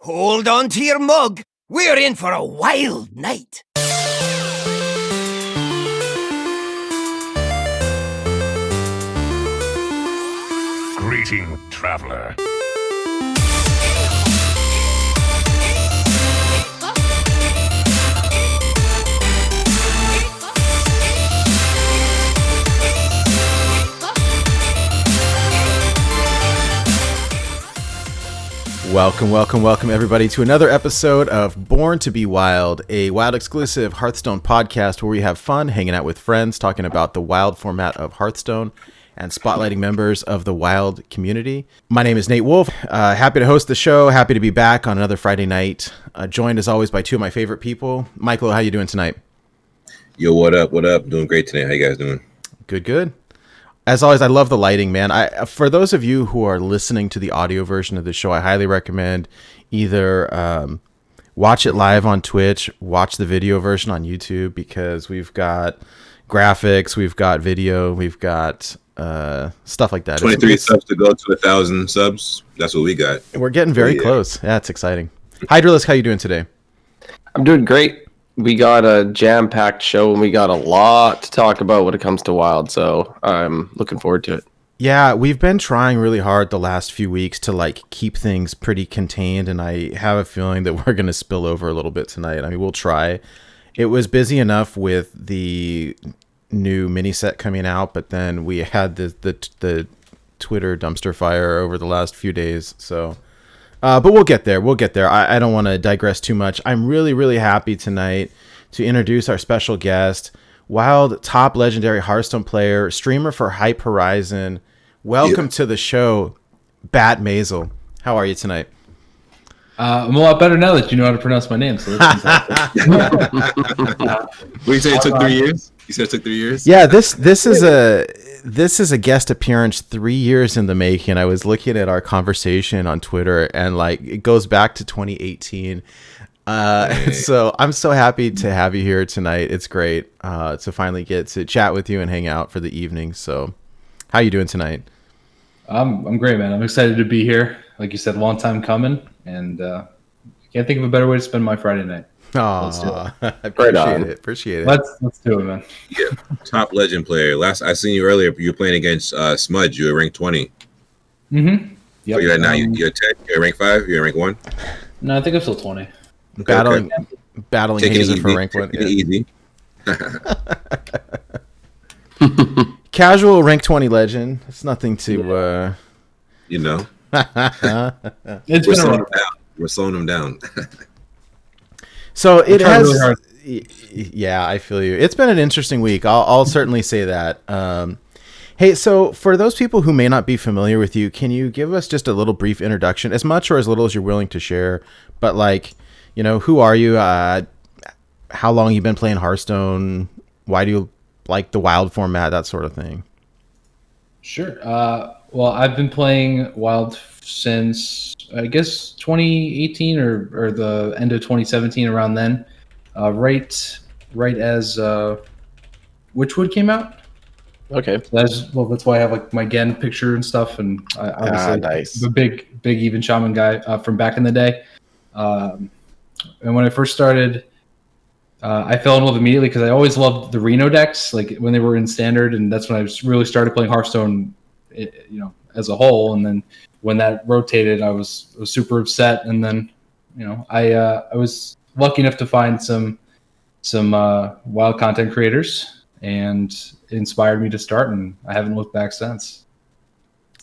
Hold on to your mug. We're in for a wild night. Greeting, traveler. Welcome everybody to another episode of Born to be Wild, a Wild exclusive Hearthstone podcast where we have fun hanging out with friends, talking about the Wild format of Hearthstone and spotlighting members of the Wild community. My name is Nate Wolf. Happy to host the show. Happy to be back on another Friday night. Joined as always by two of my favorite people. Michael, how you doing tonight? Yo, what up? What up? Doing great tonight. How you guys doing? Good. As always, I love the lighting, man. For those of you who are listening to the audio version of the show, I highly recommend either watch it live on Twitch, watch the video version on YouTube, because we've got graphics, we've got video, we've got stuff like that. 23 subs to go to 1,000 subs. That's what we got. We're getting very close. Yeah, it's exciting. Hydralisk, how you doing today? I'm doing great. We got a jam-packed show, and we got a lot to talk about when it comes to Wild, so I'm looking forward to it. Yeah, we've been trying really hard the last few weeks to keep things pretty contained, and I have a feeling that we're going to spill over a little bit tonight. I mean, we'll try. It was busy enough with the new mini set coming out, but then we had the Twitter dumpster fire over the last few days, so... but we'll get there. I don't want to digress too much. I'm really happy tonight to introduce our special guest, Wild top legendary Hearthstone player, streamer for Hype Horizen. Welcome to the show, BATT MASILE. How are you tonight? I'm a lot better now that you know how to pronounce my name. So that's What you say? It took 3 years. You said it took 3 years. Yeah, this is a guest appearance 3 years in the making. I was looking at our conversation on Twitter, and it goes back to 2018. So I'm so happy to have you here tonight. It's great to finally get to chat with you and hang out for the evening. So, how you doing tonight? I'm great, man. I'm excited to be here. Like you said, long time coming, and I can't think of a better way to spend my Friday night. Oh, appreciate it. Let's do it, man. Yeah, top legend player. I seen you earlier. You were playing against Smudge. You were ranked 20. Mm-hmm. Yep. So you're 10. You're rank 5. You're rank 1. No, I think I'm still 20. Battling Hazer for rank 1. Easy. Casual rank 20 legend. It's nothing to It's been a run. We're slowing them down. So it has really hard. Yeah, I feel you. It's been an interesting week. I'll certainly say that. Hey, so for those people who may not be familiar with you, can you give us just a little brief introduction, as much or as little as you're willing to share? But who are you? How long you've been playing Hearthstone? Why do you like the Wild format? That sort of thing. Sure. Well, I've been playing Wild since I guess 2018 or the end of 2017, around then. Right as Witchwood came out. Okay. That's why I have my Gen picture and stuff, and obviously nice. I'm a big even shaman guy from back in the day. And when I first started, I fell in love immediately because I always loved the Reno decks, when they were in Standard, and that's when I really started playing Hearthstone, as a whole. And then when that rotated, I was super upset. And then, I was lucky enough to find some Wild content creators, and it inspired me to start, and I haven't looked back since.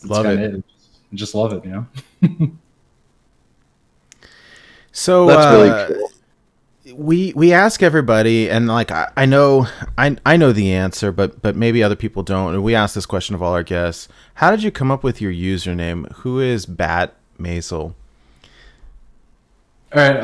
Love it. Just love it, So that's really cool. We ask everybody, and I know the answer, but maybe other people don't. And we ask this question of all our guests: how did you come up with your username? Who is BATT MASILE? All right.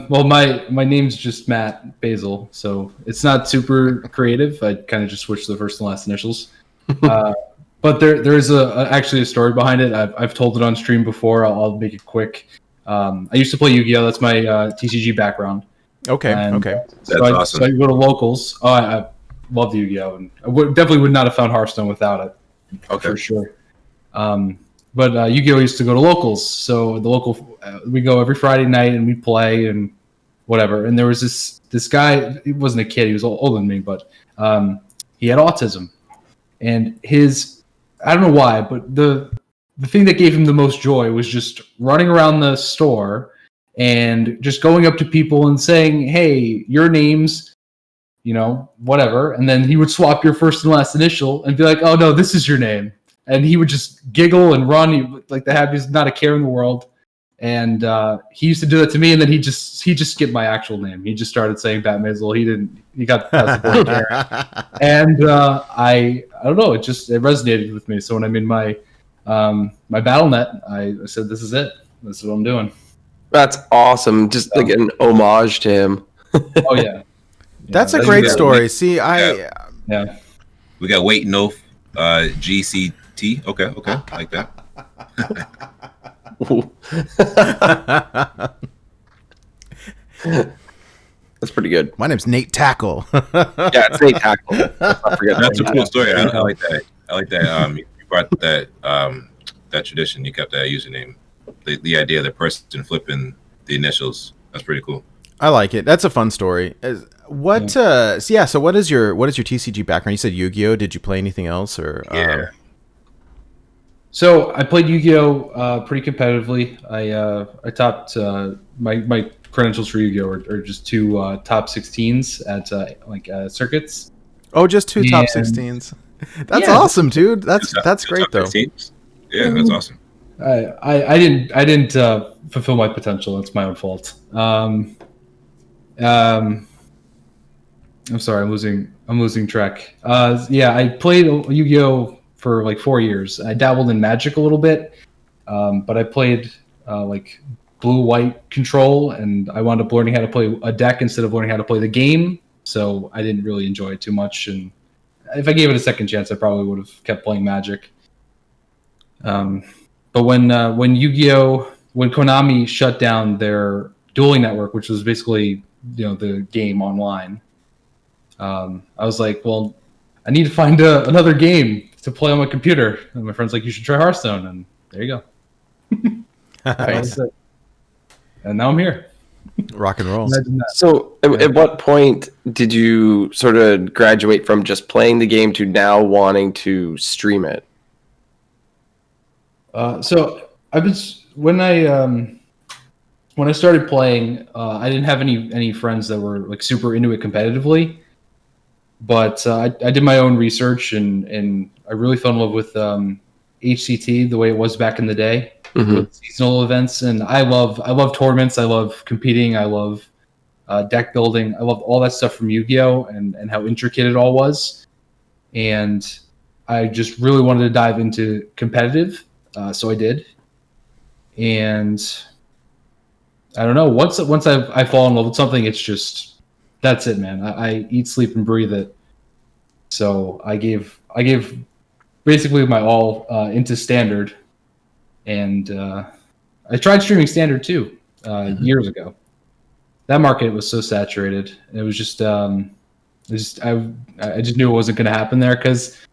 Well, my name's just Matt Basil, so it's not super creative. I kind of just switched the first and last initials. But there's actually a story behind it. I've told it on stream before. I'll make it quick. I used to play Yu-Gi-Oh. That's my TCG background. Okay. That's awesome. So I go to locals. Oh, I love Yu-Gi-Oh, and I definitely would not have found Hearthstone without it. Okay. For sure. But Yu-Gi-Oh used to go to locals, so the local we go every Friday night and we play and whatever. And there was this guy. He wasn't a kid; he was older than me, but he had autism, and I don't know why, but the thing that gave him the most joy was just running around the store and just going up to people and saying, "Hey, your name's, whatever," and then he would swap your first and last initial and be like, "Oh no, this is your name." And he would just giggle and run. He looked like the happiest, not a care in the world. And he used to do that to me. And then he just skipped my actual name. He just started saying BATT MASILE. He got past the point there. And I don't know. It resonated with me. So when I made my BattleNet, I said, "This is it. This is what I'm doing." That's awesome. Just like an homage to him. Oh yeah. That's a great story. See, Yeah. We got Wait No GCT. Okay, I like that. That's pretty good. my name's Nate Tackle. Yeah, it's Nate Tackle. Let's not forget That's a that. cool story. I like that. I like that. You brought that tradition. You kept that username. The idea of the person flipping the initials. That's pretty cool. I like it. That's a fun story. So what is your TCG background? You said Yu-Gi-Oh. Did you play anything else or? Yeah. So I played Yu-Gi-Oh pretty competitively. I topped my credentials for Yu-Gi-Oh are just two top 16s at circuits. Oh, just two top 16s. That's awesome, dude. That's great though. 16s? Yeah, that's awesome. I didn't fulfill my potential. That's my own fault. I'm sorry, I'm losing track. I played Yu-Gi-Oh for like 4 years. I dabbled in Magic a little bit, but I played like blue-white control, and I wound up learning how to play a deck instead of learning how to play the game. So I didn't really enjoy it too much. And if I gave it a second chance, I probably would have kept playing Magic. But when Konami shut down their dueling network, which was basically the game online, I was like, well, I need to find another game to play on my computer. And my friend's like, you should try Hearthstone, and there you go. Nice. And now I'm here. Rock and roll. So at what point did you sort of graduate from just playing the game to now wanting to stream it? So when I started playing, I didn't have any friends that were like super into it competitively, but I did my own research and I really fell in love with HCT the way it was back in the day, with seasonal events. And I love tournaments. I love competing. I love deck building. I love all that stuff from Yu-Gi-Oh and how intricate it all was. And I just really wanted to dive into competitive. So I did. And I don't know. Once I fall in love with something, it's just, that's it, man. I eat, sleep, and breathe it. So I gave basically my all into Standard, and I tried streaming Standard too years ago. That market was so saturated. It was just I just knew it wasn't going to happen there because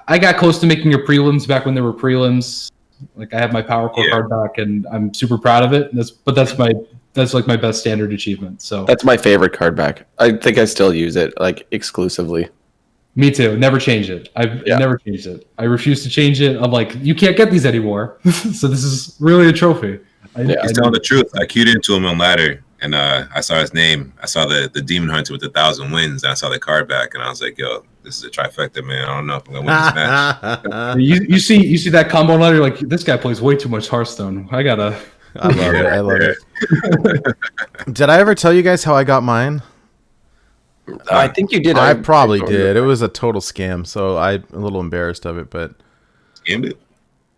I got close to making a prelims back when there were prelims. Like I have my Power Core card back, and I'm super proud of it. That's like my best Standard achievement. So that's my favorite card back. I think I still use it like exclusively. Me too. Never change it. I've never changed it. I refuse to change it. I'm like, you can't get these anymore. So this is really a trophy. He's telling the truth. I queued into him on ladder, and I saw his name. I saw the Demon Hunter with 1,000 wins, and I saw the card back, and I was like, yo, this is a trifecta, man. I don't know if I'm gonna win this match. You see that combo ladder, you're like, this guy plays way too much Hearthstone. I love it. I love it. Did I ever tell you guys how I got mine? I think you did. I probably did. It was a total scam, so I'm a little embarrassed of it, but scammed it.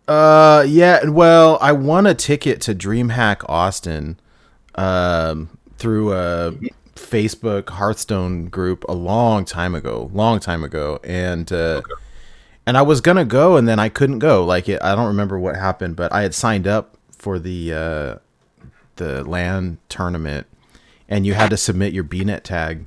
Yeah. Well, I won a ticket to DreamHack Austin through a Facebook Hearthstone group a long time ago, and and I was gonna go, and then I couldn't go. I don't remember what happened, but I had signed up for the LAN tournament, and you had to submit your BNet tag.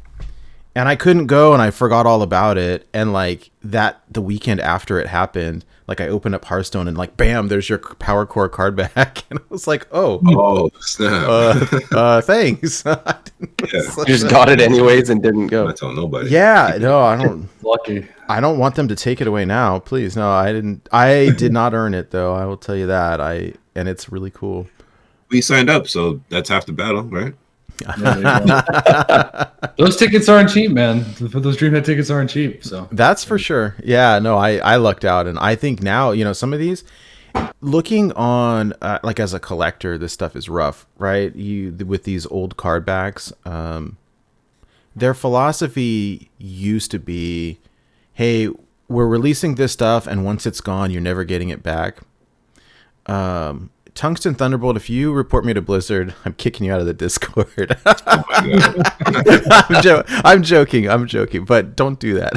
and I couldn't go, and I forgot all about it. And like the weekend after it happened, like I opened up Hearthstone and like, bam, there's your Power Core card back. And I was like, Oh, snap. thanks. You just got it anyways and didn't I'm go. not telling nobody. Yeah, no, I don't. Lucky. I don't want them to take it away now, please. No, I didn't. I did not earn it though. I will tell you that. And it's really cool. We signed up, so that's half the battle, right? Those tickets aren't cheap, man. Those DreamHack tickets aren't cheap. So That's for sure. Yeah, no, I lucked out, and I think now, you know, some of these, looking on like as a collector, this stuff is rough, right? With these old card backs, their philosophy used to be, hey, we're releasing this stuff, and once it's gone, you're never getting it back. Tungsten Thunderbolt, if you report me to Blizzard, I'm kicking you out of the Discord. Oh my God. I'm joking, but don't do that.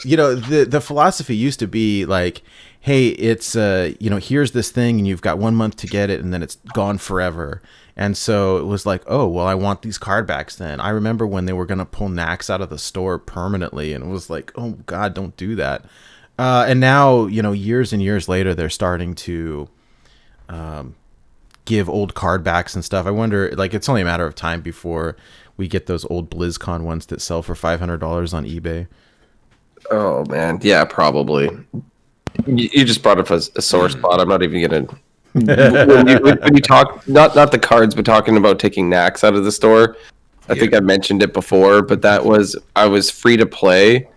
You know, the philosophy used to be like, hey, it's you know, here's this thing, and you've got 1 month to get it, and then it's gone forever. And so it was like, oh, well, I want these card backs then. I remember when they were gonna pull Nax out of the store permanently, and it was like, oh God, don't do that. And now, you know, years and years later, they're starting to give old card backs and stuff. I wonder, like, it's only a matter of time before we get those old BlizzCon ones that sell for $500 on eBay. Oh man, yeah, probably. You just brought up a sore spot. I'm not even gonna. When you talk, not the cards, but talking about taking Nax out of the store. I think I mentioned it before, but I was free to play.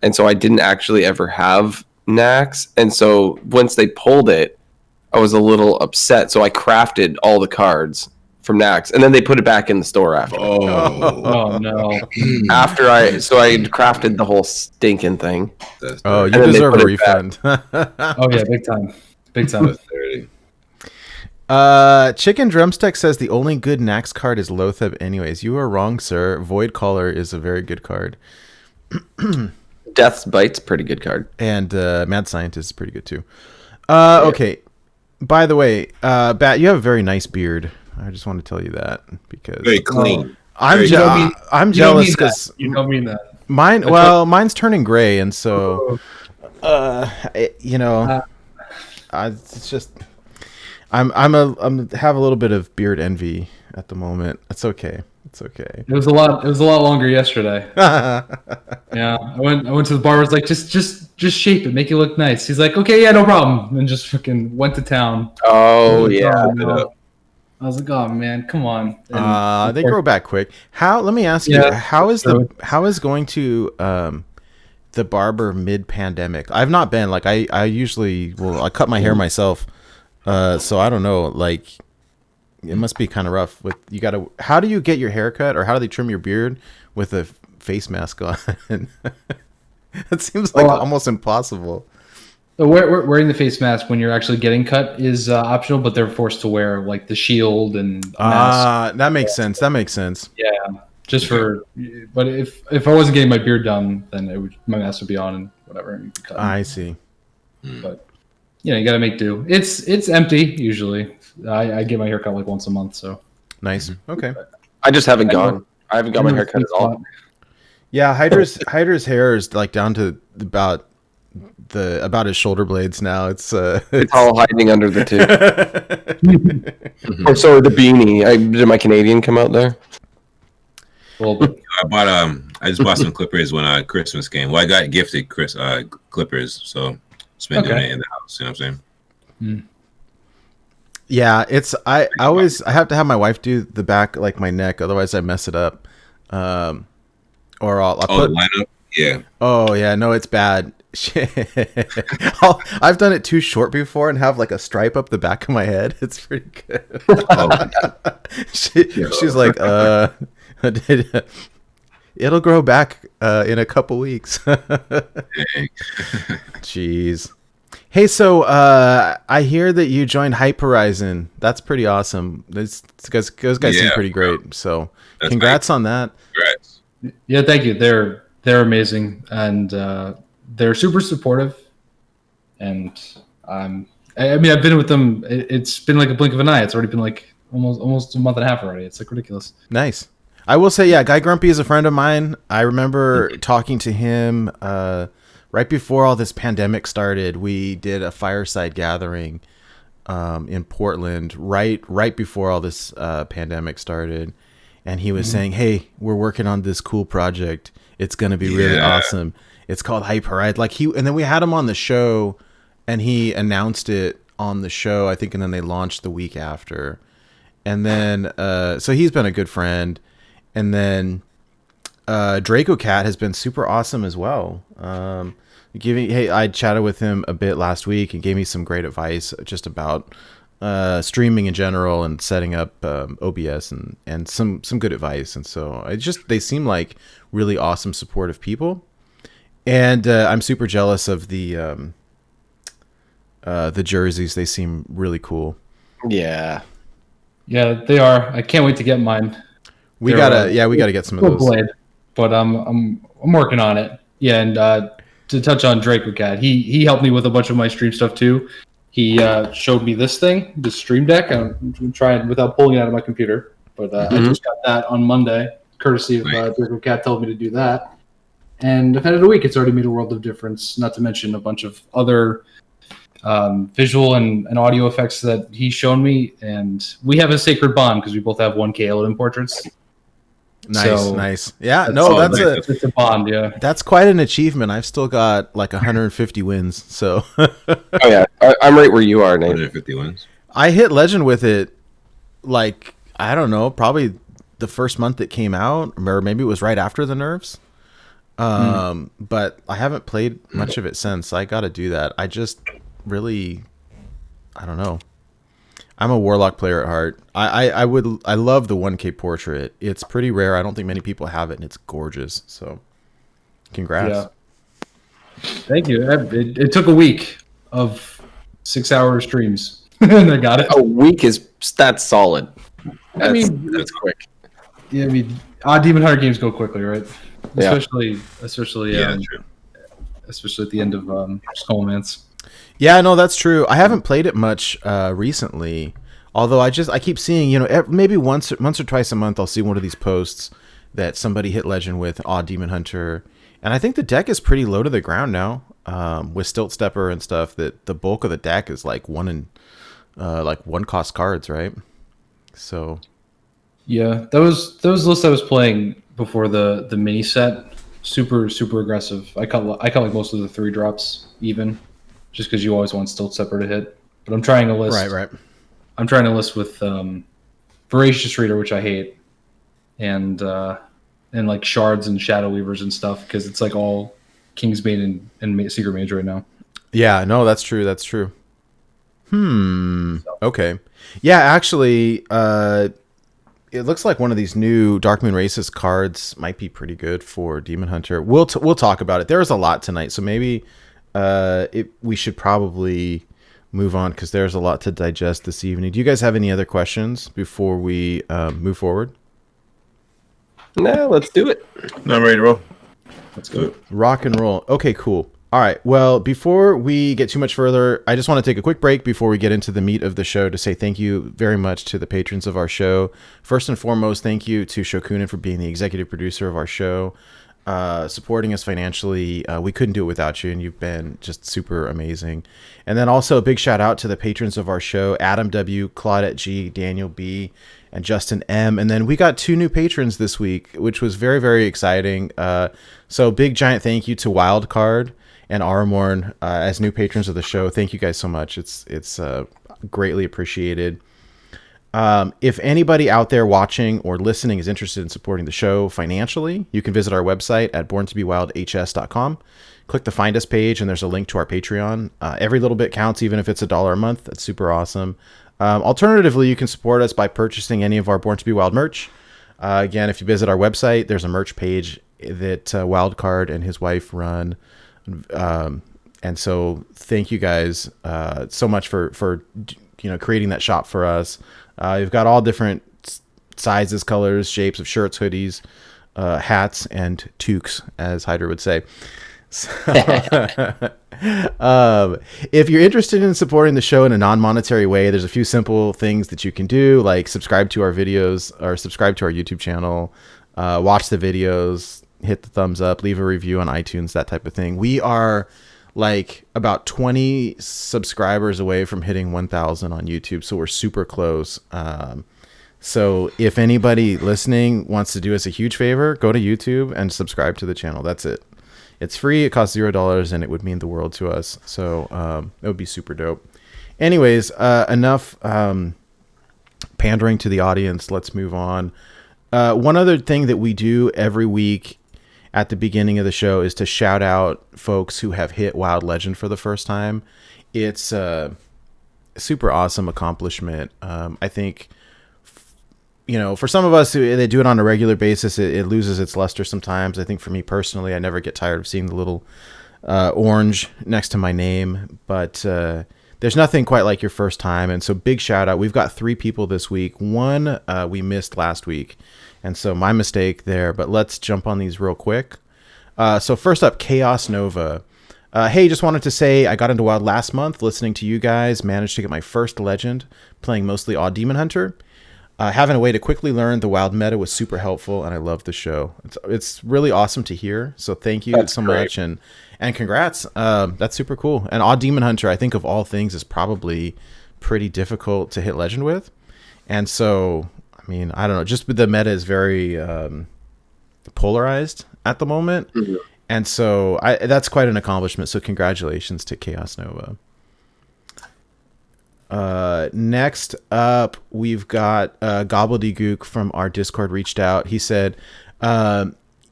And so I didn't actually ever have Nax. And so once they pulled it, I was a little upset. So I crafted all the cards from Nax. And then they put it back in the store after. oh no. After I crafted the whole stinking thing. Oh, you then they deserve put a it back. refund. Oh yeah, big time. Big time. Chicken Drumstick says the only good Nax card is Lotheb anyways. You are wrong, sir. Void Caller is a very good card. Death's Bite's a pretty good card. And Mad Scientist is pretty good too. Okay. By the way, Bat, you have a very nice beard. I just want to tell you that because Very clean. I'm jealous because You don't mean that. mine's turning gray, and so you know, it's just I'm have a little bit of beard envy at the moment. It's okay. It's okay. It was a lot longer yesterday. Yeah, I went to the barber's like just shape it, make it look nice. He's like, okay, yeah, no problem, and just freaking went to town. Oh yeah. No. I was like, oh man, come on. And they grow back quick. Let me ask you, how is going to the barber mid pandemic? I've not been, like, I usually I cut my hair myself. So I don't know, like, it must be kind of rough with how do you get your hair cut, or how do they trim your beard with a face mask on? It seems like almost impossible. Wearing the face mask when you're actually getting cut is optional, but they're forced to wear like the shield and a mask. That makes sense. That makes sense. Yeah, but if I wasn't getting my beard done, then my mask would be on and whatever. And you could cut. I see. But you know, you got to make do. It's empty usually. I get my hair cut like once a month, so nice. Okay. I just haven't gone. I haven't got my hair cut at all. Yeah, Hydra's hair is like down to about his shoulder blades now. It's all hiding under the tube. Or so the beanie. Did my Canadian come out there? Well, I just bought some clippers when Christmas came. Well, I got gifted clippers, so just been doing it in the house. You know what I'm saying? Yeah, I have to have my wife do the back, like my neck, otherwise I mess it up. Or I'll put lineup. Yeah. Oh yeah, no, it's bad. I've done it too short before and have like a stripe up the back of my head. It's pretty good. She's like, it'll grow back in a couple weeks. Jeez. Hey, so I hear that you joined Hype Horizen. That's pretty awesome. Those guys seem pretty great. So congrats on that. Congrats. Yeah, thank you. They're amazing, and they're super supportive. And I mean, I've been with them. It's been like a blink of an eye. It's already been like almost a month and a half already. It's like ridiculous. Nice. I will say, yeah, Guy Grumpy is a friend of mine. I remember talking to him right before all this pandemic started. We did a fireside gathering in Portland right before all this pandemic started, and he was saying, "Hey, we're working on this cool project. It's gonna be really awesome. It's called Hype Horizen." And then we had him on the show, and he announced it on the show, I think, and then they launched the week after. And then, so he's been a good friend. And then Draco Cat has been super awesome as well. I chatted with him a bit last week and gave me some great advice just about streaming in general and setting up OBS and some good advice. And so they seem like really awesome, supportive people. And I'm super jealous of the jerseys. They seem really cool. Yeah. Yeah, they are. I can't wait to get mine. We gotta get some of those. Blade, but I'm working on it. Yeah, and to touch on Draco Cat, he helped me with a bunch of my stream stuff too. He showed me this thing, the Stream Deck. I'm trying without pulling it out of my computer, but I just got that on Monday, courtesy of Draco Cat told me to do that. And I've had it a week. It's already made a world of difference. Not to mention a bunch of other visual and audio effects that he's shown me, and we have a sacred bond because we both have 1K Illidan portraits. Nice. Yeah, it's a bond. Yeah, that's quite an achievement. I've still got like 150 wins. So, oh yeah, I'm right where you are, Nate. 150 wins. I hit legend with it, like I don't know, probably the first month it came out, or maybe it was right after the nerfs. But I haven't played much of it since. I got to do that. I just really, I don't know. I'm a Warlock player at heart. I love the 1K portrait. It's pretty rare. I don't think many people have it, and it's gorgeous. So, congrats. Yeah. Thank you. It took a week of 6-hour streams, and I got it. A week that's solid. That's quick. Yeah, I mean, odd Demon Hunter games go quickly, right? Yeah. Especially True. especially at the end of Skullman's. Yeah, no, that's true. I haven't played it much recently, although I keep seeing, maybe once or twice a month I'll see one of these posts that somebody hit legend with Odd Demon Hunter, and I think the deck is pretty low to the ground now with Stilt Stepper and stuff. That the bulk of the deck is like one cost cards, right? So yeah, those lists I was playing before the mini set, super aggressive. I cut like most of the 3 drops even. Just because you always want Stilt Stepper to hit. But I'm trying a list. Right. I'm trying a list with Voracious Reader, which I hate, and like Shards and Shadow Weavers and stuff, because it's like all Kingsbane and Secret Mage right now. Yeah, no, that's true. Okay. Yeah, actually, it looks like one of these new Darkmoon Racist cards might be pretty good for Demon Hunter. We'll talk about it. There's a lot tonight, so maybe we should probably move on because there's a lot to digest this evening. Do you guys have any other questions before we move forward? No, let's do it. I'm ready to roll. Let's go. Rock and roll. Okay, cool. All right. Well, before we get too much further, I just want to take a quick break before we get into the meat of the show to say thank you very much to the patrons of our show. First and foremost, thank you to Shokunin for being the executive producer of our show. Supporting us financially. We couldn't do it without you, and you've been just super amazing. And then also a big shout out to the patrons of our show, Adam W, Claudette G, Daniel B, and Justin M. And then we got 2 new patrons this week, which was very, very exciting. So big giant thank you to Wildcard and Aramorn as new patrons of the show. Thank you guys so much. It's greatly appreciated. If anybody out there watching or listening is interested in supporting the show financially, you can visit our website at borntobewildhs.com. Click the Find Us page, and there's a link to our Patreon. Every little bit counts, even if it's $1 a month. That's super awesome. Alternatively, you can support us by purchasing any of our Born to Be Wild merch. Again, if you visit our website, there's a merch page that Wildcard and his wife run. And so thank you guys so much for creating that shop for us. You've got all different sizes, colors, shapes of shirts, hoodies, hats, and toques, as Hydra would say. So, If you're interested in supporting the show in a non-monetary way, there's a few simple things that you can do, like subscribe to our videos or subscribe to our YouTube channel, watch the videos, hit the thumbs up, leave a review on iTunes, that type of thing. We are like about 20 subscribers away from hitting 1,000 on YouTube, so we're super close. So if anybody listening wants to do us a huge favor, go to YouTube and subscribe to the channel. That's it. It's free. It costs $0, and it would mean the world to us. So it would be super dope. Anyways, enough pandering to the audience. Let's move on. One other thing that we do every week at the beginning of the show is to shout out folks who have hit Wild Legend for the first time. It's a super awesome accomplishment. I think, you know, for some of us who they do it on a regular basis, it loses its luster sometimes. I think for me personally, I never get tired of seeing the little orange next to my name, but there's nothing quite like your first time. And so big shout out. We've got 3 people this week. One we missed last week. And so my mistake there, but let's jump on these real quick. So first up, Chaos Nova. Hey, just wanted to say I got into Wild last month listening to you guys, managed to get my first legend, playing mostly Odd Demon Hunter. Having a way to quickly learn the Wild meta was super helpful, and I love the show. It's really awesome to hear, so thank you so much, and congrats. That's super cool. And Odd Demon Hunter, I think of all things, is probably pretty difficult to hit legend with. And so, I mean, I don't know, just the meta is very polarized at the moment. Mm-hmm. And so that's quite an accomplishment. So congratulations to Chaos Nova. Next up, we've got Gobbledygook from our Discord reached out. He said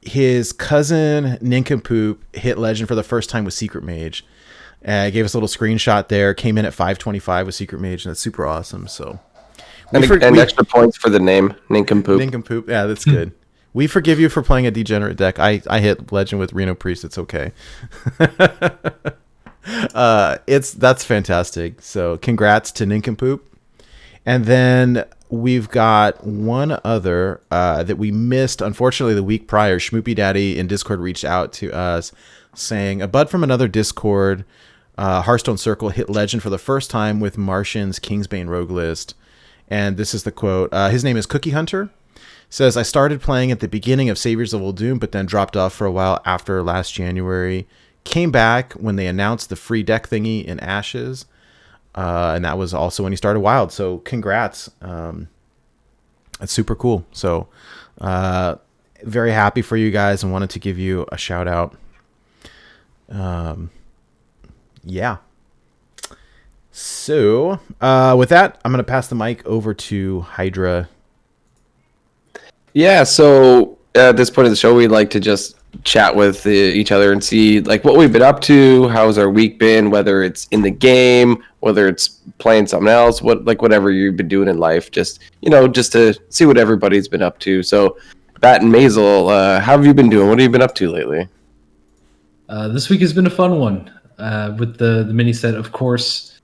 his cousin Nincompoop hit legend for the first time with Secret Mage. Gave us a little screenshot there. Came in at 525 with Secret Mage, and that's super awesome. So, and extra points for the name Nincompoop. Nincompoop, yeah, that's good. We forgive you for playing a degenerate deck. I hit legend with Reno Priest. It's okay. That's fantastic. So congrats to Nincompoop. And then we've got one other that we missed, unfortunately, the week prior. Schmoopy Daddy in Discord reached out to us saying, a bud from another Discord, Hearthstone Circle, hit legend for the first time with Martian's Kingsbane Rogue list. And this is the quote. His name is Cookie Hunter. Says, I started playing at the beginning of Saviors of Uldum, but then dropped off for a while after last January. Came back when they announced the free deck thingy in Ashes. And that was also when he started Wild. So congrats. That's super cool. So very happy for you guys and wanted to give you a shout out. Yeah. So with that, I'm going to pass the mic over to Hydra. Yeah, so at this point of the show, we'd like to just chat with each other and see like what we've been up to, how's our week been, whether it's in the game, whether it's playing something else, whatever you've been doing in life, just to see what everybody's been up to. So, BATT MASILE, how have you been doing? What have you been up to lately? This week has been a fun one with the mini set. Of course,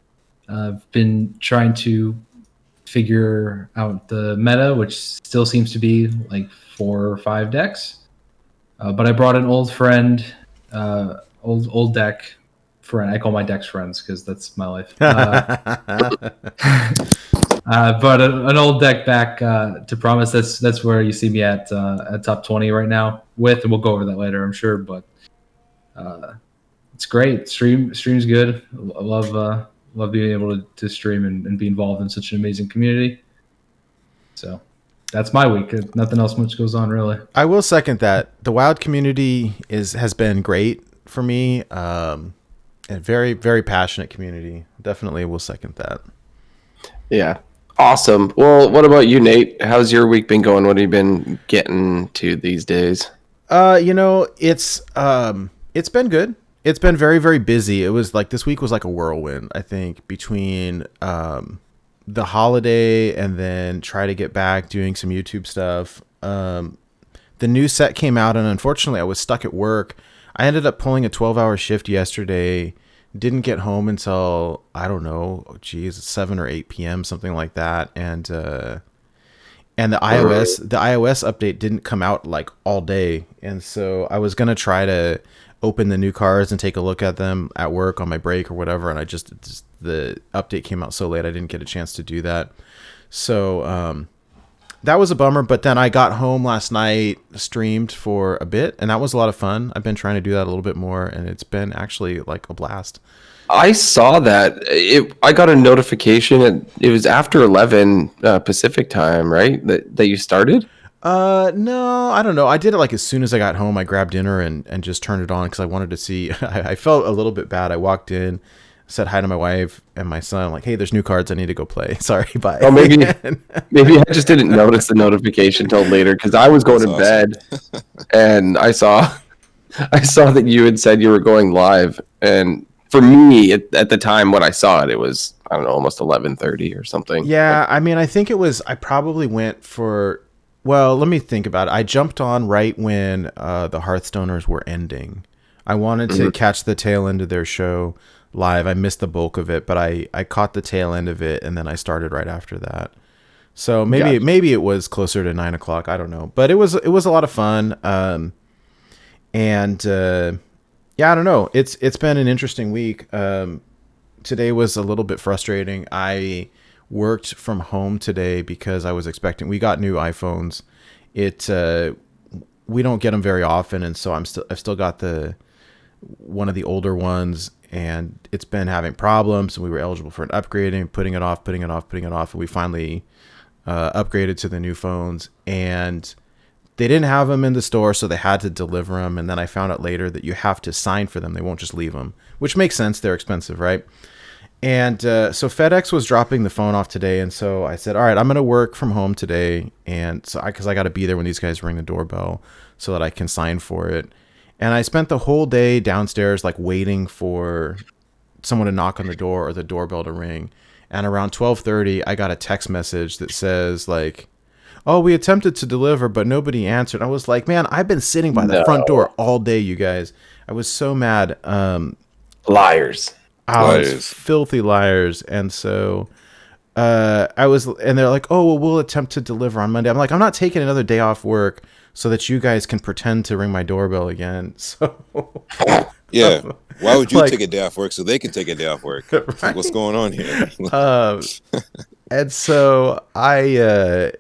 I've been trying to figure out the meta, which still seems to be like 4 or 5 decks. But I brought an old friend, old deck friend. I call my decks friends because that's my life. But an old deck back to Promise. That's where you see me at top 20 right now with, and we'll go over that later, I'm sure. But it's great. Stream's good. I love being able to stream and be involved in such an amazing community. So that's my week. Nothing else much goes on, really. I will second that. The Wild community has been great for me. A very, very passionate community. Definitely will second that. Yeah. Awesome. Well, what about you, Nate? How's your week been going? What have you been getting to these days? It's been good. It's been very, very busy. It was like this week was like a whirlwind, I think, between the holiday and then try to get back doing some YouTube stuff. The new set came out, and unfortunately I was stuck at work. I ended up pulling a 12-hour shift yesterday. Didn't get home until, I don't know, 7 or 8 p.m., something like that. And the iOS update didn't come out like all day. And so I was going to try to open the new cards and take a look at them at work on my break or whatever, and the update came out so late I didn't get a chance to do that. So that was a bummer, but then I got home last night, streamed for a bit, and that was a lot of fun. I've been trying to do that a little bit more, and it's been actually like a blast. I saw that. I got a notification, and it was after 11 Pacific time, right? That you started? No, I don't know. I did it like as soon as I got home. I grabbed dinner and just turned it on because I wanted to see. I felt a little bit bad. I walked in, said hi to my wife and my son. I'm like, hey, there's new cards. I need to go play. Sorry, bye. Oh, maybe I just didn't notice the notification till later because I was going to bed and I saw that you had said you were going live. And for me, at the time when I saw it, it was, I don't know, almost 11:30 or something. Yeah, I mean, I think it was. I probably went for. Well, let me think about it. I jumped on right when the Hearthstoners were ending. I wanted to catch the tail end of their show live. I missed the bulk of it, but I caught the tail end of it, and then I started right after that. So maybe it was closer to 9 o'clock. I don't know, but it was a lot of fun. Yeah, I don't know. It's been an interesting week. Today was a little bit frustrating. I worked from home today because I was expecting. We got new iPhones. We don't get them very often, and so I've still got one of the older ones, and it's been having problems. And we were eligible for an upgrading, putting it off, and we finally upgraded to the new phones. And they didn't have them in the store, so they had to deliver them. And then I found out later that you have to sign for them; they won't just leave them, which makes sense. They're expensive, right? And so FedEx was dropping the phone off today, and so I said, all right, I'm going to work from home today, and so because I got to be there when these guys ring the doorbell so that I can sign for it. And I spent the whole day downstairs like waiting for someone to knock on the door or the doorbell to ring. And around 12:30, I got a text message that says like, oh, we attempted to deliver, but nobody answered. I was like, man, I've been sitting by the front door all day, you guys. I was so mad. Liars. Oh, it's filthy liars. And so and they're like, oh, well, we'll attempt to deliver on Monday. I'm like, I'm not taking another day off work so that you guys can pretend to ring my doorbell again. So yeah, why would you take a day off work so they can take a day off work? Right? Like, what's going on here? And so I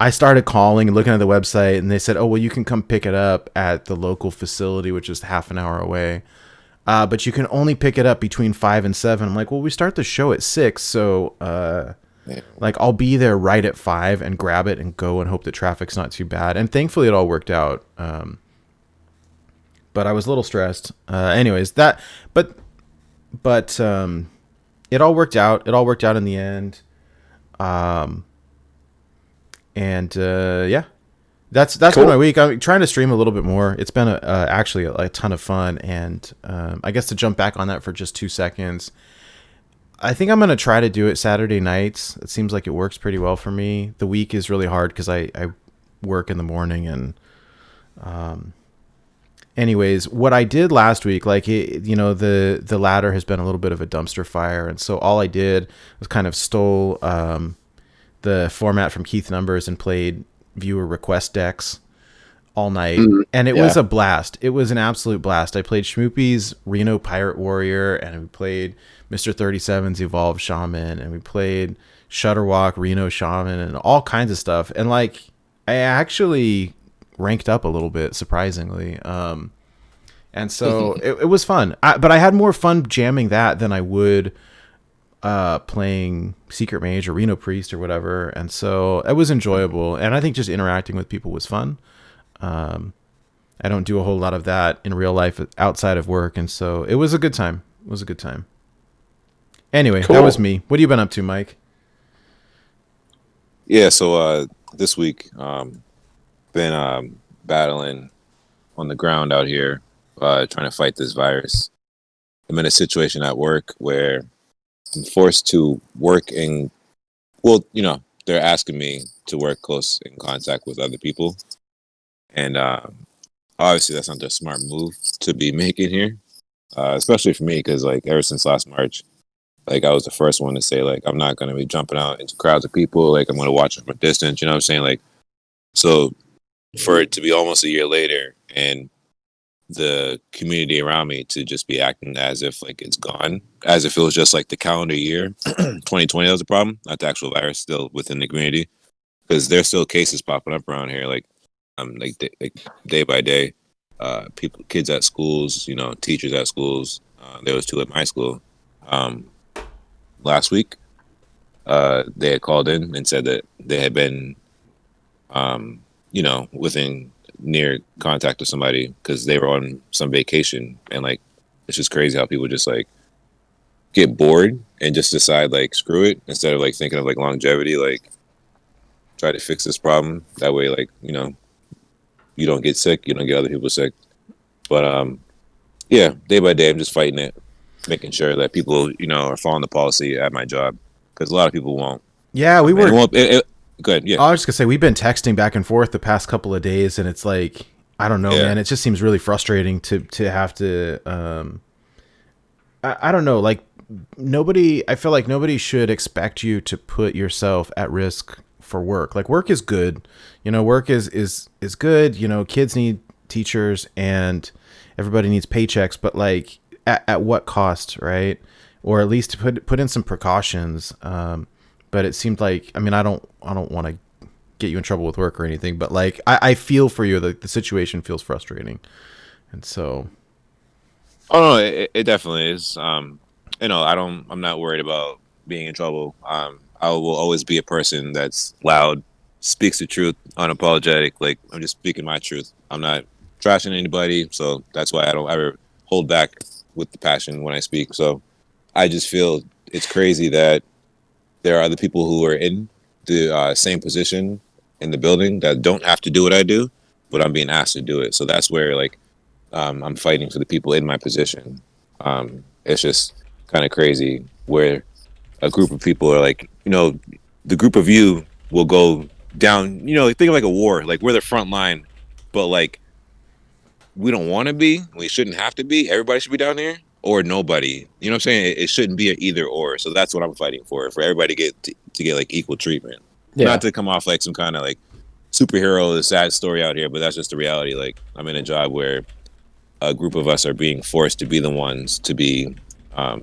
started calling and looking at the website, and they said, oh, well, you can come pick it up at the local facility, which is half an hour away. But you can only pick it up between 5 and 7. I'm like, well, we start the show at 6, so like I'll be there right at 5 and grab it and go and hope that traffic's not too bad. And thankfully, it all worked out. But I was a little stressed. Anyways, but it all worked out. It all worked out in the end. Yeah. That's cool. Been my week. I'm trying to stream a little bit more. It's been actually a ton of fun, and I guess to jump back on that for just 2 seconds, I think I'm going to try to do it Saturday nights. It seems like it works pretty well for me. The week is really hard because I work in the morning, and anyways, what I did last week, like the ladder has been a little bit of a dumpster fire, and so all I did was kind of stole the format from Keith Numbers and played viewer request decks all night, and it was a blast. It was an absolute blast. I played Schmoopy's Reno Pirate Warrior, and we played Mr. 37's Evolved Shaman, and we played Shutterwalk Reno Shaman, and all kinds of stuff. And like, I actually ranked up a little bit, surprisingly. And so it was fun. But I had more fun jamming that than I would playing Secret Mage or Reno Priest or whatever, and so it was enjoyable, and I think just interacting with people was fun. I don't do a whole lot of that in real life outside of work, and so it was a good time. Anyway, cool. That was me. What have you been up to, Mike? Yeah, so this week been battling on the ground out here, trying to fight this virus. I'm in a situation at work where I'm forced to work they're asking me to work close in contact with other people. And obviously that's not the smart move to be making here, especially for me, because like ever since last March, like I was the first one to say like I'm not going to be jumping out into crowds of people. Like I'm going to watch them from a distance, you know what I'm saying? Like, so for it to be almost a year later and the community around me to just be acting as if like it's gone, as if it was just like the calendar year 2020 that was a problem, not the actual virus still within the community, because there's still cases popping up around here, like day by day. People, kids at schools, teachers at schools. There was 2 at my school. Last week, they had called in and said that they had been, within near contact with somebody because they were on some vacation, and like it's just crazy how people just like get bored and just decide like screw it instead of like thinking of like longevity, like try to fix this problem that way, like you don't get sick, you don't get other people sick. But yeah, day by day I'm just fighting it, making sure that people are following the policy at my job, because a lot of people won't. Yeah, we were good. Yeah, I was just gonna say we've been texting back and forth the past couple of days, and it's like I don't know, man. It just seems really frustrating to have to. I don't know, like I feel like nobody should expect you to put yourself at risk for work. Like work is good, work is good. Kids need teachers and everybody needs paychecks, but like at what cost, right? Or at least put in some precautions. But it seemed like, I mean, I don't want to get you in trouble with work or anything, but like I feel for you. The situation feels frustrating, and so. Oh no, it definitely is. I'm not worried about being in trouble. I will always be a person that's loud, speaks the truth, unapologetic. Like I'm just speaking my truth. I'm not trashing anybody, so that's why I don't ever hold back with the passion when I speak. So I just feel it's crazy that there are other people who are in the same position in the building that don't have to do what I do, but I'm being asked to do it. So that's where like I'm fighting for the people in my position. It's just kind of crazy where a group of people are like, the group of you will go down, think of like a war, like we're the front line, but like we don't want to be, we shouldn't have to be. Everybody should be down there or nobody. You know what I'm saying? It shouldn't be an either or. So that's what I'm fighting for everybody to get like equal treatment. Yeah. Not to come off like some kind of like superhero, sad story out here, but that's just the reality. Like I'm in a job where a group of us are being forced to be the ones to be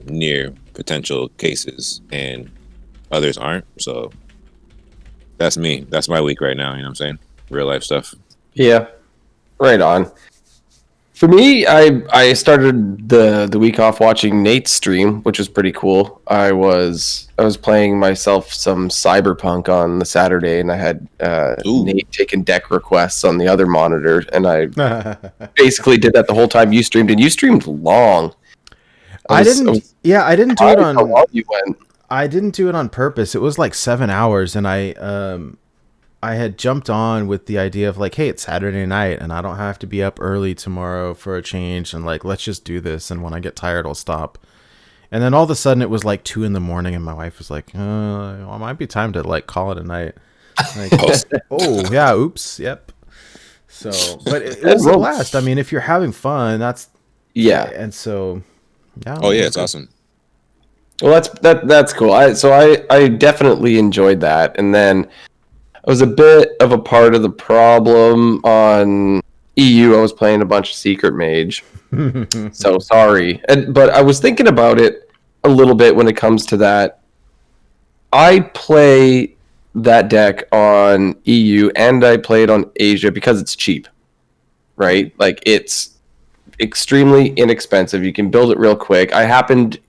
near potential cases and others aren't. So that's me. That's my week right now. You know what I'm saying? Real life stuff. Yeah, right on. For me, I started the week off watching Nate's stream, which was pretty cool. I was playing myself some Cyberpunk on the Saturday, and I had Nate taking deck requests on the other monitor, and I basically did that the whole time you streamed, and you streamed long. I didn't do it on. How long you went? I didn't do it on purpose. It was like 7 hours, and I had jumped on with the idea of like, hey, it's Saturday night and I don't have to be up early tomorrow for a change, and like, let's just do this. And when I get tired, I'll stop. And then all of a sudden it was like 2 a.m. and my wife was like, it might be time to like call it a night. Like, oh yeah. Oops. Yep. So, but it was a blast. I mean, if you're having fun, that's And so, yeah. Oh yeah. It's awesome. Well, that's cool. I definitely enjoyed that. And then I was a bit of a part of the problem on EU. I was playing a bunch of Secret Mage. So sorry. But I was thinking about it a little bit when it comes to that. I play that deck on EU and I play it on Asia because it's cheap, right? Like it's extremely inexpensive. You can build it real quick. I happened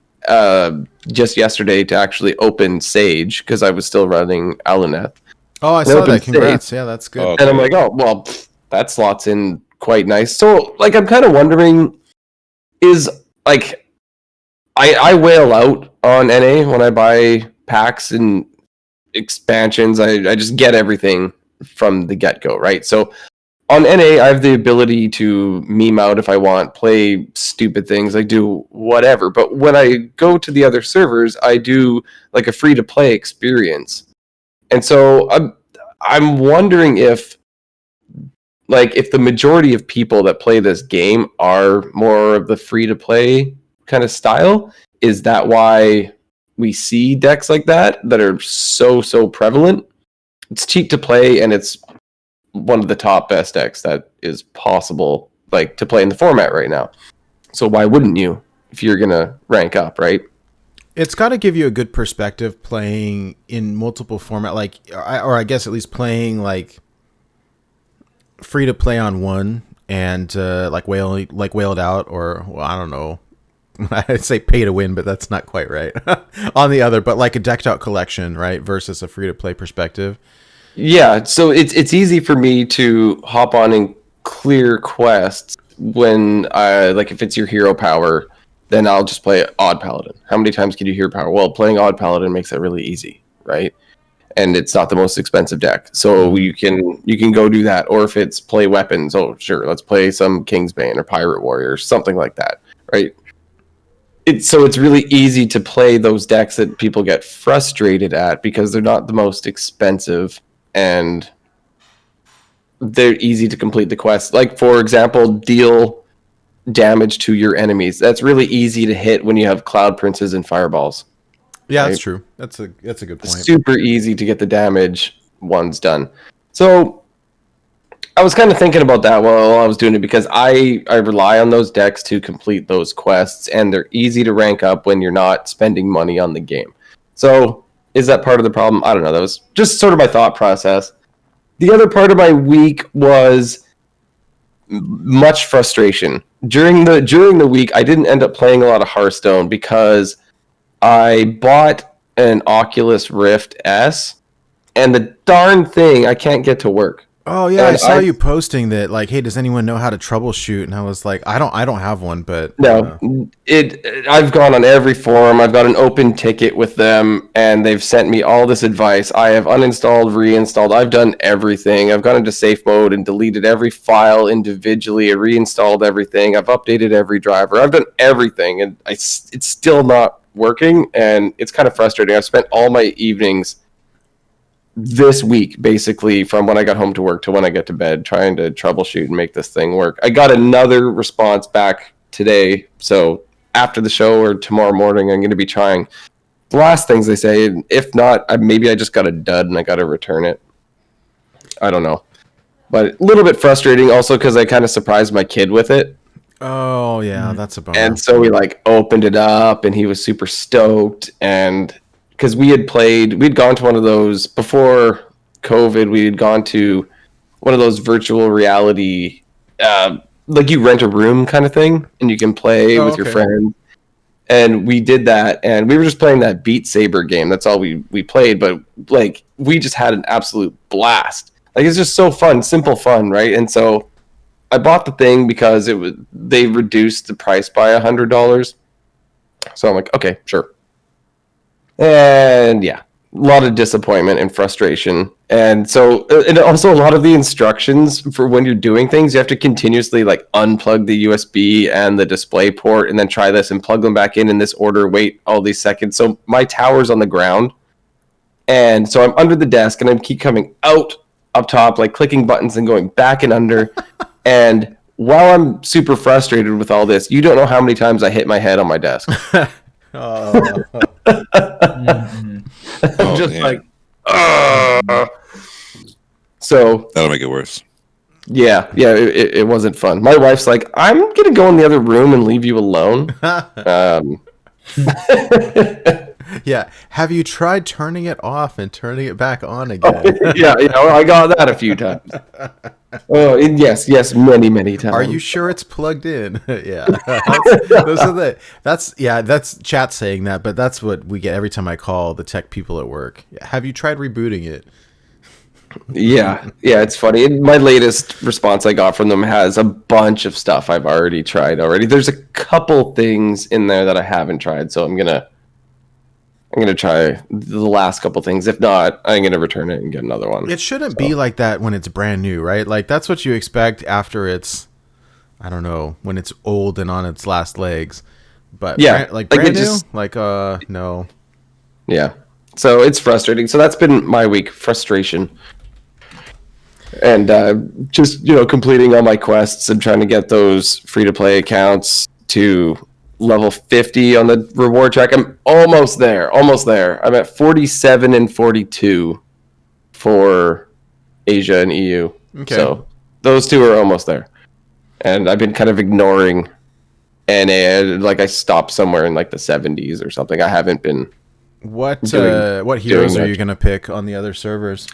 just yesterday to actually open Sage because I was still running Aluneth. Oh, I saw that. Congrats. Yeah, that's good. Okay. And I'm like, oh, well, that slots in quite nice. So, like, I'm kind of wondering, is, like, I whale out on NA when I buy packs and expansions. I just get everything from the get-go, right? So, on NA, I have the ability to meme out if I want, play stupid things, like do whatever. But when I go to the other servers, I do, like, a free-to-play experience. And so I'm wondering if the majority of people that play this game are more of the free-to-play kind of style, is that why we see decks like that are so prevalent? It's cheap to play, and it's one of the top best decks that is possible like to play in the format right now. So why wouldn't you if you're gonna rank up, right? It's got to give you a good perspective playing in multiple format, like, or I guess at least playing like free to play on one and like whaled out, or well, I don't know. I'd say pay to win, but that's not quite right. On the other, but like a decked out collection, right, versus a free to play perspective. Yeah, so it's easy for me to hop on and clear quests when like if it's your hero power, then I'll just play Odd Paladin. How many times can you hero power? Well, playing Odd Paladin makes that really easy, right? And it's not the most expensive deck, so you can go do that. Or if it's play weapons, oh sure, let's play some Kingsbane or Pirate Warrior, something like that, right? It's really easy to play those decks that people get frustrated at because they're not the most expensive and they're easy to complete the quests. Like, for example, deal damage to your enemies. That's really easy to hit when you have Cloud Princes and Fireballs. Yeah, right? that's true. That's a good point. Super easy to get the damage ones done. So I was kind of thinking about that while I was doing it because I rely on those decks to complete those quests, and they're easy to rank up when you're not spending money on the game. So is that part of the problem? I don't know. That was just sort of my thought process. The other part of my week was much frustration. During the week, I didn't end up playing a lot of Hearthstone because I bought an Oculus Rift S, and the darn thing I can't get to work. Oh yeah, I saw you posting that, like, hey, does anyone know how to troubleshoot? And I was like, I don't have one, but no, I've gone on every forum. I've got an open ticket with them, and they've sent me all this advice. I have uninstalled, reinstalled. I've done everything. I've gone into safe mode and deleted every file individually. I reinstalled everything. I've updated every driver. I've done everything, and it's still not working, and it's kind of frustrating. I've spent all my evenings this week, basically, from when I got home to work to when I get to bed, trying to troubleshoot and make this thing work. I got another response back today, so after the show or tomorrow morning, I'm going to be trying the last things they say. And if not, maybe I just got a dud and I got to return it. I don't know. But a little bit frustrating also because I kind of surprised my kid with it. Oh, yeah, that's a bummer. And so we opened it up and he was super stoked, and because we'd gone to one of those before COVID. We had gone to one of those virtual reality, like you rent a room kind of thing, and you can play with your friends. And we did that, and we were just playing that Beat Saber game. That's all we played, but we just had an absolute blast. It's just so fun, simple fun, right? And so I bought the thing because they reduced the price by $100. So I'm like, okay, sure. And yeah, a lot of disappointment and frustration. And so, and also a lot of the instructions for when you're doing things, you have to continuously unplug the USB and the display port and then try this and plug them back in this order, wait all these seconds. So my tower's on the ground. And so I'm under the desk and I keep coming out up top, clicking buttons and going back and under. And while I'm super frustrated with all this, you don't know how many times I hit my head on my desk. Oh. I'm just so that'll make it worse. Yeah, it wasn't fun. My wife's like, I'm gonna go in the other room and leave you alone. Yeah, have you tried turning it off and turning it back on again? Yeah, I got that a few times. Oh, yes, many times. Are you sure it's plugged in? Yeah, that's chat saying that, but that's what we get every time I call the tech people at work. Have you tried rebooting it? Yeah, it's funny. And my latest response I got from them has a bunch of stuff I've already tried already. There's a couple things in there that I haven't tried, so I'm gonna try the last couple things. If not, I'm gonna return it and get another one. It shouldn't be like that when it's brand new, right? That's what you expect after it's, I don't know, when it's old and on its last legs. But yeah, brand new, no. Yeah, so it's frustrating. So that's been my week, frustration, and just completing all my quests and trying to get those free to play accounts to level 50 on the reward track. I'm almost there. I'm at 47 and 42 for Asia and EU. Okay. So those two are almost there. and I've been kind of ignoring NA. Like I stopped somewhere in like the 70s or something. I haven't been. What doing heroes are much. you gonna pick on the other servers?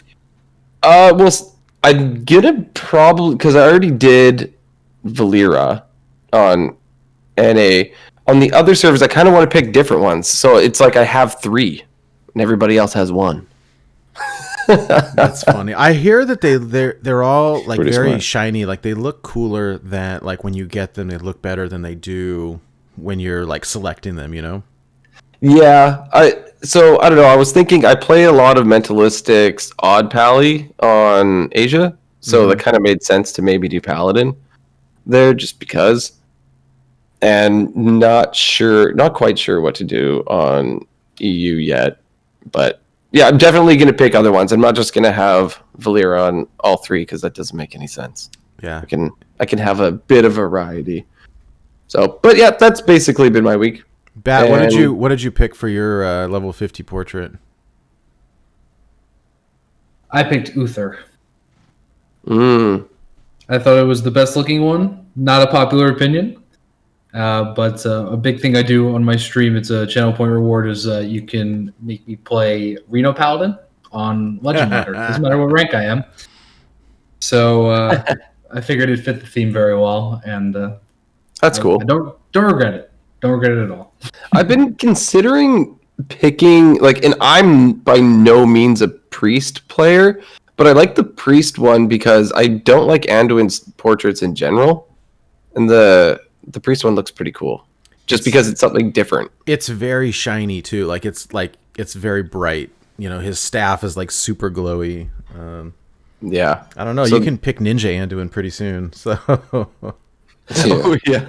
Well, I'm gonna probably, because I already did Valera on NA. On the other servers, I kind of want to pick different ones. So it's like I have 3, and everybody else has 1. That's funny. I hear that they're all like Pretty very smart. shiny. Like they look cooler than like when you get them. They look better than they do when you're like selecting them. You know. Yeah, I don't know. I was thinking I play a lot of Mentalistics Odd Pally on Asia, so that kind of made sense to maybe do Paladin there just because. And not quite sure what to do on EU yet, but yeah, I'm definitely going to pick other ones. I'm not just going to have Valera on all 3 because that doesn't make any sense. Yeah. I can have a bit of variety. So, but yeah, that's basically been my week. Bat, what did you pick for your level 50 portrait? I picked Uther. Mm. I thought it was the best looking one. Not a popular opinion, but a big thing I do on my stream, it's a channel point reward, is you can make me play Reno Paladin on Legend Ladder. Doesn't matter what rank I am. So I figured it fit the theme very well, and That's cool. I don't regret it. Don't regret it at all. I've been considering picking, like, and I'm by no means a priest player, but I like the priest one because I don't like Anduin's portraits in general, and the priest one looks pretty cool, just because it's something different. It's very shiny too. Like it's very bright. You know, his staff is like super glowy. Yeah, I don't know. So- You can pick Ninja Anduin pretty soon. So Oh, yeah.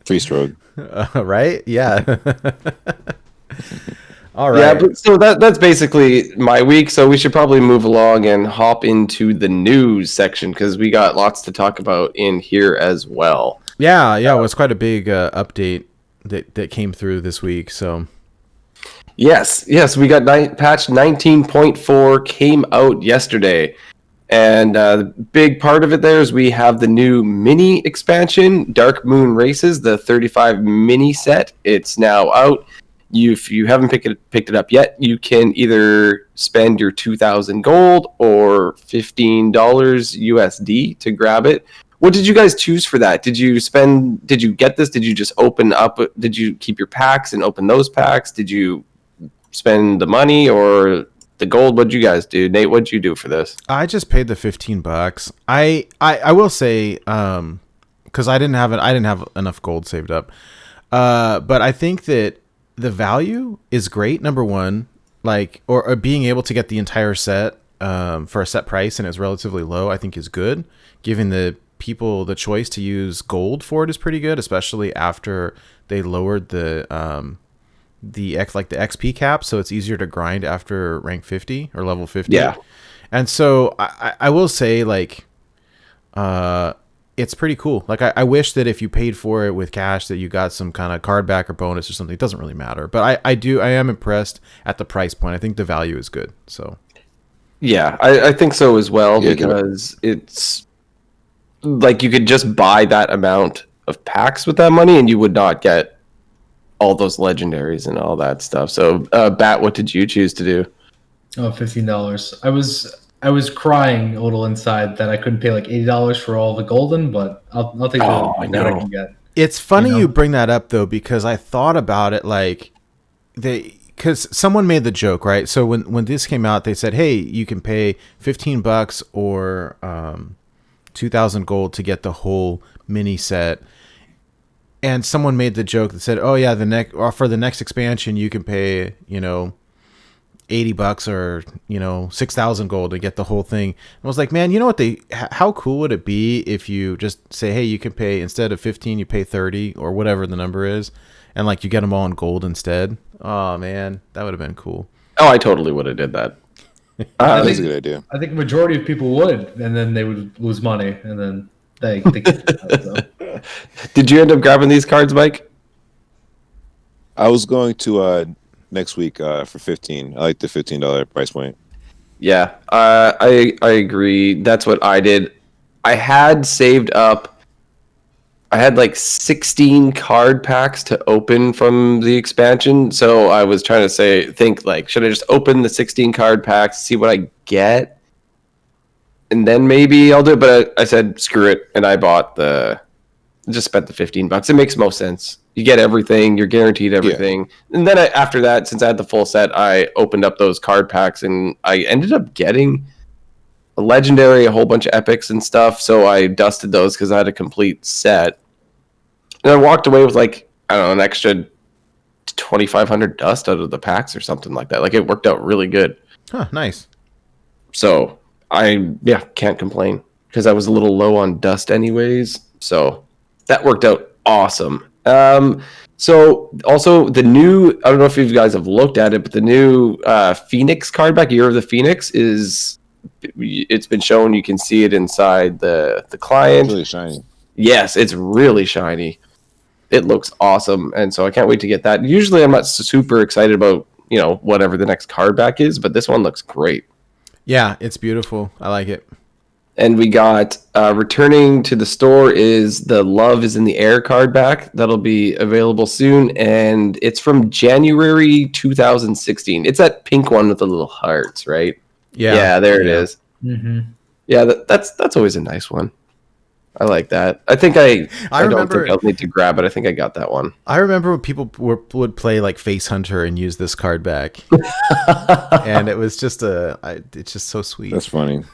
Priest Rogue. right? Yeah. All right. Yeah, but so that's basically my week. So we should probably move along and hop into the news section because we got lots to talk about in here as well. Yeah. It was quite a big update that came through this week. So Yes, we got patch 19.4 came out yesterday. And the big part of it there is we have the new mini expansion, Darkmoon Races, the 35 mini set. It's now out. If you haven't picked it up yet, you can either spend your 2,000 gold or $15 USD to grab it. What did you guys choose for that? Did you get this? Did you just open up? Did you keep your packs and open those packs? Did you spend the money or the gold? What'd you guys do? Nate, what'd you do for this? I just paid the $15. I will say, because I didn't have enough gold saved up. But I think that the value is great. Number one, like, or being able to get the entire set for a set price and it's relatively low, I think is good. Giving the people the choice to use gold for it is pretty good, especially after they lowered the XP cap, so it's easier to grind after rank 50 or level 50. Yeah. And so I will say, like, it's pretty cool. Like, I wish that if you paid for it with cash that you got some kind of card back or bonus or something. It doesn't really matter. But I am impressed at the price point. I think the value is good. So Yeah, I think so as well, Yeah, because it's like you could just buy that amount of packs with that money and you would not get all those legendaries and all that stuff. So, Bat, what did you choose to do? Oh, $15. I was crying a little inside that I couldn't pay like $80 for all the golden, but I'll take what I can get. it's funny You know? you bring that up, though, because I thought about it, like, because someone made the joke, right? So when this came out, they said, hey, you can pay $15 or 2,000 gold to get the whole mini set. And someone made the joke that said, oh yeah, for the next expansion, you can pay, $80 or, 6,000 gold to get the whole thing. I was like, man, you know what how cool would it be if you just say, hey, you can pay, instead of 15, you pay 30 or whatever the number is. And like you get them all in gold instead. Oh man, that would have been cool. Oh, I totally would have did that. That's a good idea. I think the majority of people would, and then they would lose money, and then they get that, so. Did you end up grabbing these cards, Mike? I was going to next week for 15. I like the $15 price point. Yeah, I agree. That's what I did. I had saved up I had like 16 card packs to open from the expansion. So I was trying to think like, should I just open the 16 card packs, see what I get? And then maybe I'll do it. But I said, screw it. And I just spent the $15. It makes most sense. You get everything. You're guaranteed everything. Yeah. And then after that, since I had the full set, I opened up those card packs and I ended up getting a legendary, a whole bunch of epics and stuff. So I dusted those because I had a complete set. And I walked away with like, I don't know, an extra 2,500 dust out of the packs or something like that. Like it worked out really good. Huh, nice. So I can't complain because I was a little low on dust anyways. So that worked out awesome. So also the new, I don't know if you guys have looked at it, but the new Phoenix card back, Year of the Phoenix, it's been shown. You can see it inside the client. It's really shiny. Yes, it's really shiny. It looks awesome, and so I can't wait to get that. Usually I'm not super excited about, whatever the next card back is, but this one looks great. Yeah, it's beautiful. I like it. And we got returning to the store is the Love is in the Air card back. That'll be available soon, and it's from January 2016. It's that pink one with the little hearts, right? Yeah, there it is. Mm-hmm. Yeah, that's always a nice one. I like that. I think I don't think I'll need to grab it. I think I got that one. I remember when people would play like Face Hunter and use this card back, and it was just it's just so sweet. That's funny.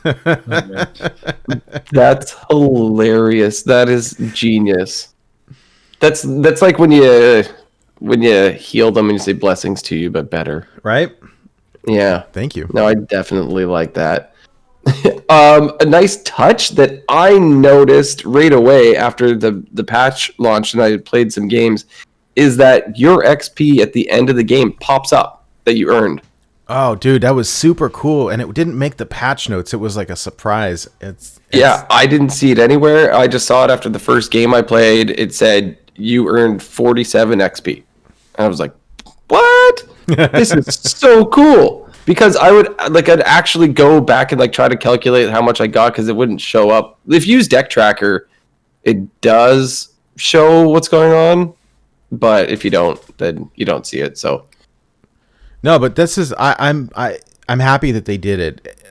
That's hilarious. That is genius. That's like when you heal them and you say blessings to you, but better. Right? Yeah. Thank you. No, I definitely like that. A nice touch that I noticed right away after the patch launched and I played some games is that your XP at the end of the game pops up that you earned. Oh, dude, that was super cool, and it didn't make the patch notes. It was like a surprise. Yeah, I didn't see it anywhere. I just saw it after the first game I played. It said you earned 47 XP. And I was like, what? This is so cool. Because I'd actually go back and like try to calculate how much I got because it wouldn't show up. If you use Deck Tracker, it does show what's going on, but if you don't, then you don't see it. So no, but this is I'm happy that they did it.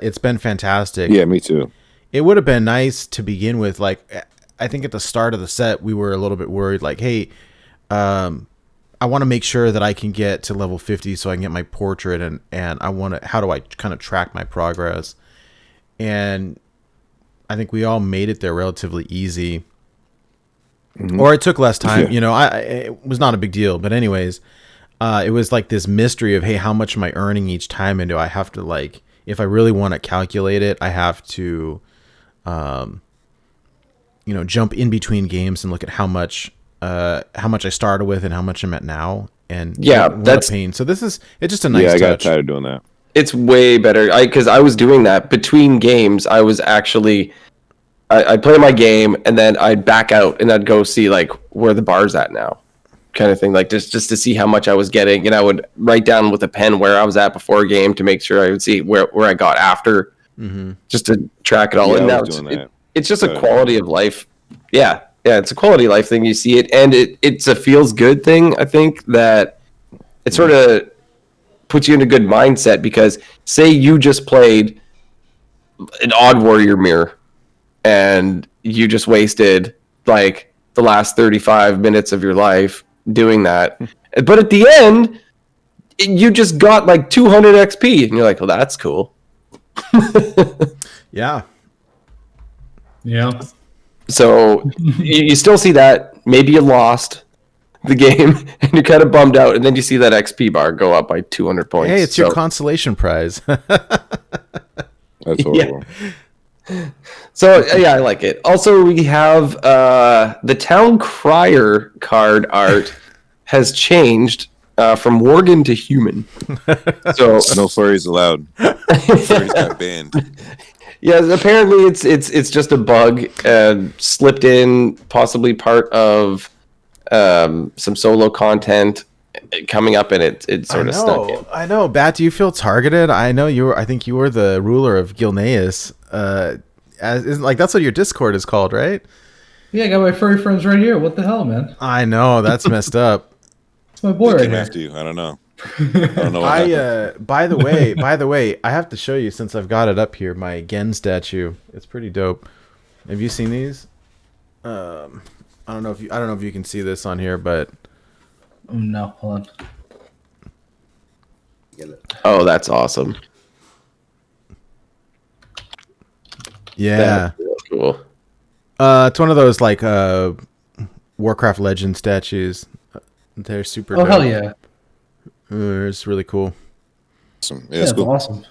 It's been fantastic. Yeah, me too. It would have been nice to begin with. Like I think at the start of the set, we were a little bit worried. Like, hey, I want to make sure that I can get to level 50 so I can get my portrait, and how do I kind of track my progress? And I think we all made it there relatively easy. Mm-hmm. Or it took less time. Yeah. It was not a big deal. But anyways, it was like this mystery of, hey, how much am I earning each time? And do I have to, like, if I really want to calculate it, I have to, jump in between games and look at how much I started with and how much I'm at now, and that's a pain. So it's just a nice touch. I got tired of doing that. It's way better because I was doing that between games. I was actually I'd play my game and then I'd back out and I'd go see like where the bar's at now, kind of thing. Like just to see how much I was getting, and I would write down with a pen where I was at before a game to make sure I would see where I got after, just to track it all. And now it's just a quality of life. Yeah. Yeah, it's a quality of life thing. You see it, and it's a feels good thing. I think that it sort of puts you in a good mindset because say you just played an Odd Warrior Mirror and you just wasted like the last 35 minutes of your life doing that, but at the end you just got like 200 XP, and you're like, well, that's cool. Yeah. So you still see that. Maybe you lost the game and you're kind of bummed out, and then you see that XP bar go up by 200 points. Hey, it's your consolation prize. That's horrible. Yeah. So yeah, I like it. Also, we have the Town Crier card art has changed from Worgen to human. So no furries allowed. Furries got banned. Yeah, apparently it's just a bug slipped in, possibly part of some solo content coming up, and it sort of snuck in. I know, Bat. Do you feel targeted? I know you were. I think you were the ruler of Gilneas. That's what your Discord is called, right? Yeah, I got my furry friends right here. What the hell, man? I know, that's messed up. It's my boy They right came here. after you. I don't know. I don't know what happened. By the way, I have to show you since I've got it up here, my Gen statue. It's pretty dope. Have you seen these? I don't know if you can see this on here, but Oh, no, hold on. Oh, that's awesome. yeah. That's real cool. It's one of those like Warcraft Legend statues. They're super Oh, dope. hell yeah. It's really cool. Awesome. Yeah, Yeah, it's it's cool. awesome.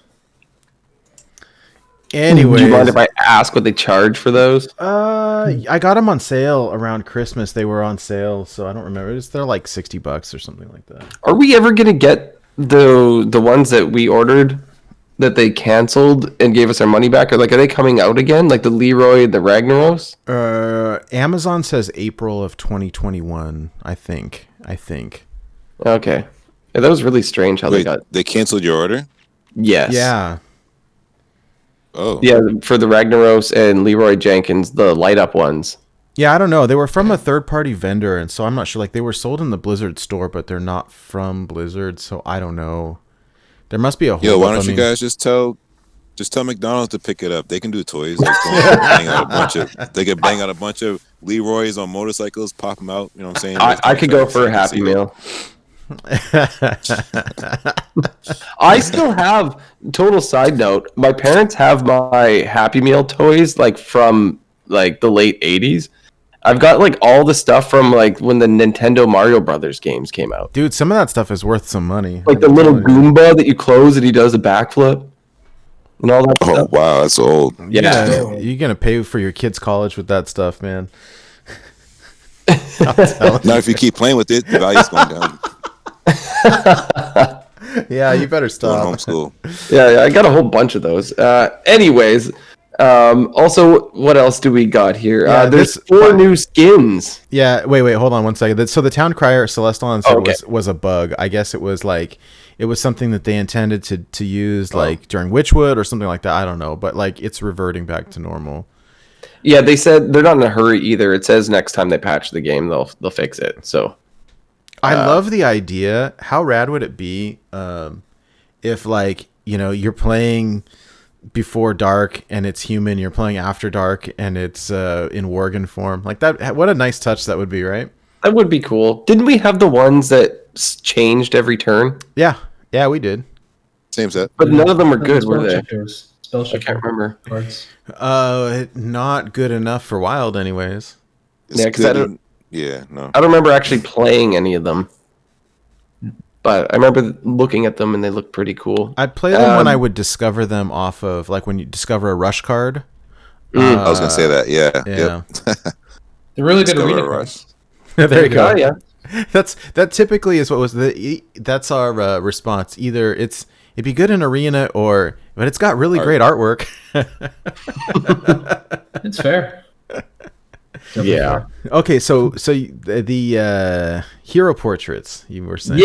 Anyways, Do you mind if I ask what they charge for those? I got them on sale around Christmas. They were on sale, so I don't remember. They're like $60 or something like that. Are we ever gonna get the ones that we ordered that they canceled and gave us our money back? Or like, are they coming out again? Like the Leroy, the Ragnaros? Amazon says April of 2021. I think. Okay, yeah, that was really strange how they Wait, got. they canceled your order? Yes. Yeah. Oh. Yeah, for the Ragnaros and Leroy Jenkins, the light up ones. Yeah, I don't know. They were from a third-party vendor, and so I'm not sure. Like, they were sold in the Blizzard store, but they're not from Blizzard, so I don't know. There must be a Yo, why holdup. don't you guys just tell McDonald's to pick it up? They can do toys. Like, they could bang out a bunch of Leroy's on motorcycles, pop them out. You know what I'm saying? I could go for a Happy Meal. I still have, total side note, my parents have my Happy Meal toys like from like the late 80s. I've got like all the stuff from like when the Nintendo Mario Brothers games came out. Dude, some of that stuff is worth some money. Like the little Goomba that you close and he does a backflip and all that Oh stuff. wow, that's old. Yeah. You're gonna pay for your kids' college with that stuff, man. Now if you keep playing with it, the value's going down. Yeah, you better Doing stop. homeschool. Yeah, I got a whole bunch of those. Anyways, also, what else do we got here? Yeah, There's this- 4 new skins. Yeah, wait, hold on one second. So the town crier Celestalon said Okay. was a bug. I guess it was something that they intended to use like during Witchwood or something like that. I don't know, but like it's reverting back to normal. Yeah, they said they're not in a hurry either. It says next time they patch the game, they'll fix it. So I love the idea. How rad would it be if like, you're playing before dark and it's human, you're playing after dark and it's in Worgen form. Like that, what a nice touch that would be, right? that would be cool. Didn't we have the ones that changed every turn? Yeah, we did. Same set. But none of them were good, were they? Spell I checker can't remember. cards. Not good enough for Wild anyways. It's Yeah, 'cause I good don't- and- yeah, no. I don't remember actually playing any of them. But I remember looking at them and they looked pretty cool. I'd play them when I would discover them off of, like when you discover a rush card. I was gonna say that. Yeah. Yeah. Yep. They're really good Discover arena a cards. There you go. Oh, yeah. That typically is what was that's our response. Either it'd be good in arena but it's got really great artwork. It's fair. Definitely Yeah. fair. Okay, so the hero portraits you were saying.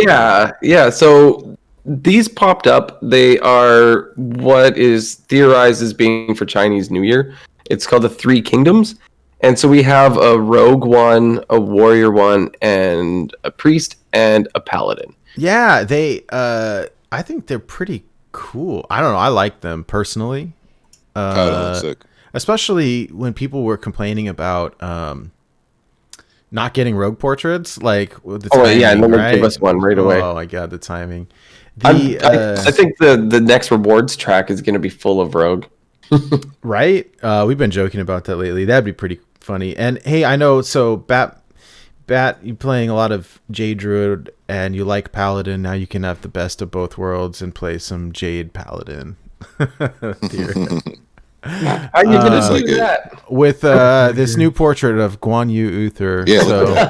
Yeah. So these popped up. They are what is theorized as being for Chinese New Year. It's called the Three Kingdoms. And so we have a rogue one, a warrior one, and a priest and a paladin. Yeah, they I think they're pretty cool. I don't know, I like them personally. Paladin, sick. Especially when people were complaining about not getting rogue portraits, like with the timing, yeah, and then right? they give us one right away. Oh my god, the timing. I think the next rewards track is going to be full of rogue. Right? We've been joking about that lately. That'd be pretty funny. And hey, I know, so Bat, you playing a lot of Jade Druid and you like Paladin, now you can have the best of both worlds and play some Jade Paladin. Dear. How are you going to like do it. that? With this new portrait of Guan Yu Uther. Yeah, So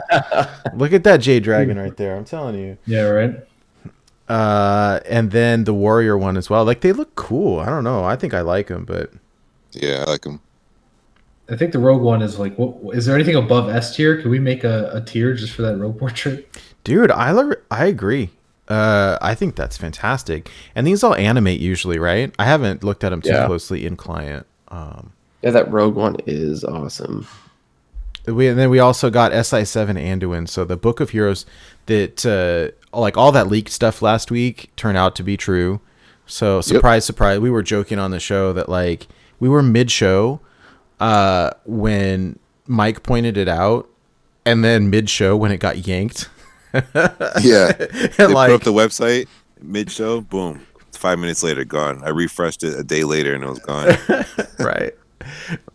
look at that Jade Dragon right there. I'm telling you. Yeah, right. And then the warrior one as well. Like they look cool. I don't know. I think I like them, but Yeah, I like him. I think the rogue one is like, what, is there anything above S tier? Could we make a tier just for that rogue portrait? dude, I agree. I think that's fantastic. And these all animate usually, right? I haven't looked at them too Yeah. closely in client. Yeah, that rogue one is awesome. And then we also got SI7 Anduin. So the Book of Heroes that like all that leaked stuff last week turned out to be true. So surprise, surprise. We were joking on the show that like we were mid-show when Mike pointed it out, and then mid-show when it got yanked. Yeah. They like, put up the website mid-show, boom. 5 minutes later, gone. I refreshed it a day later and it was gone. right.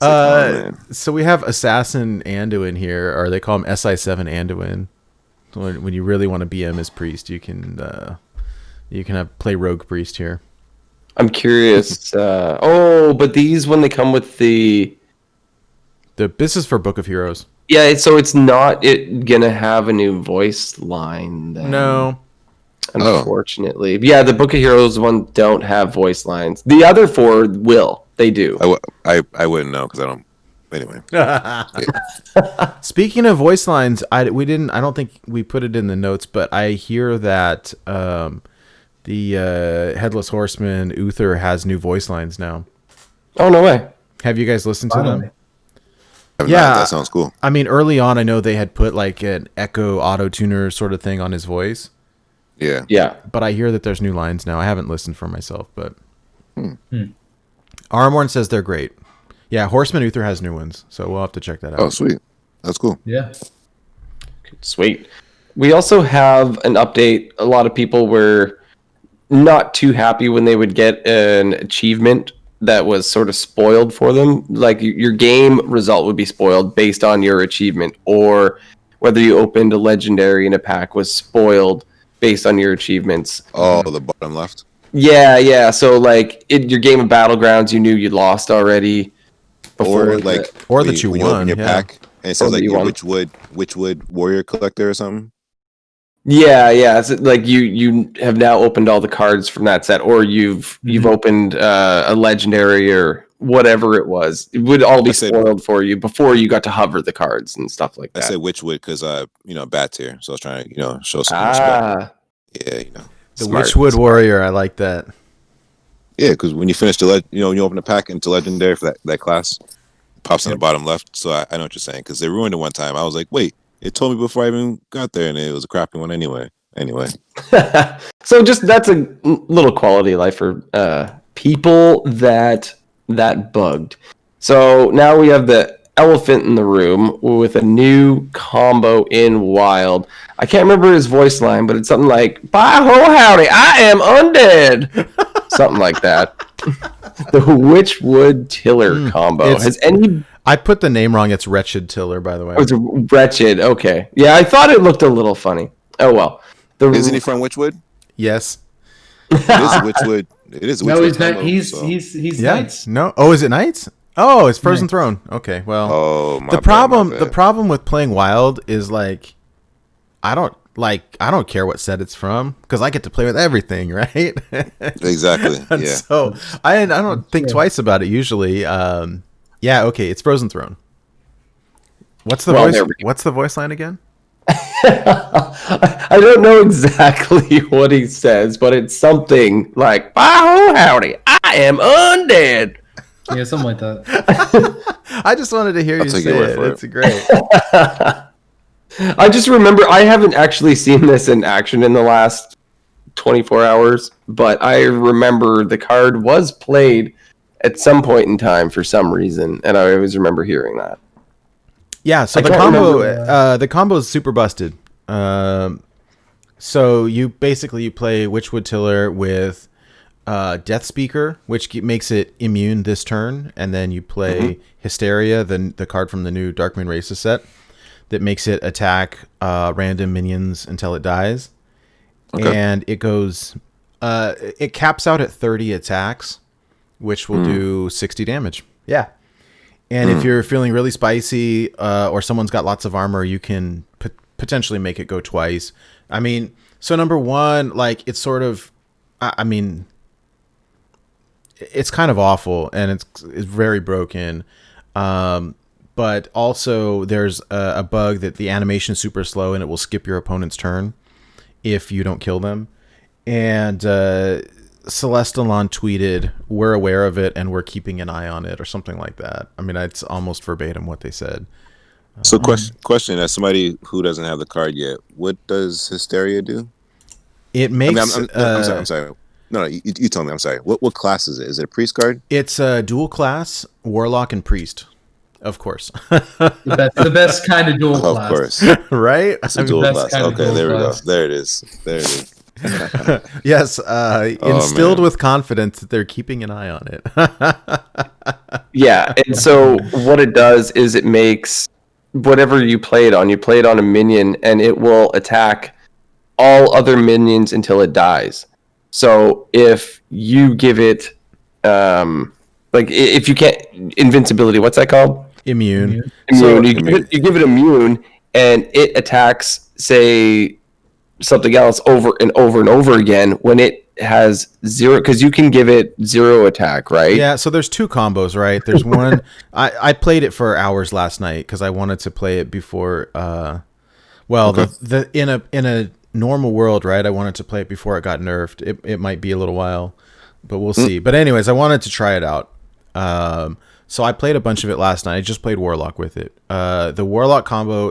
Oh, So we have Assassin Anduin here, or they call him SI7 Anduin. So when you really want to BM as priest, you can play rogue priest here. I'm curious. But these when they come with This is for Book of Heroes. yeah, so it's not gonna have a new voice line then. No. Unfortunately. Yeah, the Book of Heroes one don't have voice lines. The other 4 will. They do. I wouldn't know because I don't. Anyway. Speaking of voice lines, I don't think we put it in the notes, but I hear that the Headless Horseman Uther has new voice lines now. Oh, no way. Have you guys listened to them? Yeah, that sounds cool. I mean, early on, I know they had put like an echo auto tuner sort of thing on his voice. Yeah. Yeah. But I hear that there's new lines now. I haven't listened for myself, but Armorn says they're great. Yeah, Horseman Uther has new ones, so we'll have to check that out. Oh, sweet. That's cool. Yeah. Sweet. We also have an update. A lot of people were not too happy when they would get an achievement that was sort of spoiled for them. Like your game result would be spoiled based on your achievement, or whether you opened a legendary in a pack was spoiled based on your achievements. Oh, the bottom left. Yeah. So like your game of Battlegrounds, you knew you'd lost already. Or like, or that you when won, open your yeah. pack and it says Or that like you your won. Witchwood warrior collector or something. Yeah. So like you have now opened all the cards from that set, or you've opened a legendary or whatever it was. It would all be spoiled for you before you got to hover the cards and stuff like that. I said Witchwood because BATT here, so I was trying to show some respect. Yeah, The Smart. Witchwood Warrior, I like that. Yeah, because when you finish the you open the pack into legendary for that class, it pops on the bottom left. So I know what you're saying because they ruined it one time. I was like, wait, it told me before I even got there, and it was a crappy one anyway. So just that's a little quality of life for people that bugged. So now we have the elephant in the room with a new combo in Wild. I can't remember his voice line, but it's something like, "By ho howdy, I am undead." Something like that. The Witchwood Tiller combo. I put the name wrong. It's Wretched Tiller, by the way. Oh, it's Wretched. Okay. Yeah, I thought it looked a little funny. Oh, well. Isn't he from Witchwood? Yes. It is Witchwood. It is Witchwood. No, he's not. combo, He's so- he's Yeah. Knights. No. Oh, is it Knights? Oh, it's Frozen Throne. Okay. Well, Oh, my the bad, problem my bad. with playing Wild is like I don't care what set it's from because I get to play with everything, right? Exactly. And Yeah. so I don't think twice about it usually. Yeah, okay, it's Frozen Throne. What's the voice? there we go. What's the voice line again? I don't know exactly what he says, but it's something like, "Oh, howdy, I am undead." Yeah, something like that. I just wanted to hear I'll you take say your word it. for it. It's great. I just remember I haven't actually seen this in action in the last 24 hours, but I remember the card was played at some point in time for some reason, and I always remember hearing that. Yeah, so I the can't combo, remember. the combo is super busted. So you play Witchwood Tiller with Death Speaker, which makes it immune this turn, and then you play Hysteria, the card from the new Darkmoon Races set, that makes it attack random minions until it dies. Okay. And it goes, it caps out at 30 attacks, which will do 60 damage. Yeah. And if you're feeling really spicy, or someone's got lots of armor, you can potentially make it go twice. I mean, so number one, like it's sort of, I mean, it's kind of awful and it's very broken. But also there's a bug that the animation is super slow and it will skip your opponent's turn if you don't kill them. And Celestalon tweeted, "We're aware of it and we're keeping an eye on it," or something like that. I mean, it's almost verbatim what they said. So question as somebody who doesn't have the card yet, what does Hysteria do? It I mean, makes. I'm sorry. No, you tell me. I'm sorry. What class is it? Is it a priest card? It's a dual class, warlock and priest, of course. The best kind of dual Of class. course. Right? It's a dual best class. kind of Okay, dual there we go. class. There it is. There it is. Yes, instilled man. with confidence that they're keeping an eye on it. Yeah, and so what it does is it makes whatever you play it on a minion, and it will attack all other minions until it dies. So if you give it, if you can't invincibility, what's that called? Immune. Immune. You give it immune, and it attacks, say, something else over and over and over again when it has 0, because you can give it 0 attack, right? Yeah, so there's 2 combos, right? There's one. I played it for hours last night because I wanted to play it before. In a normal world, right? I wanted to play it before it got nerfed. It might be a little while, but we'll see. But anyways, I wanted to try it out. So I played a bunch of it last night. I just played Warlock with it. The Warlock combo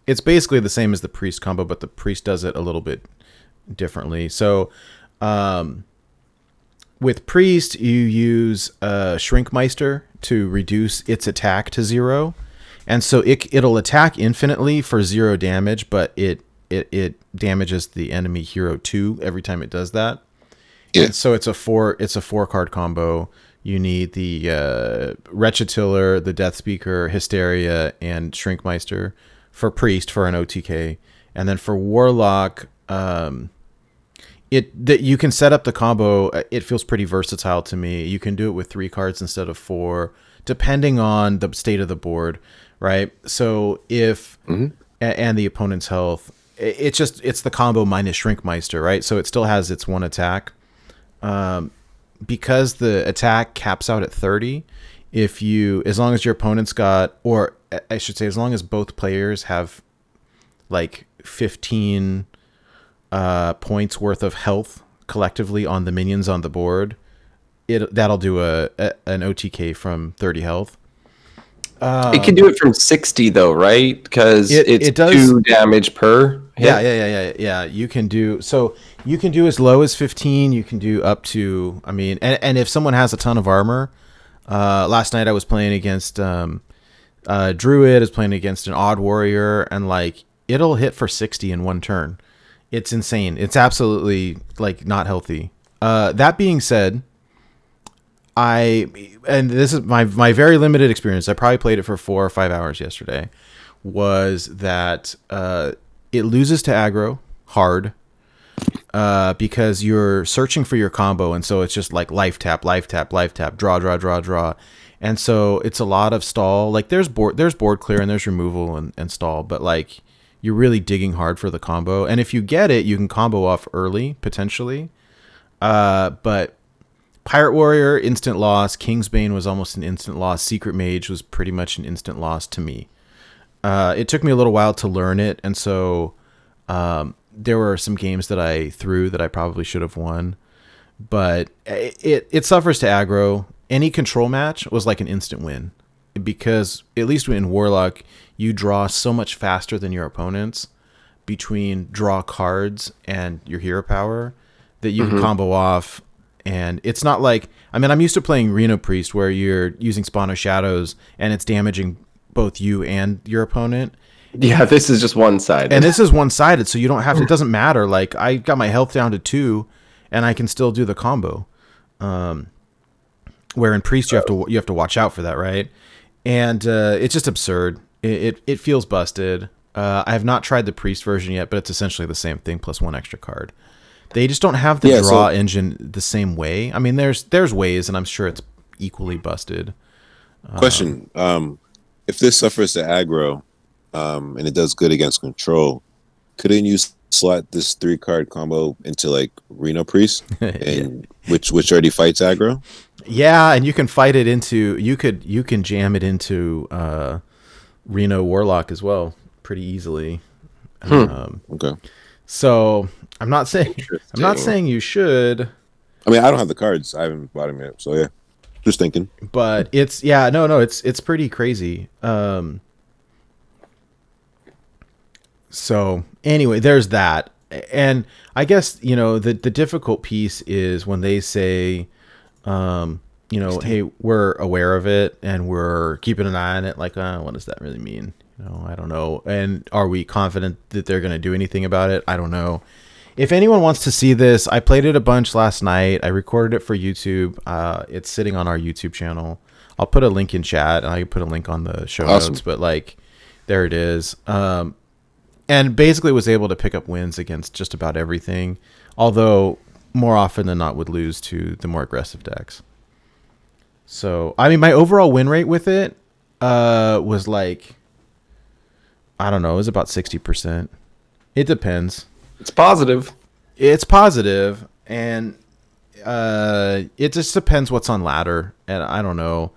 it's basically the same as the Priest combo, but the Priest does it a little bit differently. So with Priest, you use Shrinkmeister to reduce its attack to 0. And so it'll attack infinitely for 0 damage, but it damages the enemy hero 2 every time it does that. Yeah. And so it's a 4 card combo. You need the Retchitiller, the Death Speaker, Hysteria, and Shrinkmeister for Priest for an OTK. And then for Warlock, you can set up the combo. It feels pretty versatile to me. You can do it with 3 cards instead of 4, depending on the state of the board, right? So if and the opponent's health, it's the combo minus Shrinkmeister, right? So it still has its 1 attack. Because the attack caps out at 30, as long as your opponent's got, or I should say, as long as both players have like 15 points worth of health collectively on the minions on the board, that'll do an OTK from 30 health. It can do it from 60 though, right? Because it does 2 damage per hit. Yeah. You can do as low as 15. You can do up to, I mean, and if someone has a ton of armor, last night I was playing against Druid, I was playing against an Odd Warrior, and like it'll hit for 60 in 1 turn. It's insane. It's absolutely like not healthy. That being said, and this is my very limited experience, I probably played it for 4 or 5 hours yesterday, was that it loses to aggro hard because you're searching for your combo, and so it's just like life tap, draw. And so it's a lot of stall. Like there's board clear and there's removal and stall, but like you're really digging hard for the combo. And if you get it, you can combo off early, potentially. But Pirate Warrior, instant loss. Kingsbane was almost an instant loss. Secret Mage was pretty much an instant loss to me. It took me a little while to learn it, and so there were some games that I threw that I probably should have won. But it suffers to aggro. Any control match was like an instant win, because at least in Warlock, you draw so much faster than your opponents between draw cards and your hero power that you can combo off. And it's not like, I mean, I'm used to playing Reno Priest where you're using Spawn of Shadows and it's damaging both you and your opponent. Yeah, this is just one-sided. And this is one-sided, so you don't have to, it doesn't matter. Like, I got my health down to 2 and I can still do the combo. Where in Priest you have to watch out for that, right? And it's just absurd. It feels busted. I have not tried the Priest version yet, but it's essentially the same thing plus 1 extra card. They just don't have the draw engine the same way. I mean, there's ways, and I'm sure it's equally busted. Question: if this suffers to aggro, and it does good against control, couldn't you slot this 3-card combo into like Reno Priest, and which already fights aggro? Yeah, and you can fight it into you can jam it into Reno Warlock as well pretty easily. Okay. So I'm not saying you should. I mean, I don't have the cards. I haven't bought them yet. So yeah, just thinking. But it's pretty crazy. So anyway, there's that. And I guess, the difficult piece is when they say, hey, we're aware of it and we're keeping an eye on it. Like, what does that really mean? I don't know. And are we confident that they're going to do anything about it? I don't know. If anyone wants to see this, I played it a bunch last night. I recorded it for YouTube. It's sitting on our YouTube channel. I'll put a link in chat and I can put a link on the show notes, but there it is. And basically was able to pick up wins against just about everything, although more often than not would lose to the more aggressive decks. So, I mean, my overall win rate with it was like, I don't know, it was about 60%. It depends. It's positive. It's positive, and it just depends what's on ladder, and I don't know.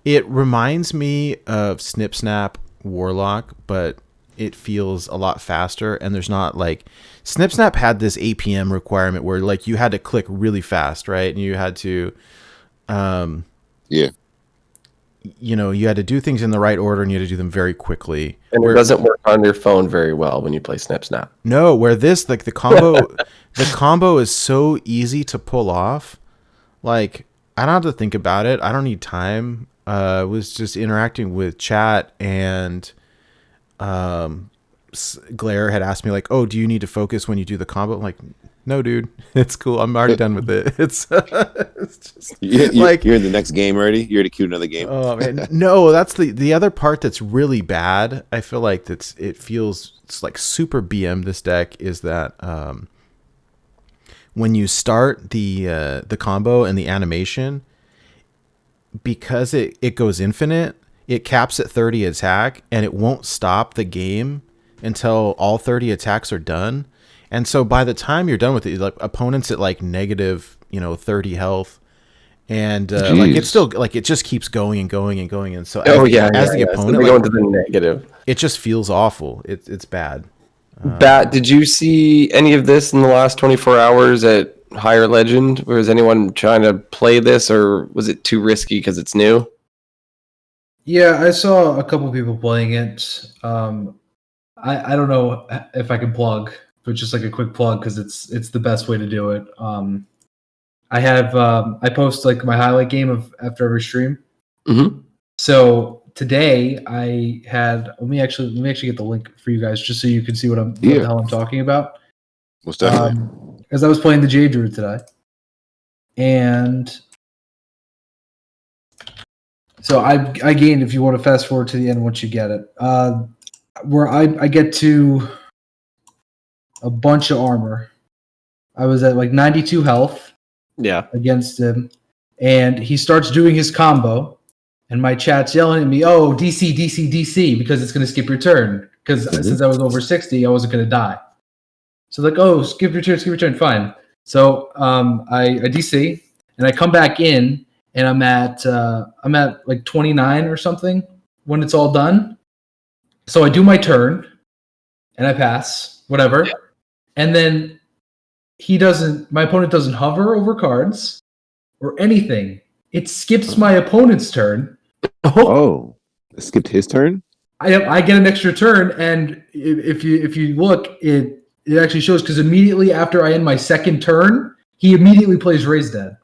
It reminds me of Snip Snap Warlock, but it feels a lot faster, and there's not like Snip Snap had this APM requirement where like you had to click really fast, right? And you had to you had to do things in the right order and you had to do them very quickly. And it doesn't work on your phone very well when you play Snip Snap. No, where this like the combo is so easy to pull off. Like I don't have to think about it. I don't need time. I was just interacting with chat and Glare had asked me like, "Oh, do you need to focus when you do the combo?" I'm like, "No, dude, it's cool. I'm already done with it." It's just you're in the next game already. You're to queue another game. Oh man, no, that's the other part that's really bad. I feel like it feels it's like super BM. This deck is that when you start the combo and the animation, because it goes infinite. It caps at 30 attack, and it won't stop the game until all 30 attacks are done. And so by the time you're done with it, like opponents at like negative, 30 health, and like it's still like it just keeps going and going and going. And so as the opponent, so go into the negative. It just feels awful. It's bad. Bat, did you see any of this in the last 24 hours at Higher Legend? Was anyone trying to play this, or was it too risky because it's new? Yeah, I saw a couple people playing it. I don't know if I can plug, but just like a quick plug because it's the best way to do it. I post like my highlight game of after every stream. Mm-hmm. So today I had let me actually get the link for you guys just so you can see what the hell I'm talking about. Most definitely. As I was playing the Jade Druid today, and so I gained, if you want to fast forward to the end once you get it, where I get to a bunch of armor. I was at like 92 health against him, and he starts doing his combo, and my chat's yelling at me, "Oh, DC, DC, DC," because it's going to skip your turn. Because since I was over 60, I wasn't going to die. So like, "Oh, skip your turn, fine." So I DC, and I come back in, and I'm at like 29 or something when it's all done. So I do my turn, and I pass, whatever. And then my opponent doesn't hover over cards or anything. It skips my opponent's turn. Oh, it skipped his turn? I get an extra turn, and if you look, it actually shows, because immediately after I end my second turn, he immediately plays Raise Dead.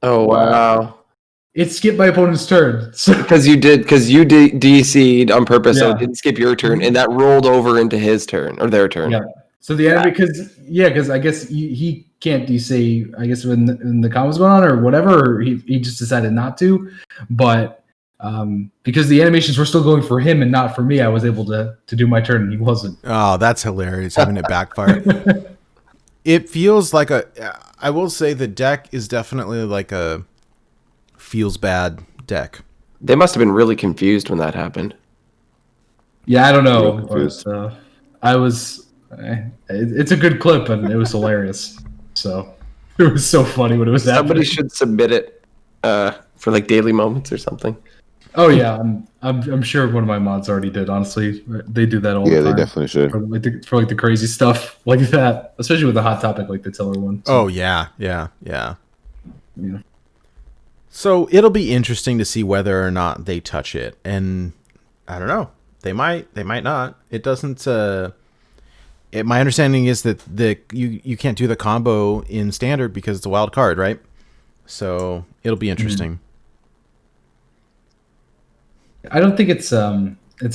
Oh wow! It skipped my opponent's turn because you DC'd on purpose, so it didn't skip your turn, and that rolled over into his turn or their turn. Yeah. So the enemy, because I guess he can't DC. I guess when the combo was going on or whatever, or he just decided not to. But because the animations were still going for him and not for me, I was able to do my turn, and he wasn't. Oh, that's hilarious! Having it backfire. It feels like I will say the deck is definitely like a feels bad deck. They must have been really confused when that happened. Yeah, I don't know. But, I was. It's a good clip, and it was hilarious. So it was so funny when it was happening. Somebody should submit it for like daily moments or something. Oh yeah, I'm sure one of my mods already did. Honestly, they do that all the time. Yeah, they definitely should. For the crazy stuff like that, especially with a hot topic like the Tiller one. So. Oh yeah. So it'll be interesting to see whether or not they touch it, and I don't know. They might not. It doesn't. My understanding is that you can't do the combo in standard because it's a wild card, right? So it'll be interesting. I don't think it's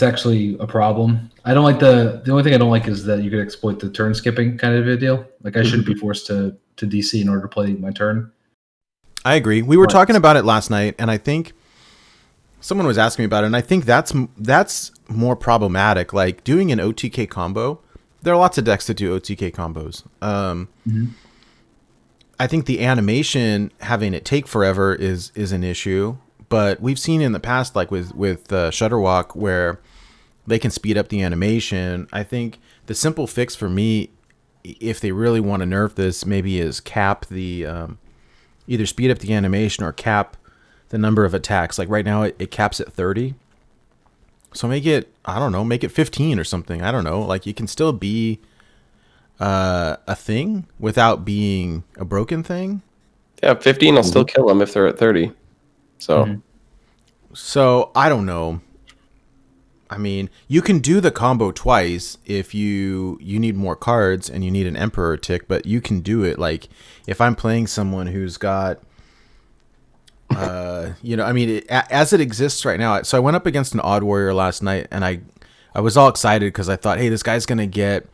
actually a problem. I don't like the only thing I don't like is that you could exploit the turn skipping kind of a deal. Like I shouldn't be forced to DC in order to play my turn. I agree. We were talking about it last night, and I think someone was asking me about it, and I think that's more problematic. Like doing an OTK combo, there are lots of decks that do OTK combos. I think the animation, having it take forever, is an issue. But we've seen in the past, like with Shutterwalk, where they can speed up the animation. I think the simple fix for me, if they really want to nerf this, maybe is cap the either speed up the animation or cap the number of attacks. Like right now, it caps at 30. So make it, I don't know, make it 15 or something. I don't know. Like you can still be a thing without being a broken thing. Yeah, 15 will still kill them if they're at 30. So, So I don't know. I mean, you can do the combo twice if you need more cards and you need an Emperor tick, but you can do it. Like if I'm playing someone who's got, I mean, as it exists right now. So I went up against an Odd Warrior last night, and I was all excited because I thought, hey, this guy's gonna get,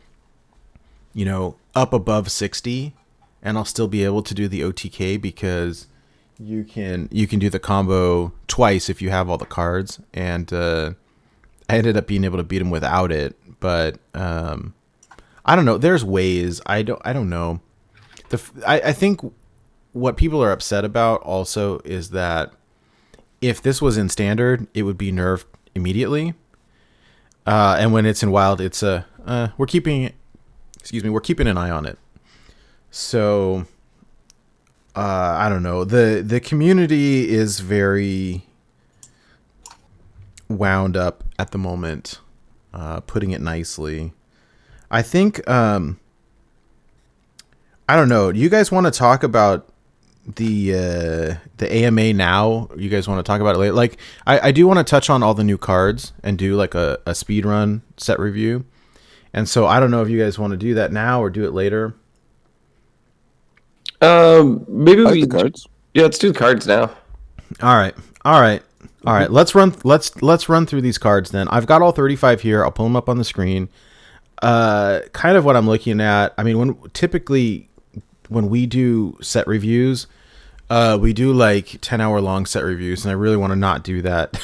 up above 60, and I'll still be able to do the OTK because you can do the combo twice if you have all the cards, and I ended up being able to beat him without it. But I don't know. There's ways. I don't know. I think what people are upset about also is that if this was in standard, it would be nerfed immediately. And when it's in wild, it's we're keeping an eye on it. So I don't know. The community is very wound up at the moment, putting it nicely. I think I don't know. Do you guys want to talk about the AMA now? You guys want to talk about it later? Like I do want to touch on all the new cards and do like a speed run set review. And so I don't know if you guys want to do that now or do it later. Maybe I like we the cards. Yeah, let's do the cards now. All right. Let's run through these cards then. I've got all 35 here. I'll pull them up on the screen. Kind of what I'm looking at. I mean, when we do set reviews, we do like 10-hour long set reviews, and I really want to not do that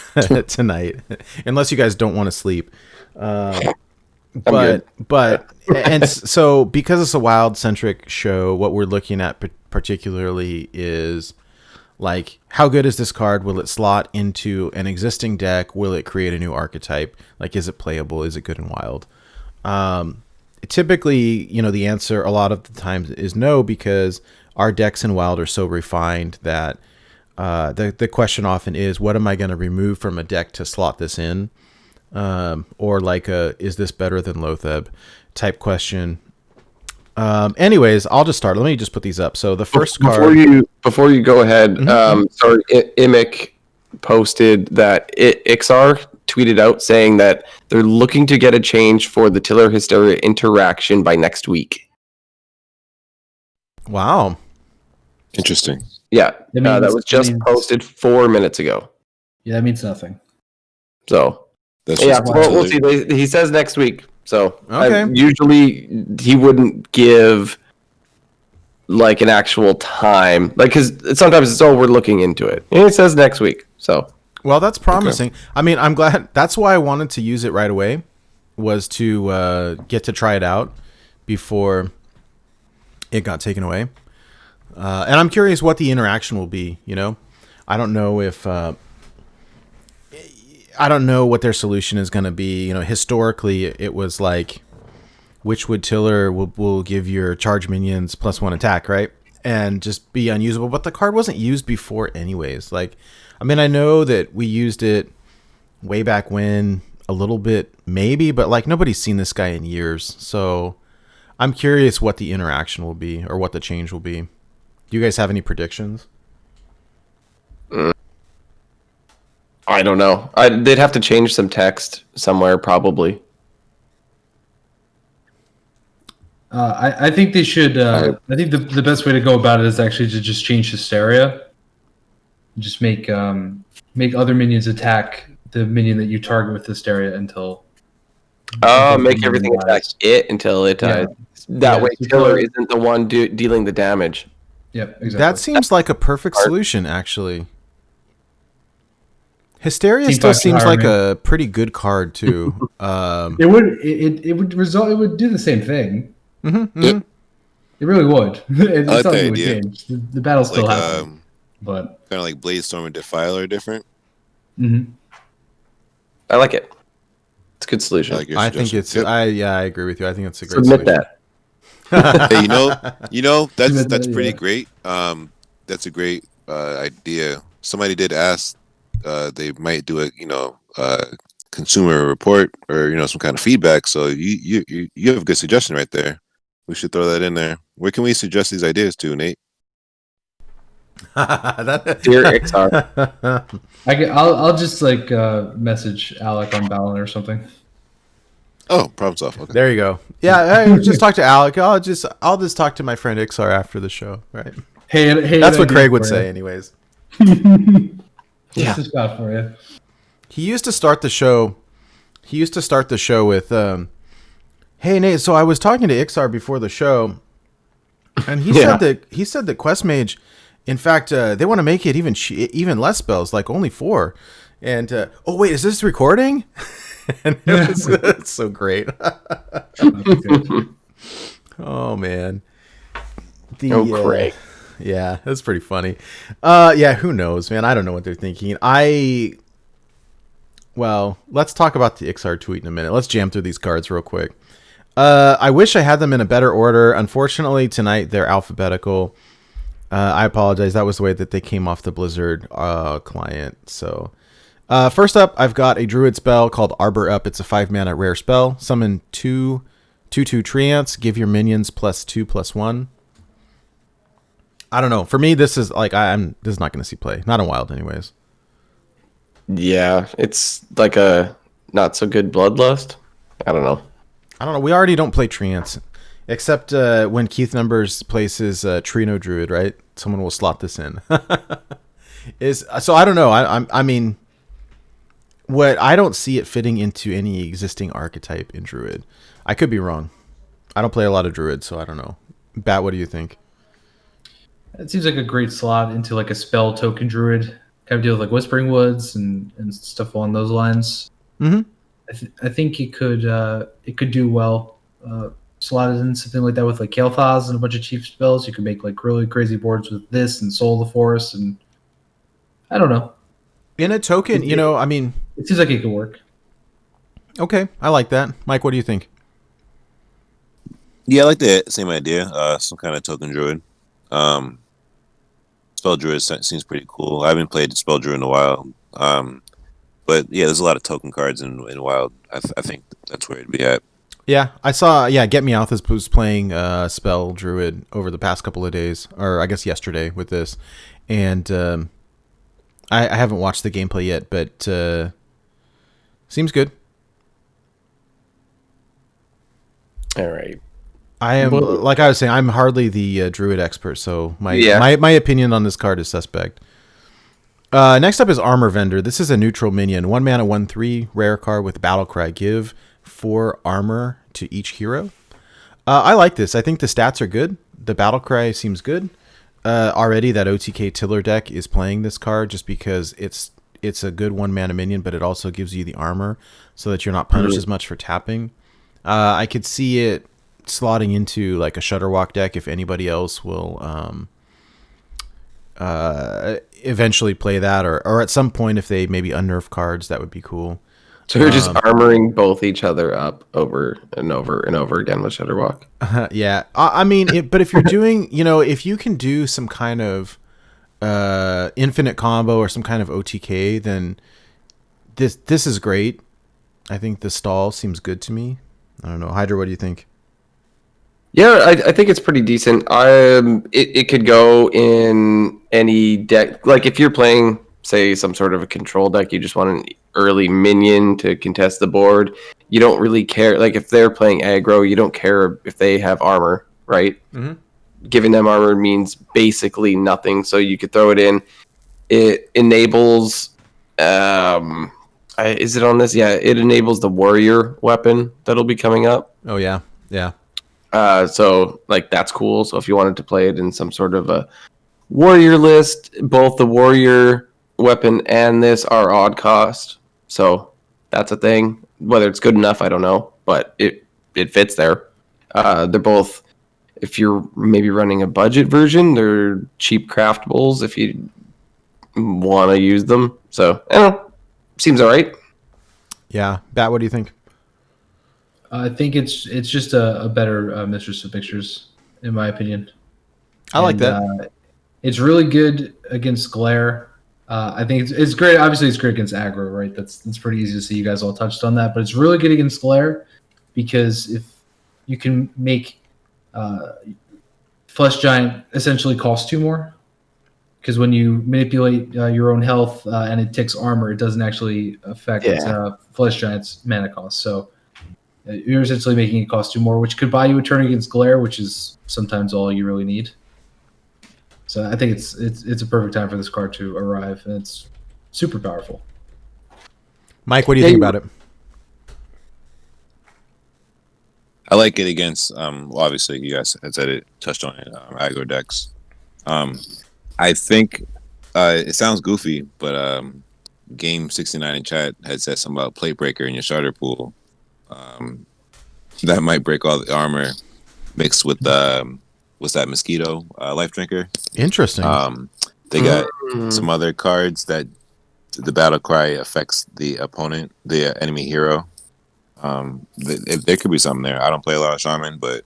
tonight, unless you guys don't want to sleep. But so because it's a wild centric show, what we're looking at particularly is like, how good is this card? Will it slot into an existing deck? Will it create a new archetype? Like, is it playable? Is it good and wild? Typically, the answer a lot of the times is no, because our decks in wild are so refined that the question often is, what am I going to remove from a deck to slot this in? Or like is this better than Lotheb type question. Anyways, I'll just start. Let me just put these up. So the first card before you go ahead, sorry, Imic posted that Iksar tweeted out saying that they're looking to get a change for the Tiller Hysteria interaction by next week. Wow. Interesting. Yeah, that was just posted 4 minutes ago. Yeah, that means nothing. So That's yeah, just we'll see. He says next week. So okay. Usually he wouldn't give like an actual time, like, because sometimes it's we're looking into it, and he says next week. So well, that's promising. Okay. I mean, I'm glad. That's why I wanted to use it right away, was to get to try it out before it got taken away. And I'm curious what the interaction will be. I don't know if. I don't know what their solution is going to be. Historically, it was like, Witchwood Tiller will give your charge minions +1 attack, right? And just be unusable. But the card wasn't used before anyways. Like, I mean, I know that we used it way back when, a little bit maybe, but like nobody's seen this guy in years. So I'm curious what the interaction will be, or what the change will be. Do you guys have any predictions? I don't know. They'd have to change some text somewhere, probably. I think they should. I think the best way to go about it is actually to just change Hysteria. Just make other minions attack the minion that you target with Hysteria until. Make everything attack it until it dies. That way, Killer isn't the one dealing the damage. Yep, exactly. That seems like a perfect solution, actually. Hysteria still seems like a pretty good card too. It would do the same thing. Mm-hmm. It really would. It's I like not the would idea. change. The battle still Like, happens, but kind of like Bladestorm and Defile are different. I like it. It's a good solution. I think it's. Yep. I agree with you. I think it's a great. Submit solution. that. Hey, that's pretty great. That's a great idea. Somebody did ask. They might do a consumer report or some kind of feedback. So you have a good suggestion right there. We should throw that in there. Where can we suggest these ideas to, Nate? Dear Iksar. I'll just message Alec on Balin or something. Oh, problem solved. Okay. There you go. Yeah, I just talk to Alec. I'll just talk to my friend Iksar after the show, right? Hey, that's what Craig would say, anyways. This is bad for you. He used to start the show. With, "Hey Nate, so I was talking to Iksar before the show, and he said that Quest Mage, in fact, they want to make it even less spells, like only 4. And oh wait, is this recording?" And it's so great. Oh man. Craig. Yeah, that's pretty funny. Yeah, who knows, man? I don't know what they're thinking. Well, let's talk about the Iksar tweet in a minute. Let's jam through these cards real quick. I wish I had them in a better order. Unfortunately, tonight they're alphabetical. I apologize. That was the way that they came off the Blizzard client. So, first up, I've got a Druid spell called Arbor Up. It's a 5-mana rare spell. Summon 2/2 Treants. Give your minions +2/+1. I don't know. For me, this is like this is not going to see play. Not in Wild, anyways. Yeah, it's like a not so good Bloodlust. I don't know. We already don't play Treants, except when Keith Numbers places Trino Druid, right? Someone will slot this in. So I don't know. I mean, what I don't see it fitting into any existing archetype in Druid. I could be wrong. I don't play a lot of Druid, so I don't know. Bat, what do you think? It seems like a great slot into like a spell token Druid kind of deal with like Whispering Woods and stuff along those lines. Mm-hmm. I think it could do well. Slotted in something like that with like Kael'thas and a bunch of cheap spells. You could make like really crazy boards with this and Soul of the Forest, and I don't know. In a token, I mean, it seems like it could work. Okay, I like that. Mike, what do you think? Yeah, I like the same idea. Some kind of token druid. Spell druid seems pretty cool. I haven't played spell druid in a while. But yeah, there's a lot of token cards in Wild. I think that's where it'd be at. Yeah, I saw. Yeah, Get Me Out was playing spell druid over the past couple of days, or I guess yesterday with this, and I haven't watched the gameplay yet, but seems good. All right. I am, like I was saying, I'm hardly the Druid expert, so my opinion on this card is suspect. Next up is Armor Vendor. This is a neutral minion. 1 mana, 1/3, rare card with Battlecry. Give 4 armor to each hero. I like this. I think the stats are good. The Battlecry seems good. Already that OTK Tiller deck is playing this card just because it's a good 1 mana minion, but it also gives you the armor so that you're not punished as much for tapping. I could see it slotting into like a Shutterwalk deck if anybody else will eventually play that, or at some point if they maybe unnerf cards, that would be cool. So you're just armoring both each other up over and over and over again with Shutterwalk. Yeah, I mean, but if you're doing, if you can do some kind of infinite combo or some kind of OTK, then this is great. I think the stall seems good to me. I don't know, Hydra, what do you think? Yeah, I think it's pretty decent. It could go in any deck. Like if you're playing say some sort of a control deck, you just want an early minion to contest the board. You don't really care, like if they're playing aggro, you don't care if they have armor, right? Giving them armor means basically nothing, so you could throw it in. It enables is it on this? Yeah, it enables the warrior weapon that'll be coming up. Oh yeah, yeah. So like that's cool. So if you wanted to play it in some sort of a warrior list, both the warrior weapon and this are odd cost. So that's a thing. Whether it's good enough, I don't know, but it fits there. They're both, if you're maybe running a budget version, they're cheap craftables if you want to use them. So I don't know. Seems all right. Yeah. Bat, what do you think? I think it's just a better Mistress of Pictures, in my opinion. I like that. It's really good against glare. I think it's great. Obviously, it's great against aggro, right? That's pretty easy to see. You guys all touched on that, but it's really good against glare because if you can make Flesh Giant essentially cost 2 more, because when you manipulate your own health and it ticks armor, it doesn't actually affect Flesh Giant's mana cost. So you're essentially making it cost 2 more, which could buy you a turn against glare, which is sometimes all you really need. So I think it's a perfect time for this card to arrive, and it's super powerful. Mike, what do you think about it? I like it against, obviously, you guys had said it, touched on it, aggro decks. I think it sounds goofy, but Game 69 in chat had said something about Plate Breaker in your starter pool. That might break all the armor mixed with what's that, Mosquito Life Drinker. Interesting. They got some other cards that the battle cry affects the opponent, the enemy hero. There could be something there. I don't play a lot of Shaman, but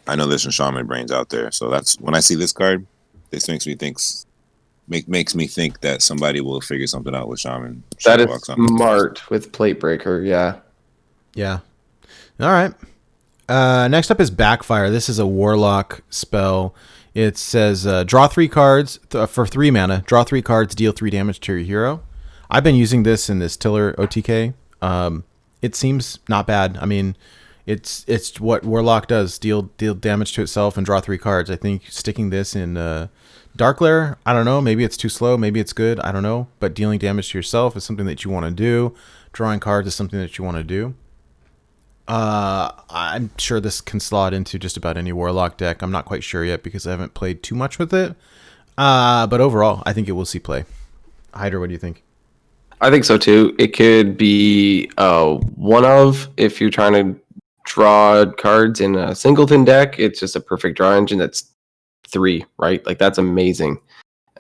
I know there's some Shaman brains out there. So that's when I see this card, this makes me think that somebody will figure something out with Shaman. That is smart with Plate Breaker, yeah. Yeah. All right. Next up is Backfire. This is a Warlock spell. It says draw 3 cards for 3 mana. Draw 3 cards, deal 3 damage to your hero. I've been using this in this Tiller OTK. It seems not bad. I mean, it's what Warlock does: deal damage to itself and draw 3 cards. I think sticking this in Dark Lair, I don't know. Maybe it's too slow. Maybe it's good. I don't know. But dealing damage to yourself is something that you want to do. Drawing cards is something that you want to do. I'm sure this can slot into just about any Warlock deck. I'm not quite sure yet because I haven't played too much with it. But overall, I think it will see play. Hydra, what do you think? I think so too. It could be one of, if you're trying to draw cards in a singleton deck, it's just a perfect draw engine that's 3, right? Like that's amazing.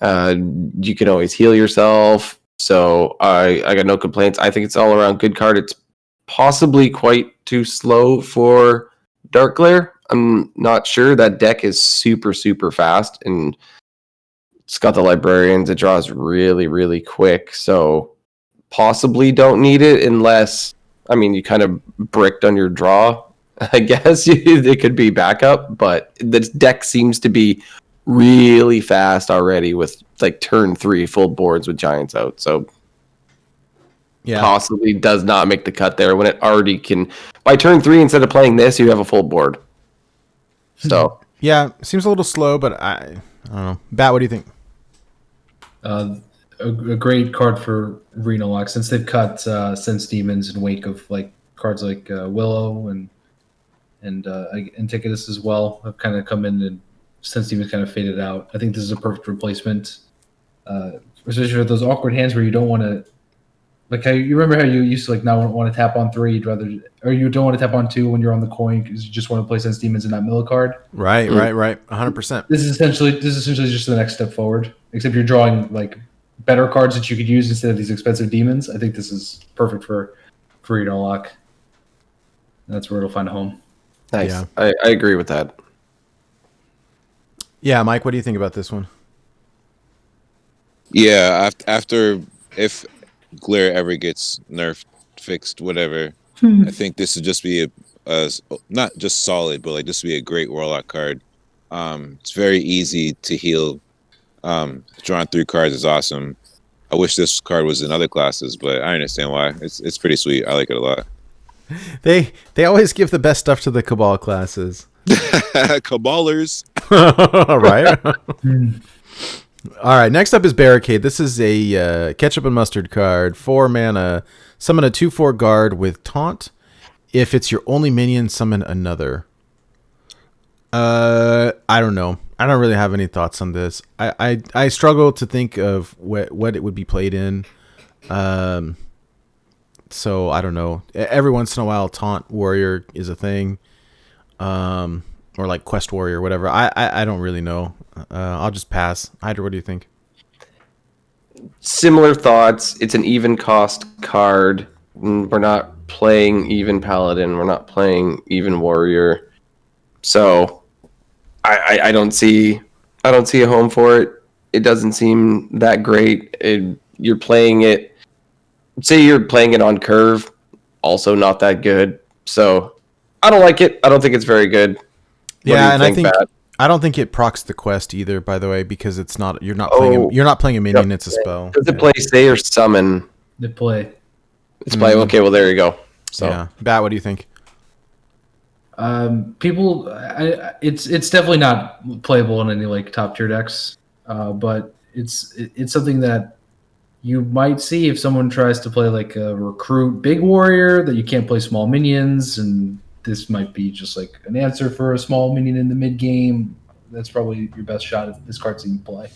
You can always heal yourself. So I got no complaints. I think it's all around good card. It's possibly quite too slow for Dark Glare. I'm not sure. That deck is super, super fast, and it's got the librarians. It draws really, really quick. So possibly don't need it unless, I mean, you kind of bricked on your draw. I guess it could be backup, but this deck seems to be really fast already with like turn 3 full boards with giants out. So yeah, possibly does not make the cut there when it already can. By turn 3, instead of playing this, you have a full board. So yeah, seems a little slow, but I don't know. Bat, what do you think? A great card for Reno Lock, since they've cut Sense Demons in wake of like cards like Willow and Antiquitas as well have kind of come in, and Sense Demons kind of faded out. I think this is a perfect replacement, especially for those awkward hands where you don't want to. Like how you remember how you used to like not want to tap on 3, you'd rather, or you don't want to tap on 2 when you're on the coin because you just want to play Sense Demons in that middle card. Right, 100%. This is essentially just the next step forward. Except you're drawing like better cards that you could use instead of these expensive demons. I think this is perfect for Read Unlock. That's where it'll find a home. Nice. Yeah. I agree with that. Yeah, Mike, what do you think about this one? Yeah, after if Glare ever gets nerfed, fixed, whatever, I think this would just be a not just solid, but like this would be a great Warlock card. It's very easy to heal. Drawing 3 cards is awesome. I wish this card was in other classes, but I understand why. It's pretty sweet. I like it a lot. They always give the best stuff to the Cabal classes. Cabalers. Right? All right, next up is Barricade. This is a ketchup and mustard card. 4 mana. Summon a 2/4 guard with Taunt. If it's your only minion, summon another. I don't know. I don't really have any thoughts on this. I struggle to think of what it would be played in. So I don't know. Every once in a while, Taunt Warrior is a thing. Or like Quest Warrior, whatever. I don't really know. I'll just pass. Hydra, what do you think? Similar thoughts. It's an even cost card. We're not playing even Paladin. We're not playing even Warrior. So I don't see a home for it. It doesn't seem that great. You're playing it. Say you're playing it on curve. Also not that good. So I don't like it. I don't think it's very good. Yeah, and I don't think it procs the quest either. By the way, because it's not you're not playing a minion. It's a spell. Does it play say or summon? They play. It's play. Okay, well there you go. So yeah, Bat, what do you think? It's definitely not playable in any like top tier decks, but it's something that you might see if someone tries to play like a recruit big warrior that you can't play small minions, and this might be just like an answer for a small minion in the mid game. That's probably your best shot if this card's even play.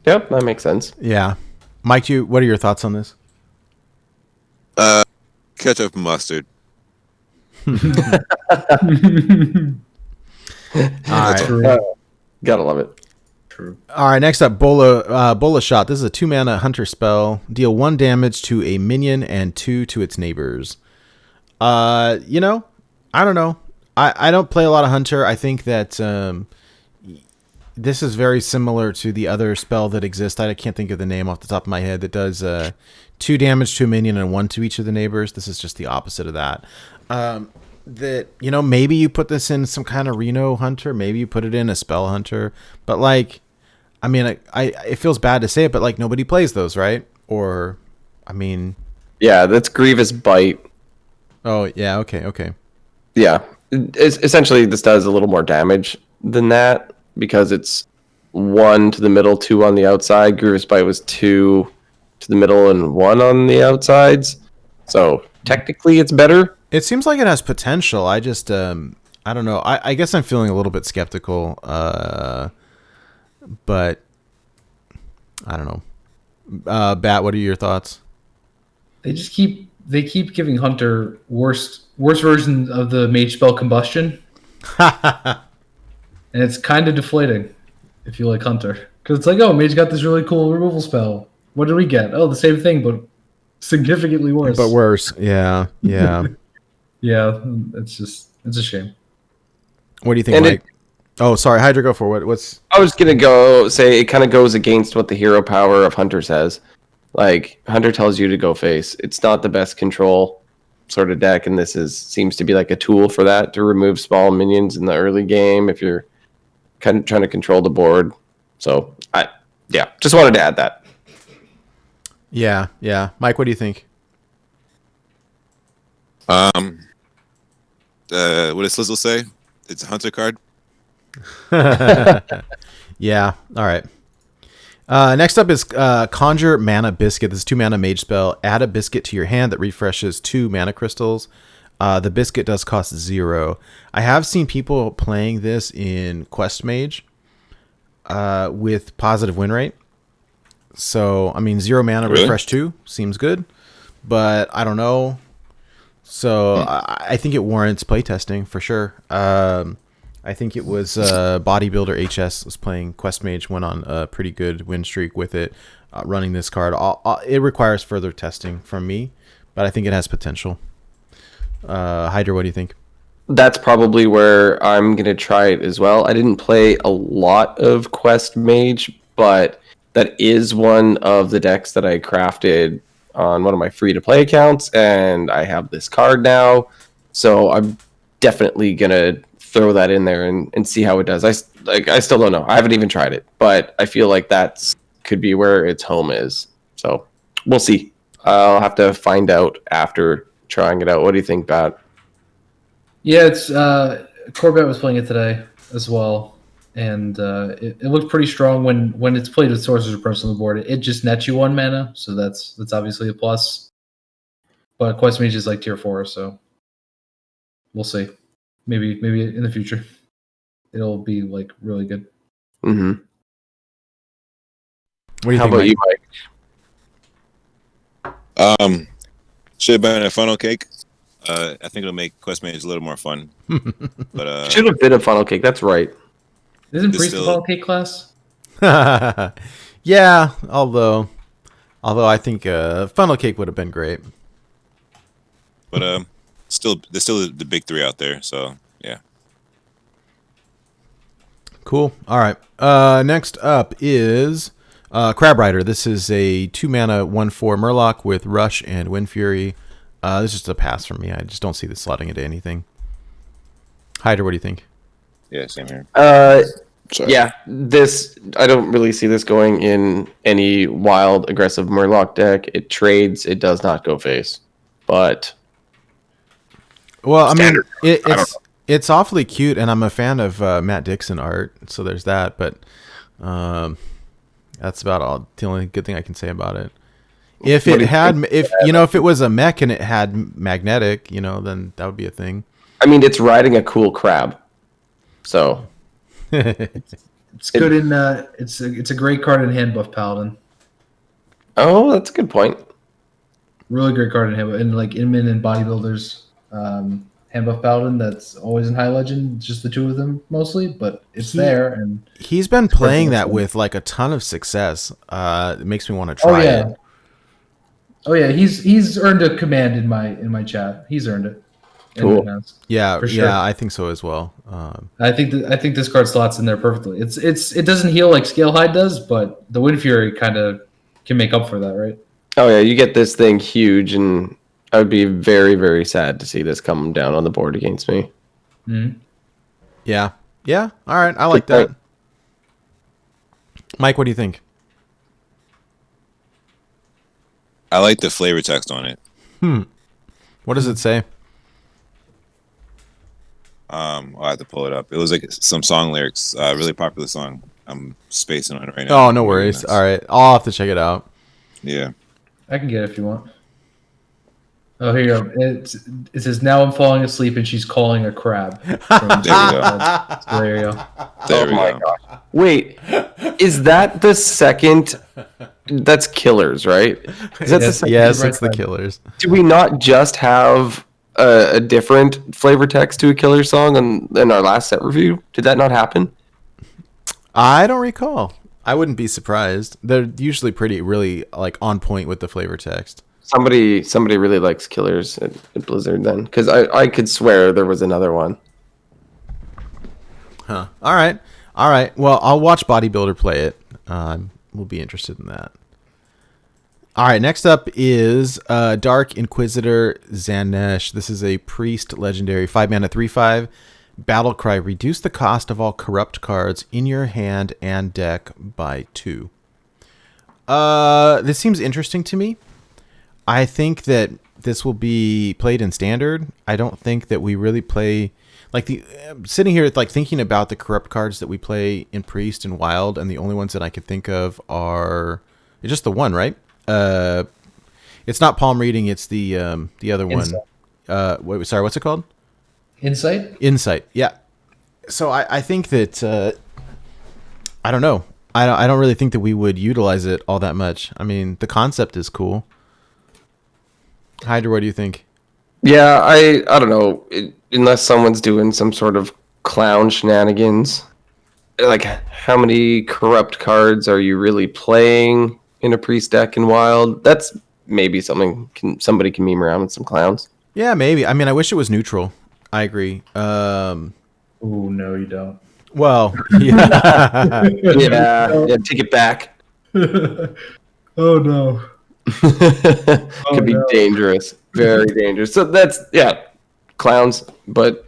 Yep, that makes sense. Yeah, Mike, what are your thoughts on this? Ketchup and mustard. All right. Gotta love it. True. All right, next up, Bola Shot. This is a 2 mana hunter spell. Deal 1 damage to a minion and 2 to its neighbors. I don't know. I don't play a lot of hunter. I think that this is very similar to the other spell that exists. I can't think of the name off the top of my head that does 2 damage to a minion and 1 to each of the neighbors. This is just the opposite of that. Maybe you put this in some kind of Reno hunter. Maybe you put it in a spell hunter. But like, I mean, it feels bad to say it, but like nobody plays those, right? Or, I mean, yeah, that's Grievous Bite. Oh yeah, okay. Yeah, essentially this does a little more damage than that because it's 1 to the middle, 2 on the outside. Grievous Bite was 2 to the middle and 1 on the outsides. So technically, it's better. It seems like it has potential. I just, I don't know. I guess I'm feeling a little bit skeptical. But I don't know. Bat, what are your thoughts? They keep giving Hunter worst version of the mage spell Combustion, and it's kind of deflating if you like Hunter, because it's like, oh, mage got this really cool removal spell. What did we get? Oh, the same thing, but significantly worse. But worse, yeah. Yeah, it's a shame. What do you think, Mike? Oh, sorry, Hydra, go for what's. I was gonna go say it kind of goes against what the hero power of Hunter says. Like Hunter tells you to go face. It's not the best control sort of deck, and this seems to be like a tool for that to remove small minions in the early game if you're kind of trying to control the board. So just wanted to add that. Yeah. Mike, what do you think? What does Slizzle say? It's a hunter card. Yeah. All right. Next up is Conjure Mana Biscuit. This is 2 mana mage spell. Add a biscuit to your hand that refreshes 2 mana crystals. The biscuit does cost 0. I have seen people playing this in Quest Mage with positive win rate. So, I mean, 0 mana refresh 2 seems good, but I don't know. So I think it warrants playtesting for sure. I think it was Bodybuilder HS was playing Quest Mage, went on a pretty good win streak with it, running this card. It requires further testing from me, but I think it has potential. Hydra, what do you think? That's probably where I'm going to try it as well. I didn't play a lot of Quest Mage, but that is one of the decks that I crafted on one of my free-to-play accounts, and I have this card now, so I'm definitely going to throw that in there and see how it does. I still don't know. I haven't even tried it, but I feel like that's could be where its home is. So we'll see. I'll have to find out after trying it out. What do you think, Bat? Yeah, it's Corvette was playing it today as well, and it looked pretty strong when it's played with Sorcerer's Approach on the board. It just nets you 1 mana, so that's obviously a plus. But Quest Mage is like tier 4, so we'll see. Maybe in the future it'll be like really good. Mm-hmm. What do you How think, about you, Mike? Should have been a funnel cake. I think it'll make Quest Mage a little more fun. But Should have been a funnel cake. That's right. Isn't It's Priest a still- funnel cake class? Yeah, although I think funnel cake would have been great. but there's still the big 3 out there. So yeah. Cool. All right. Next up is Crab Rider. This is a 2-mana 1/4 Murloc with Rush and Wind Fury. This is just a pass from me. I just don't see this slotting into anything. Hyder, what do you think? Yeah, same here. Sorry. Yeah, this I don't really see this going in any wild aggressive Murloc deck. It trades. It does not go face. But Well, I mean, Standard. it's awfully cute, and I'm a fan of Matt Dixon art, so there's that. But that's about all. The only good thing I can say about it. If it had, if it was a mech and it had magnetic, then that would be a thing. I mean, it's riding a cool crab. So It's good in it's a great card in hand buff Paladin. oh, that's a good point. Really great card in hand buff, and like Inman and Bodybuilders hand buff Paladin. That's always in High Legend. Just the 2 of them mostly, but it's there. And He's been playing that fun. with like a ton of success. It makes me want to try it. Oh yeah, he's earned a command in my chat. He's earned it. Cool. Yeah, For sure. yeah, I think so as well. I think this card slots in there perfectly. It doesn't heal like Scalehide does, but the Wind Fury kind of can make up for that, right? Oh yeah, you get this thing huge, and I would be very, very sad to see this come down on the board against me. Mm-hmm. Yeah. All right, I like that. Mike, what do you think? I like the flavor text on it. What does it say? I'll have to pull it up. It was like some song lyrics, really popular song. I'm spacing on it right now. Oh, no worries. All right, I'll have to check it out. Yeah. I can get it if you want. Oh, here you go. It says, "Now I'm falling asleep and she's calling a crab." There we go. So there you go. There we my go. gosh. Wait, is that the second? That's Killers, right? Is that the Yes. second? Yes, right it's the side. Killers. Do we not just have a different flavor text to a Killer song in our last set review? Did that not happen? I don't recall. I wouldn't be surprised. They're usually really like on point with the flavor text. Somebody really likes Killers at Blizzard then, because I could swear there was another one. Huh. All right. Well, I'll watch Bodybuilder play it. We'll be interested in that. All right. Next up is Dark Inquisitor Zanesh. This is a priest legendary 5-mana 3/5 battle cry. Reduce the cost of all corrupt cards in your hand and deck by 2. This seems interesting to me. I think that this will be played in standard. I don't think that we really play like sitting here like thinking about the corrupt cards that we play in Priest and Wild, and the only ones that I can think of are just the one, right? It's not palm reading. It's the other Insight. one. Sorry, what's it called? Insight. Yeah. So I think that I don't know. I don't really think that we would utilize it all that much. I mean, the concept is cool. Hydra, what do you think? Yeah, I don't know. Unless someone's doing some sort of clown shenanigans. Like, how many corrupt cards are you really playing in a priest deck in Wild? That's maybe something somebody can meme around with some clowns. Yeah, maybe. I mean, I wish it was neutral. I agree. Oh no, you don't. Well, yeah. Yeah, take it back. Oh no. Could be dangerous, very dangerous. So that's clowns. But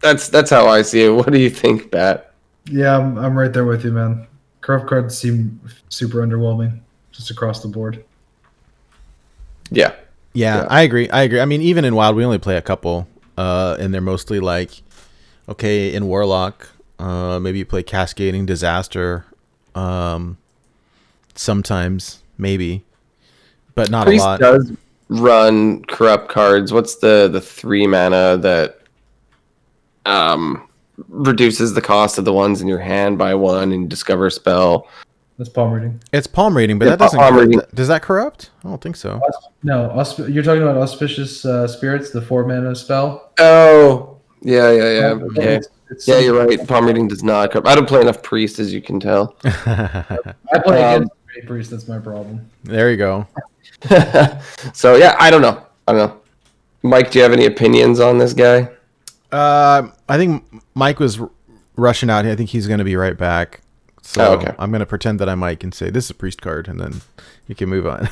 that's how I see it. What do you think, Bat? Yeah, I'm right there with you, man. Corrupt cards seem super underwhelming, just across the board. Yeah. Yeah, I agree. I mean, even in Wild, we only play a couple, and they're mostly like, okay, in Warlock, maybe you play Cascading Disaster, sometimes, maybe, but not Priest a lot. does run corrupt cards. What's the 3 mana that reduces the cost of the ones in your hand by 1 and discover a spell? That's palm reading. It's palm reading, but Yeah, that doesn't. palm reading. Does that corrupt? I don't think so. No, you're talking about Auspicious Spirits, the 4 mana spell. Oh, yeah. Okay. It's Yeah, you're right. Palm reading does not corrupt. I don't play enough priest, as you can tell. I play against Priest. That's my problem. There you go. So yeah, I don't know. Mike, do you have any opinions on this guy? I think Mike was rushing out. I think he's going to be right back. So okay. I'm going to pretend that I'm Mike and say this is a priest card, and then you can move on.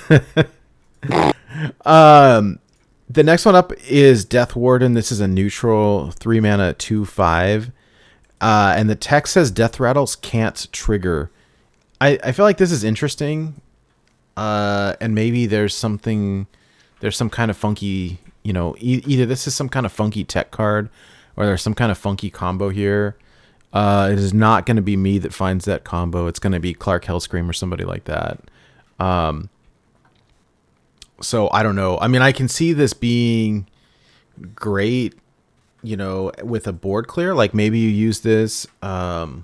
The next one up is Death Warden. This is a neutral 3 mana 2/5, and the text says Death Rattles can't trigger. I feel like this is interesting, and maybe there's some kind of funky, either this is some kind of funky tech card, or there's some kind of funky combo here. It is not going to be me that finds that combo. It's going to be Clark Hellscream or somebody like that. So I don't know. I mean, I can see this being great, with a board clear. Like maybe you use this, in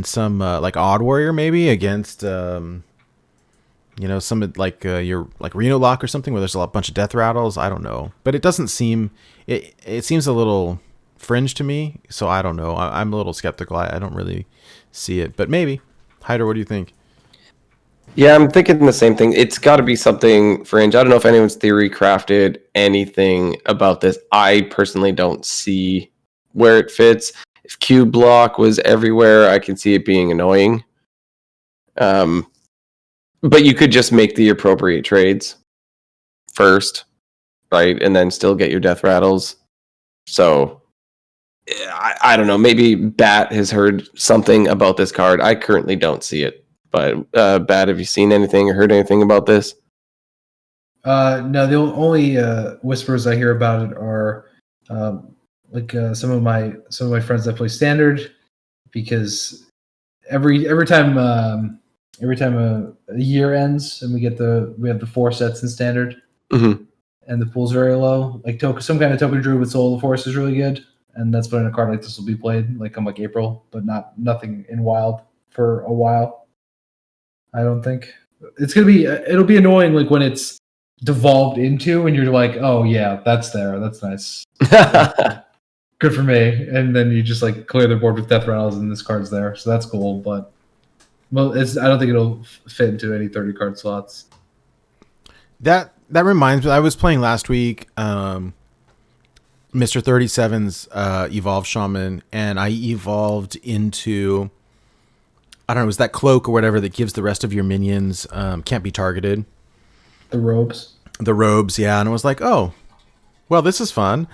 some like Odd Warrior maybe against, some like your like Reno Lock or something where there's a bunch of death rattles. I don't know, but it doesn't seem. It seems a little fringe to me, so I don't know. I'm a little skeptical. I don't really see it, but maybe. Hyder, what do you think? Yeah, I'm thinking the same thing. It's got to be something fringe. I don't know if anyone's theory crafted anything about this. I personally don't see where it fits. If Cube Block was everywhere, I can see it being annoying. But you could just make the appropriate trades first, right? And then still get your death rattles. So I don't know. Maybe Bat has heard something about this card. I currently don't see it. But Bat, have you seen anything or heard anything about this? No, the only whispers I hear about it are some of my friends that play Standard, because every time a year ends and we have the 4 sets in Standard, Mm-hmm. and the pool's very low, like some kind of token Druid with Soul of the Forest is really good, and that's when a card like this will be played, like come like April, but nothing in Wild for a while. I don't think it'll be annoying, like when it's devolved into and you're like, oh yeah, that's nice. Good for me. And then you just like clear the board with death rattles and this card's there, so that's cool. But I don't think it'll fit into any 30 card slots. That reminds me, I was playing last week Mr. 37's Evolved Shaman, and I evolved into, I don't know, it was that cloak or whatever that gives the rest of your minions can't be targeted. The robes, yeah. And I was like, oh, well, this is fun.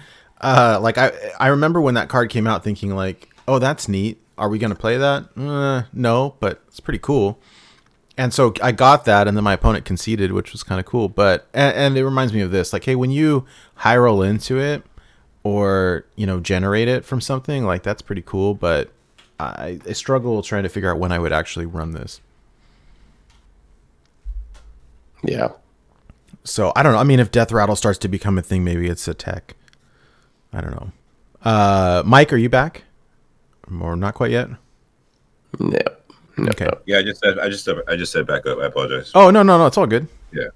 Like I remember when that card came out thinking like, oh, that's neat. Are we going to play that? No, but it's pretty cool. And so I got that, and then my opponent conceded, which was kind of cool. But and it reminds me of this, like, hey, when you high roll into it or, generate it from something, like that's pretty cool. But I struggle trying to figure out when I would actually run this. Yeah. So I don't know. I mean, if Death Rattle starts to become a thing, maybe it's a tech. I don't know. Mike, are you back? Or not quite yet? No. Okay. Yeah, I just said back up. I apologize. Oh no, it's all good. Yeah,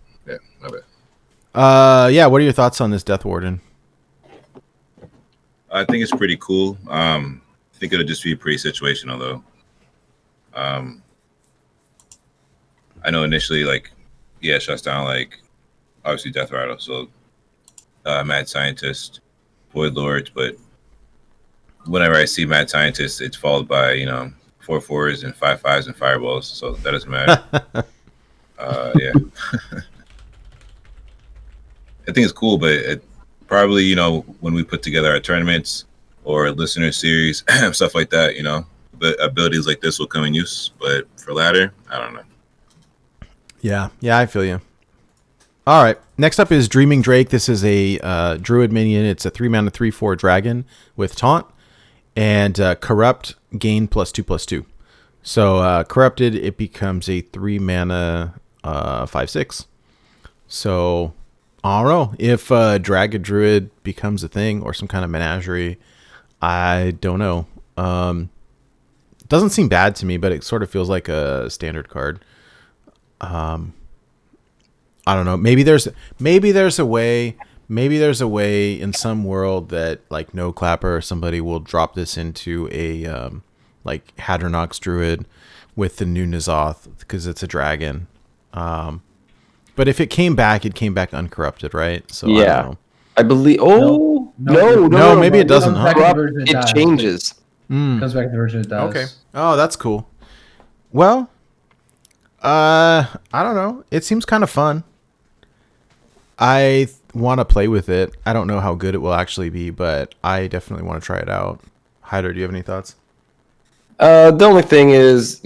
my bad. Yeah. What are your thoughts on this Death Warden? I think it's pretty cool. I think it'll just be pretty situational though. I know initially, like, yeah, it shuts down like obviously Death Rattle, so Mad Scientist, Void Lords, but whenever I see Mad Scientist, it's followed by 4/4s and 5/5s and fireballs, so that doesn't matter. Yeah. I think it's cool, but it probably, when we put together our tournaments, or listener series, stuff like that. You know, but abilities like this will come in use. But for ladder, I don't know. Yeah, I feel you. All right, next up is Dreaming Drake. This is a Druid minion. It's a 3-mana 3/4 dragon with taunt and corrupt, gain +2/+2. So corrupted, it becomes a 3-mana 5/6. So I don't know if Dragon Druid becomes a thing or some kind of menagerie. I don't know. Doesn't seem bad to me, but it sort of feels like a standard card. I don't know. Maybe there's a way in some world that like No Clapper or somebody will drop this into a like Hydralisk Druid with the new N'Zoth because it's a dragon. But if it came back uncorrupted, right? So yeah, I don't know. I believe. Oh no, maybe it doesn't. Huh? It changes. Comes back to the version it does. Okay. Oh, that's cool. Well, I don't know. It seems kind of fun. I want to play with it. I don't know how good it will actually be, but I definitely want to try it out. Hyder, do you have any thoughts? The only thing is,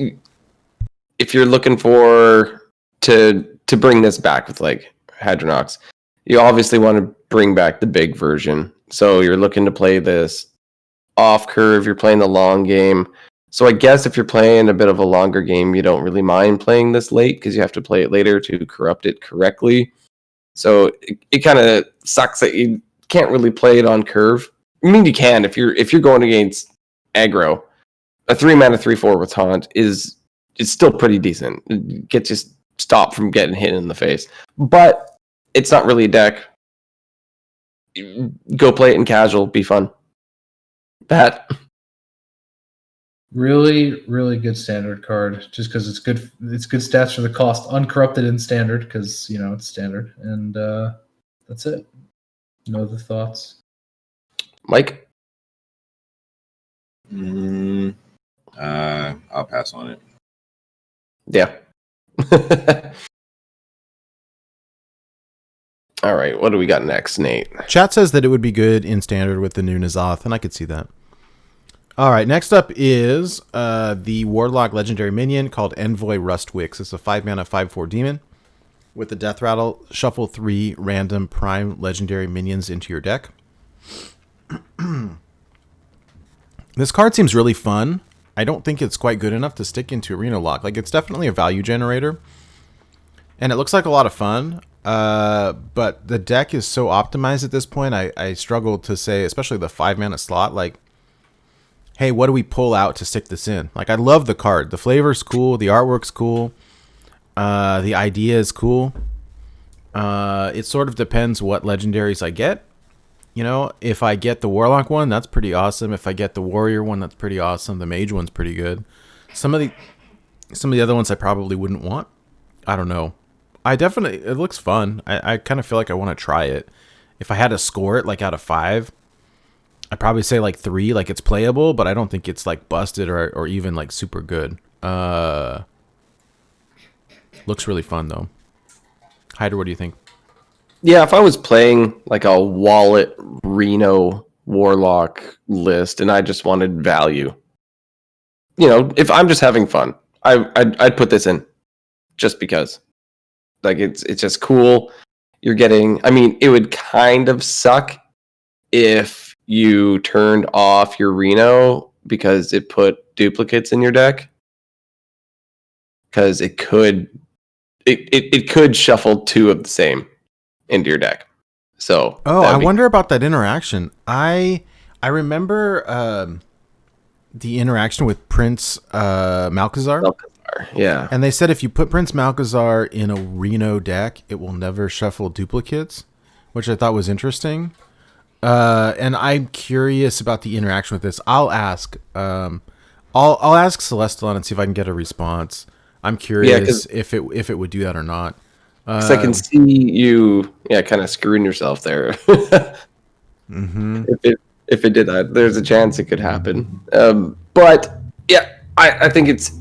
if you're looking for to bring this back with like Hydralisk, you obviously want to bring back the big version. So you're looking to play this off curve. You're playing the long game. So I guess if you're playing a bit of a longer game, you don't really mind playing this late because you have to play it later to corrupt it correctly. So it kind of sucks that you can't really play it on curve. I mean, you can if you're going against aggro. A 3-mana 3/4 with taunt is still pretty decent. It gets you stopped from getting hit in the face, but it's not really a deck. Go play it in casual. Be fun. That. Really, really good standard card. Just because it's good. It's good stats for the cost. Uncorrupted in standard because it's standard, and that's it. No other thoughts, Mike? I'll pass on it. Yeah. All right. What do we got next, Nate? Chat says that it would be good in standard with the new N'Zoth, and I could see that. All right, next up is the Warlock legendary minion called Envoy Rustwix. It's a 5-mana 5/4 demon. With the Death Rattle, shuffle 3 random prime legendary minions into your deck. This card seems really fun. I don't think it's quite good enough to stick into Arena Lock. Like, it's definitely a value generator. And it looks like a lot of fun. But the deck is so optimized at this point, I struggle to say, especially the 5-mana slot, like, hey, what do we pull out to stick this in? Like, I love the card. The flavor's cool. The artwork's cool. The idea is cool. It sort of depends what legendaries I get. If I get the Warlock one, that's pretty awesome. If I get the Warrior one, that's pretty awesome. The Mage one's pretty good. Some of the other ones I probably wouldn't want. I don't know. It looks fun. I kind of feel like I want to try it. If I had to score it, like, out of 5, I'd probably say like 3, like it's playable, but I don't think it's like busted or even like super good. Looks really fun though. Hyder, what do you think? Yeah, if I was playing like a wallet Reno Warlock list and I just wanted value, if I'm just having fun, I'd put this in just because. Like it's just cool. You're getting. I mean, it would kind of suck if you turned off your Reno because it put duplicates in your deck. Because it could shuffle 2 of the same into your deck. So I wonder about that interaction. I remember the interaction with Prince Malchezaar. Yeah. And they said if you put Prince Malchezaar in a Reno deck, it will never shuffle duplicates, which I thought was interesting. And I'm curious about the interaction with this. I'll ask. I'll ask Celestalon and see if I can get a response. I'm curious if it would do that or not. Because I can see you, kind of screwing yourself there. Mm-hmm. If it did that, there's a chance it could happen. But yeah, I think it's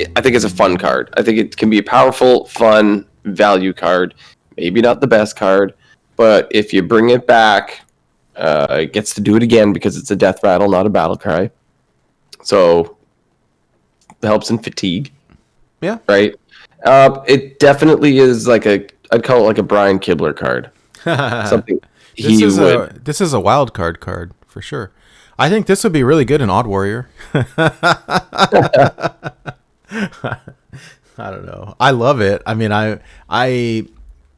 a fun card. I think it can be a powerful, fun value card. Maybe not the best card, but if you bring it back, It gets to do it again because it's a death rattle, not a battle cry. So it helps in fatigue. Yeah. Right. It definitely is like I'd call it like a Brian Kibler card. Something this is a wild card for sure. I think this would be really good in Odd Warrior. I don't know. I love it. I mean,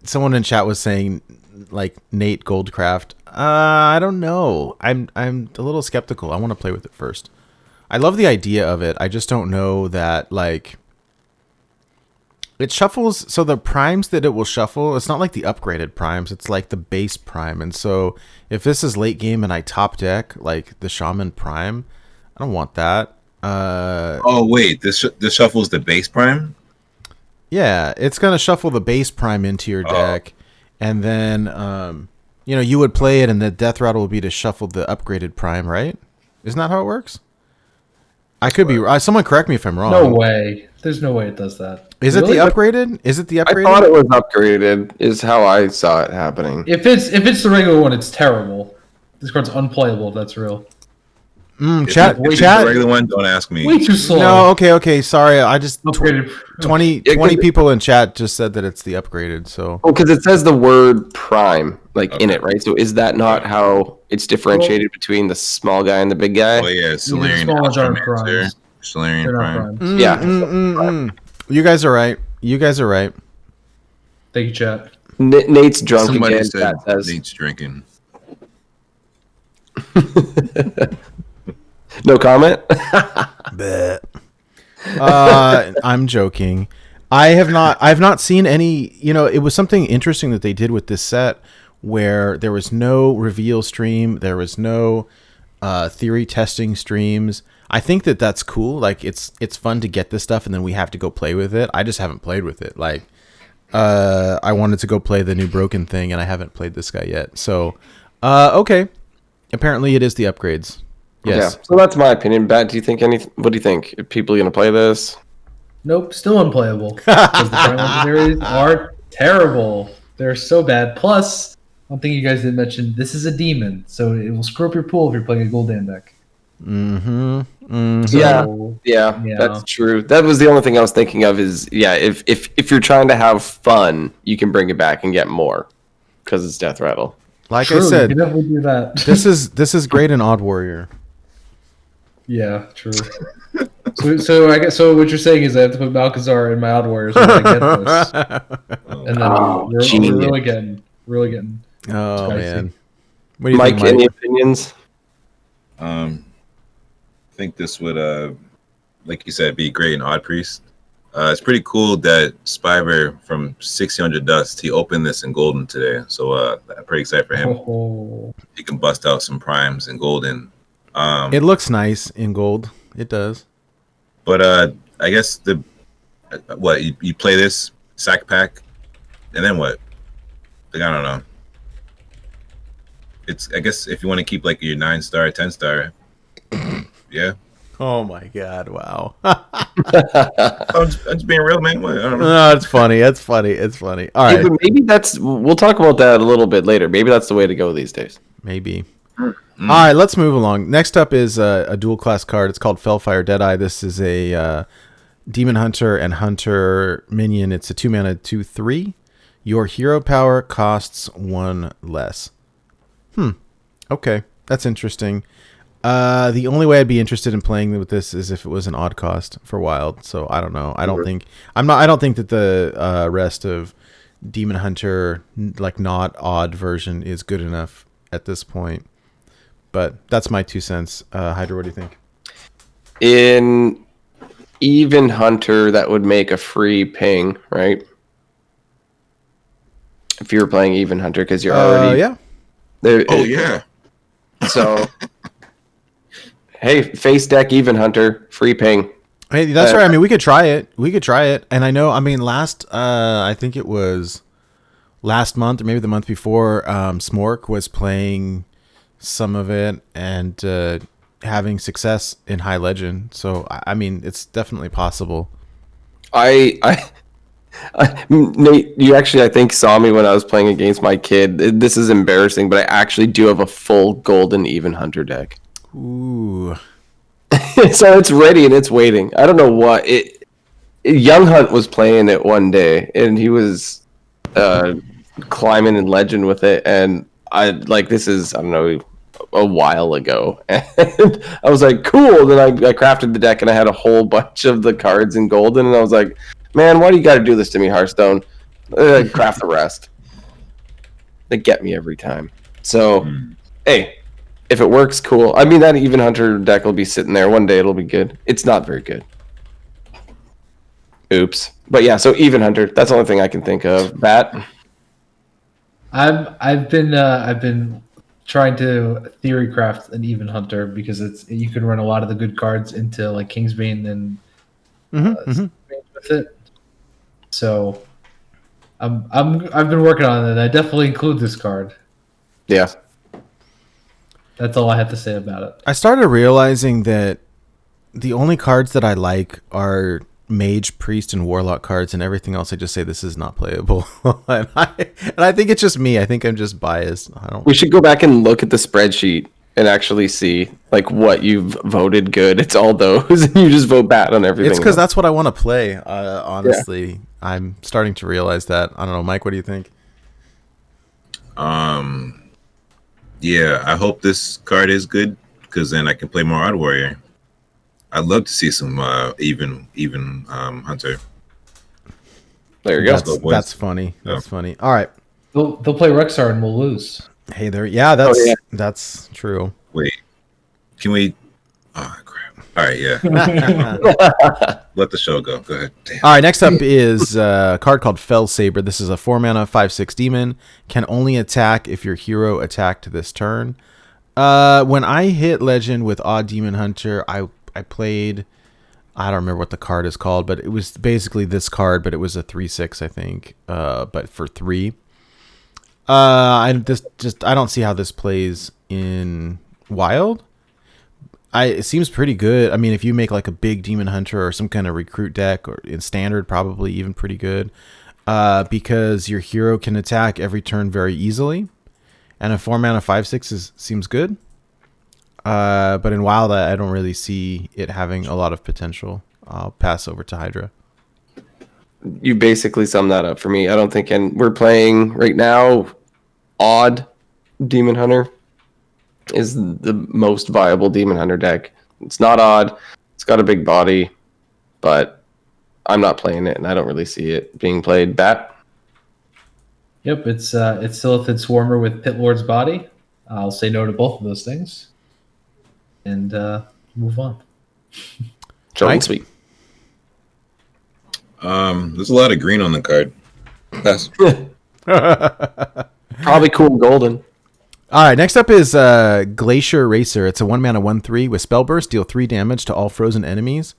someone in chat was saying like Nate Goldcraft. I don't know. I'm a little skeptical. I want to play with it first. I love the idea of it. I just don't know that like it shuffles. So the primes that it will shuffle, it's not like the upgraded primes. It's like the base prime. And so if this is late game and I top deck like the Shaman Prime, I don't want that. Oh wait, this shuffles the base prime. Yeah, it's gonna shuffle the base prime into your deck, and then you would play it, and the death rattle would be to shuffle the upgraded prime, right? Isn't that how it works? I could be. Someone correct me if I'm wrong. No way. There's no way it does that. Is it the upgraded? Is it the upgraded? I thought it was upgraded. Is how I saw it happening. If it's the regular one, it's terrible. This card's unplayable. If that's real. Chat. The regular one, don't ask me. Way too slow. No, okay. Sorry, I just Upgraded. 20 people in chat just said that it's the upgraded. So because it says the word prime in it, right? So is that not how it's differentiated between the small guy and the big guy? Oh yeah, Solarian primes. Solarian Prime. Yeah. You guys are right. Thank you, chat. Nate's drunk Somebody again. said Says. Nate's drinking. No comment. I'm joking. I've not seen any. It was something interesting that they did with this set where there was no reveal stream, there was no theory testing streams. I think that's cool. Like it's fun to get this stuff and then we have to go play with it. I just haven't played with it. Like I wanted to go play the new Broken thing and I haven't played this guy yet. So okay. Apparently it is the upgrades. Yes. Yeah. So that's my opinion. Bat, do you think what do you think? Are people gonna play this? Nope, still unplayable. Because the Prime legendaries are terrible. They're so bad. Plus, one thing you guys didn't mention, this is a demon, so it will screw up your pool if you're playing a Gul'dan deck. Yeah, that's true. That was the only thing I was thinking of is, if you're trying to have fun, you can bring it back and get more because it's Death Rattle. Like True, I said, you can definitely do that. this is great in Odd Warrior. Yeah, true. So I guess what you're saying is I have to put Malkazar in my Odd Warriors when I get this, and then we're really getting. Oh spicy. man, what do you Mike, think, Mike? any opinions? I think this would, like you said, be great in Odd Priest. It's pretty cool that Spyver from 600 Dust, he opened this in Golden today. So I'm pretty excited for him. Oh. He can bust out some primes in Golden. It looks nice in gold. It does. But I guess you play this sack pack, and then what? Like, I don't know. I guess if you want to keep like your 9-star, 10-star, yeah. Oh my god! Wow. I'm just being real, man. What? I don't know. No, it's funny. It's funny. All right. But maybe we'll talk about that a little bit later. Maybe that's the way to go these days. Maybe. All right, let's move along. Next up is a dual class card. It's called Fellfire Deadeye. This is a Demon Hunter and Hunter minion. It's a 2-mana 2/3. Your hero power costs 1 less. Okay, that's interesting. The only way I'd be interested in playing with this is if it was an odd cost for Wild. So I don't know. I don't think that the rest of Demon Hunter, like not odd version, is good enough at this point. But that's my 2 cents. Hydra, what do you think? In Even Hunter, that would make a free ping, right? If you were playing Even Hunter, because you're already there. Oh yeah. So, hey, face deck Even Hunter, free ping. Hey, that's right. I mean, we could try it. And I know, I mean, I think it was last month or maybe the month before, Smork was playing some of it and having success in High Legend. So, I mean, it's definitely possible. I Nate, you actually, I think, saw me when I was playing against my kid. This is embarrassing, but I actually do have a full golden even hunter deck. Ooh. So it's ready and it's waiting. I don't know what it. Young Hunt was playing it one day, and he was climbing in Legend with it, and this is, I don't know, a while ago, and I was like, cool. Then I crafted the deck, and I had a whole bunch of the cards in golden, and I was like, man, why do you got to do this to me, Hearthstone? Craft the rest. They get me every time. So, hey, if it works, cool. I mean, that even hunter deck will be sitting there one day. It'll be good. It's not very good. Oops. But yeah, so even hunter. That's the only thing I can think of. BattMasile. I've been trying to theory craft an even hunter because you can run a lot of the good cards into like Kingsbane and with it. So I've been working on it. And I definitely include this card. Yeah. That's all I have to say about it. I started realizing that the only cards that I like are Mage, Priest, and Warlock cards, and everything else I just say this is not playable. and I think it's just me. I think I'm just biased. We should go back and look at the spreadsheet and actually see like what you've voted good. It's all those, and you just vote bad on everything. It's because that's what I want to play. Honestly, yeah. I'm starting to realize that. I don't know, Mike. What do you think? Yeah, I hope this card is good because then I can play more Odd Warrior. I'd love to see some even hunter. There you go. That's funny. That's funny. All right. They'll play Rexar and we'll lose. Hey there. Yeah, that's true. Wait, can we? Oh crap! All right, yeah. Let the show go. Go ahead. Damn. All right. Next up is a card called Fell Saber. This is a 4-mana 5/6 demon. Can only attack if your hero attacked this turn. When I hit Legend with Odd Demon Hunter, I played, I don't remember what the card is called, but it was basically this card, but it was a 3/6, I think, but for 3. I don't see how this plays in Wild. It seems pretty good. I mean, if you make like a big Demon Hunter or some kind of recruit deck, or in Standard, probably even pretty good, because your hero can attack every turn very easily, and a 4-mana 5/6 seems good. But in Wild, I don't really see it having a lot of potential. I'll pass over to Hydra. You basically summed that up for me. I don't think, and we're playing right now, Odd Demon Hunter is the most viable Demon Hunter deck. It's not odd. It's got a big body, but I'm not playing it, and I don't really see it being played. Bat? Yep, it's Silithid Swarmer with Pit Lord's Body. I'll say no to both of those things. And move on. Short and sweet. There's a lot of green on the card. That's probably cool golden. All right, next up is Glacier Racer. It's a 1-mana 1/3 with Spell Burst. Deal 3 damage to all frozen enemies.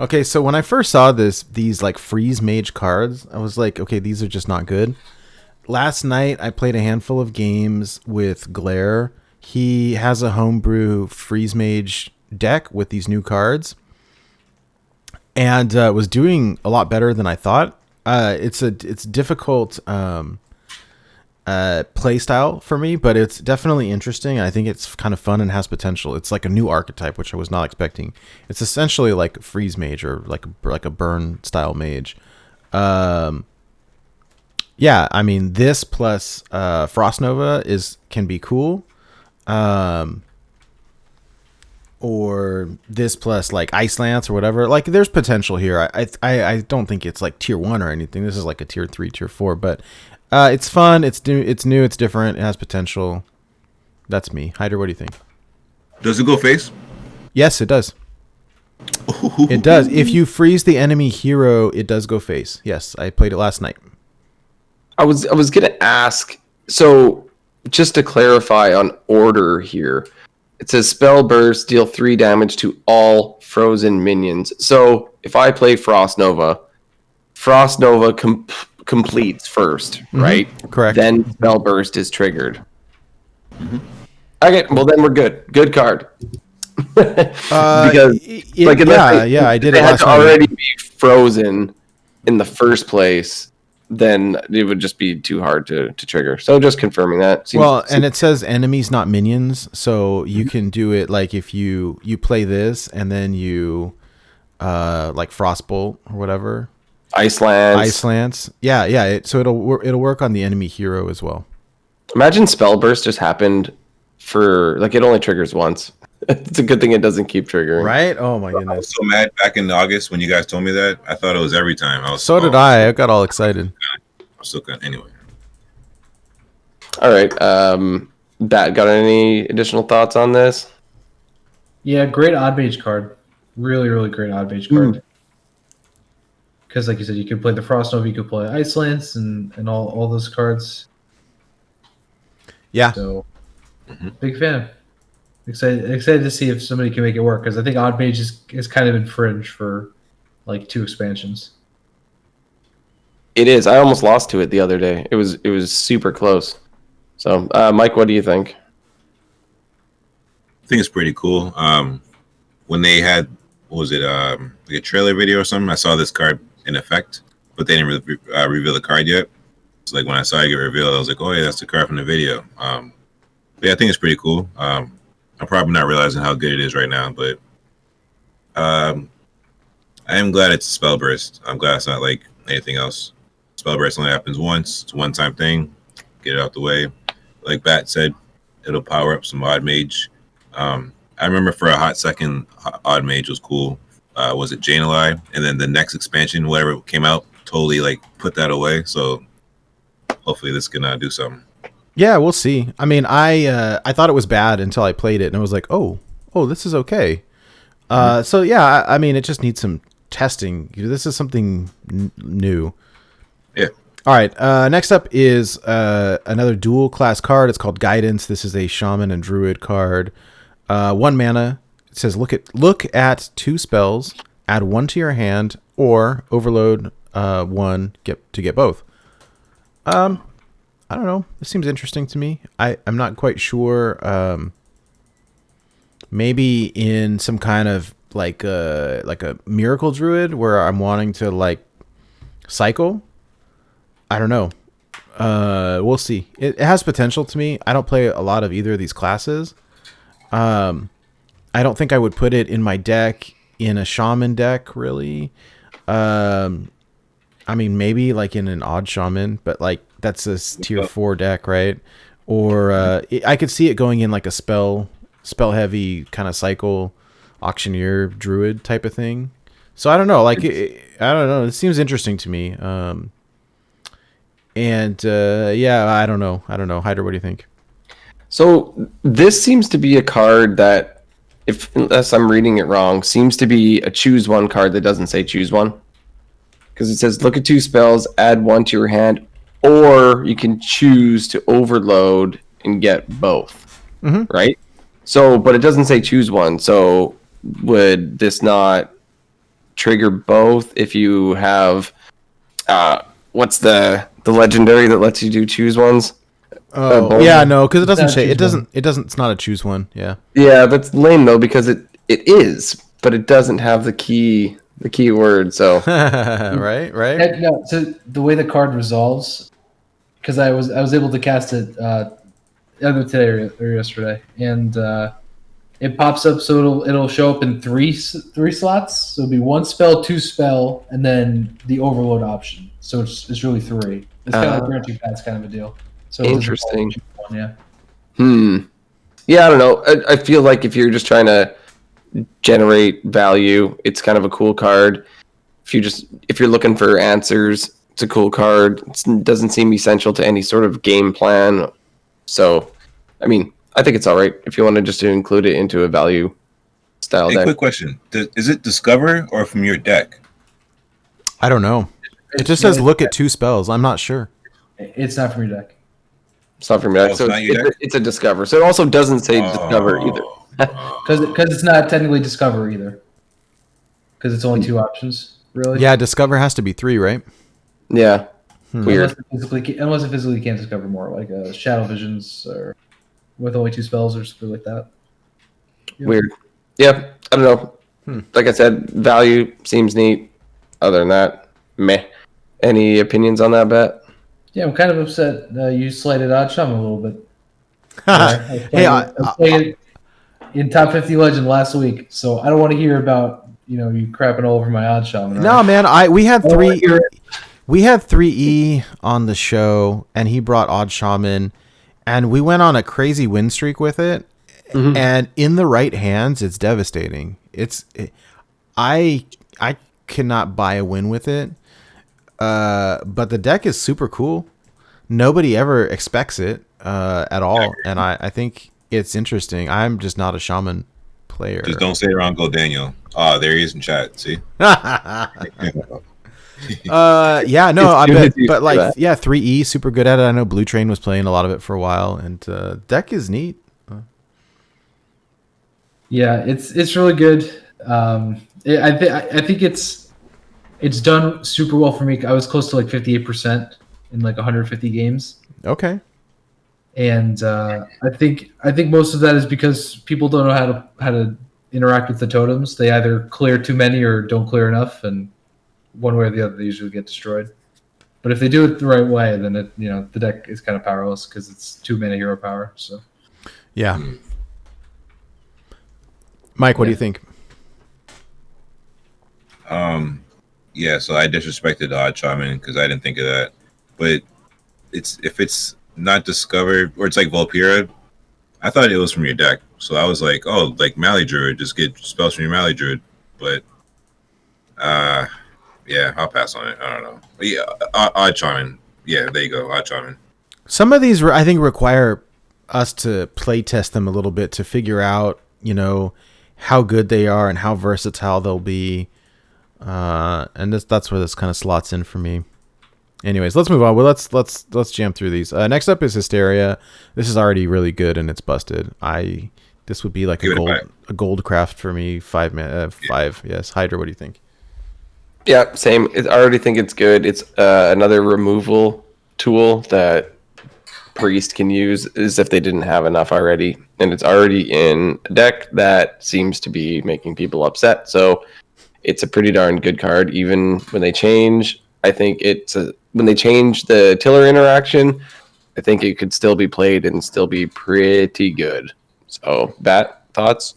Okay, so when I first saw these like freeze mage cards, I was like, okay, these are just not good. Last night I played a handful of games with Glare. He has a homebrew freeze mage deck with these new cards, and was doing a lot better than I thought. It's difficult play style for me, but it's definitely interesting. I think it's kind of fun and has potential. It's like a new archetype, which I was not expecting. It's essentially like a freeze mage or like a burn style mage. Yeah, I mean, this plus Frost Nova can be cool. Or this plus like Ice Lance or whatever. Like, there's potential here. I don't think it's like tier 1 or anything. This is like a tier 3, tier 4, but it's fun. It's new. It's different. It has potential. That's me. Hydra, what do you think? Does it go face? Yes, it does. It does. If you freeze the enemy hero, it does go face. Yes, I played it last night. I was gonna ask. So just to clarify on order here, it says Spell Burst, deal 3 damage to all frozen minions. So if I play Frost Nova completes first, right? Correct. Then Spell Burst is triggered. Okay, well then we're good. Good card. Because I did it had last to night. already be frozen in the first place, then it would just be too hard to trigger. So just confirming that. And it says enemies, not minions. So you can do it like if you play this and then you like Frostbolt or whatever. Ice Lance. Yeah. So it'll work on the enemy hero as well. Imagine Spell Burst just happened for like it only triggers once. It's a good thing it doesn't keep triggering. Right? Oh my I was goodness. so mad back in August when you guys told me that. I thought it was every time. So did I. I got all excited. I'm still good. Anyway. All right. Bat, got any additional thoughts on this? Yeah, great odd mage card. Really, really great odd mage card. Because, like you said, you could play the Frost Nova, you could play Ice Lance, and all those cards. Yeah. So, big fan. Excited to see if somebody can make it work, because I think odd mage is kind of infringed for like 2 expansions. It is. I almost lost to it the other day. It was super close. So, Mike, what do you think? I think it's pretty cool. When they had, what was it, like a trailer video or something, I saw this card in effect, but they didn't reveal the card yet. So like when I saw it get revealed, I was like, oh yeah, that's the card from the video. But yeah, I think it's pretty cool. I'm probably not realizing how good it is right now, but I am glad it's a spell burst. I'm glad it's not like anything else. Spell burst only happens once. It's a one-time thing. Get it out the way. Like Bat said, it'll power up some odd mage. I remember for a hot second, odd mage was cool. Was it Janelai? And then the next expansion, whatever came out, totally like put that away. So hopefully this can do something. Yeah, we'll see. I mean, I thought it was bad until I played it, and I was like, oh, this is okay. So yeah, I mean, it just needs some testing. This is something new. Yeah. All right. Next up is another dual class card. It's called Guidance. This is a Shaman and Druid card. 1 mana. It says look at 2 spells, add 1 to your hand, or overload 1 to get both. I don't know. This seems interesting to me. I'm not quite sure. Maybe in some kind of like a miracle druid where I'm wanting to like cycle. I don't know. We'll see. It has potential to me. I don't play a lot of either of these classes. I don't think I would put it in my deck in a shaman deck really. I mean, maybe like in an odd shaman, but like that's a tier 4 deck, right? Or I could see it going in like a spell heavy kind of cycle auctioneer druid type of thing. So I don't know. Like I don't know. It seems interesting to me. Yeah, I don't know. Hydra, what do you think? So this seems to be a card that, unless I'm reading it wrong, seems to be a choose one card that doesn't say choose one. Because it says look at 2 spells, add 1 to your hand, or you can choose to overload and get both. Right? So, but it doesn't say choose one. So would this not trigger both if you have what's the legendary that lets you do choose ones? Oh, yeah, no, because it doesn't say it doesn't. It's not a choose one. Yeah. Yeah, that's lame though, because it is, but it doesn't have the key word. So right. No, so the way the card resolves, because I was able to cast it either today or yesterday, and it pops up, so it'll show up in three slots. So it'll be 1 spell, 2 spell, and then the overload option. So it's really 3. It's kind of like branching paths kind of a deal. So interesting. Yeah. Yeah, I don't know. I feel like if you're just trying to generate value, it's kind of a cool card. If you're looking for answers, it's a cool card. It doesn't seem essential to any sort of game plan. So, I mean, I think it's all right if you want to just include it into a value style deck. Quick question. Is it Discover or from your deck? I don't know. It just says look at 2 spells. I'm not sure. It's not from your deck. It's not from your deck. So it's a Discover. So it also doesn't say Discover either. Because it's not technically Discover either. Because it's only 2 options, really. Yeah, Discover has to be 3, right? Yeah. Weird. Unless it physically can't discover more, like Shadow Visions or with only 2 spells or something like that. Yeah. Weird. Yeah, I don't know. Like I said, value seems neat. Other than that, meh. Any opinions on that, Bet? Yeah, I'm kind of upset you slighted Odd Shaman a little bit. Hey, I was playing in top 50 Legend last week, so I don't want to hear about you crapping all over my Odd Shaman. no, right? man, we had I don't wanna three. hear it. We had 3E on the show, and he brought Odd Shaman, and we went on a crazy win streak with it. Mhm. And in the right hands, it's devastating. I cannot buy a win with it. But the deck is super cool. Nobody ever expects it at all, and I think it's interesting. I'm just not a shaman player. Just don't say it around Go Daniel. Oh, there he is in chat. See? Yeah, no, I It's bet, good but to like, do that. yeah, 3E super good at it. I know Blue Train was playing a lot of it for a while, and deck is neat. Yeah, it's really good. I think it's done super well for me. I was close to like 58% in like 150 games, Okay. and I think most of that is because people don't know how to interact with the totems. They either clear too many or don't clear enough, and one way or the other, they usually get destroyed. But if they do it the right way, then the deck is kind of powerless because it's too many hero power. So Yeah. Mike, what do you think? Yeah, so I disrespected the Odd Shaman because I didn't think of that. But if it's not discovered, or it's like Volpira, I thought it was from your deck. So I was like, oh, like Mally Druid, just get spells from your Mally Druid. But yeah, I'll pass on it. I don't know. But yeah, Odd Shaman. Yeah, there you go, Odd Shaman. Some of these, I think, require us to play test them a little bit to figure out, how good they are and how versatile they'll be. And that's where this kind of slots in for me. Anyways, let's move on. Well, let's jam through these. Next up is Hysteria. This is already really good and it's busted. This would be like a gold craft for me. 5. Yes. Hydra, what do you think? Yeah, same. I already think it's good. It's another removal tool that Priest can use as if they didn't have enough already. And it's already in a deck that seems to be making people upset. So it's a pretty darn good card. Even when they change, I think when they change the Tiller interaction, I think it could still be played and still be pretty good. So, Bat, thoughts?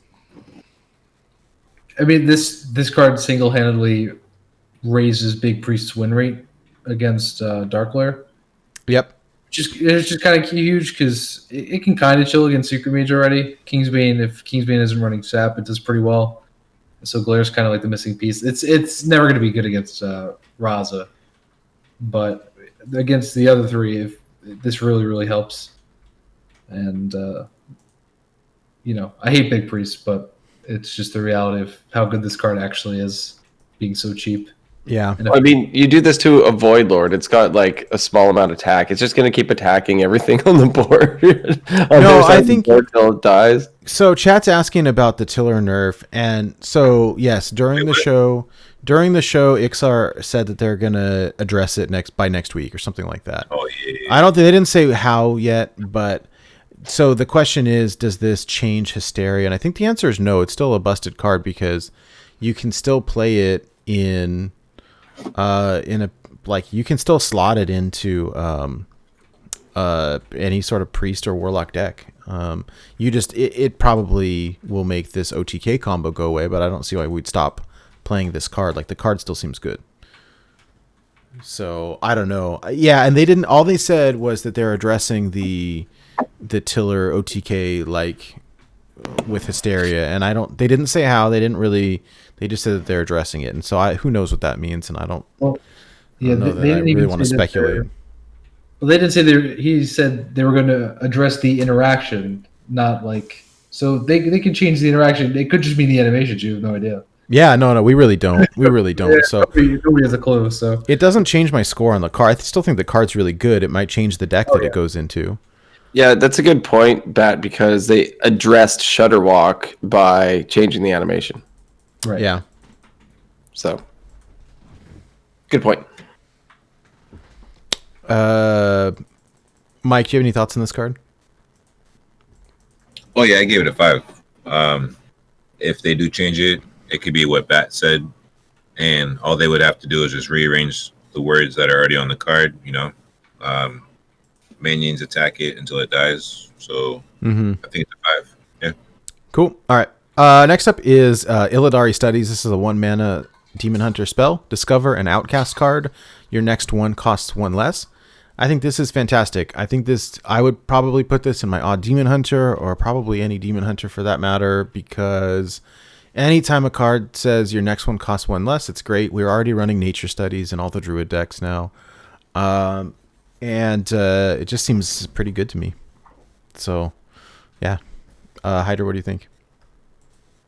I mean, this card single-handedly raises Big Priest's win rate against Dark Lair. Yep. It's just kind of huge because it can kind of chill against Secret Mage already. Kingsbane, if Kingsbane isn't running Sap, it does pretty well. So Glaire's kind of like the missing piece. It's never going to be good against Raza, but against the other three, this really helps. And I hate Big Priest, but it's just the reality of how good this card actually is, being so cheap. Yeah. I mean, you do this to a Void Lord. It's got like a small amount of attack. It's just going to keep attacking everything on the board. No, I think until it dies. So chat's asking about the Tiller nerf, and so yes, during the show, Iksar said that they're gonna address it by next week or something like that. Oh yeah. I don't think they didn't say how yet, but so the question is, does this change Hysteria? And I think the answer is no. It's still a busted card because you can still play it in you can still slot it into any sort of priest or warlock deck. It probably will make this OTK combo go away, but I don't see why we'd stop playing this card. Like, the card still seems good. So I don't know. Yeah, and all they said was that they're addressing the Tiller OTK with Hysteria, and they didn't say how. They just said that they're addressing it, and so who knows what that means, and I don't know that I really want to speculate. Well, they didn't say he said they were going to address the interaction, not so they can change the interaction. It could just be the animations. You have no idea. Yeah, no, we really don't. We really don't. Yeah, so nobody has a clue. So it doesn't change my score on the card. I still think the card's really good. It might change the deck it goes into. Yeah, that's a good point, Bat, because they addressed Shudderwalk by changing the animation. Right. Yeah. So, good point. Mike, do you have any thoughts on this card? Oh yeah, I gave it a 5. If they do change it, it could be what Bat said, and all they would have to do is just rearrange the words that are already on the card. Minions attack it until it dies. So I think it's a 5. Yeah. Cool. All right. Next up is Illidari Studies. This is a 1 mana Demon Hunter spell. Discover an Outcast card. Your next one costs 1 less. I think this is fantastic. I would probably put this in my Odd Demon Hunter, or probably any Demon Hunter for that matter, because anytime a card says your next one costs 1 less, it's great. We're already running Nature Studies in all the Druid decks now. And it just seems pretty good to me. So, yeah. Hydra, what do you think?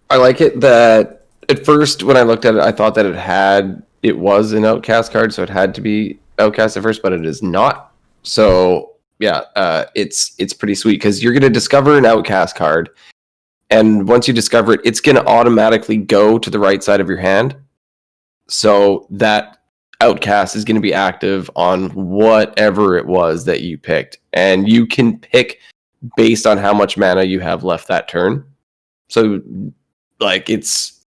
I like it that at first when I looked at it, I thought that it was an Outcast card, so it had to be Outcast at first, but it is not. So yeah, it's pretty sweet because you're going to discover an Outcast card, and once you discover it, it's going to automatically go to the right side of your hand. So that Outcast is going to be active on whatever it was that you picked, and you can pick based on how much mana you have left that turn. So like it's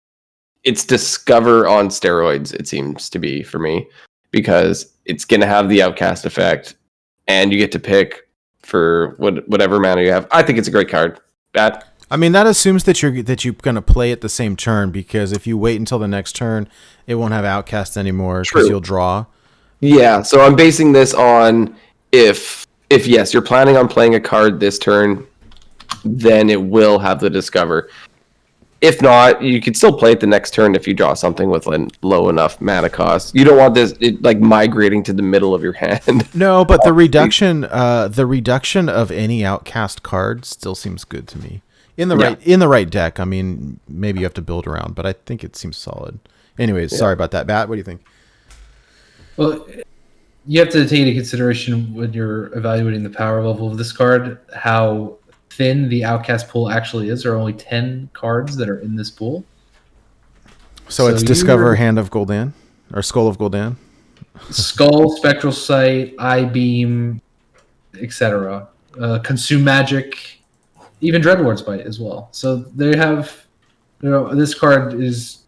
discover on steroids, it seems to be for me, because it's going to have the Outcast effect, and you get to pick for whatever mana you have. I think it's a great card. BATT. I mean, that assumes that you're going to play it the same turn, because if you wait until the next turn, it won't have Outcast anymore because you'll draw. Yeah, so I'm basing this on if yes, you're planning on playing a card this turn, then it will have the Discover. If not, you could still play it the next turn if you draw something with a low enough mana cost. You don't want this like migrating to the middle of your hand. No, but the reduction of any Outcast card still seems good to me. In the right deck. I mean, maybe you have to build around, but I think it seems solid. Anyways, sorry about that. BATT, what do you think? Well, you have to take into consideration when you're evaluating the power level of this card, how thin the Outcast pool actually is. There are only 10 cards that are in this pool. So it's Discover Hand of Gul'dan, or Skull of Gul'dan. Skull, Spectral Sight, Eye Beam, etc. Consume Magic, even Dreadlord's Bite as well. So they have, this card is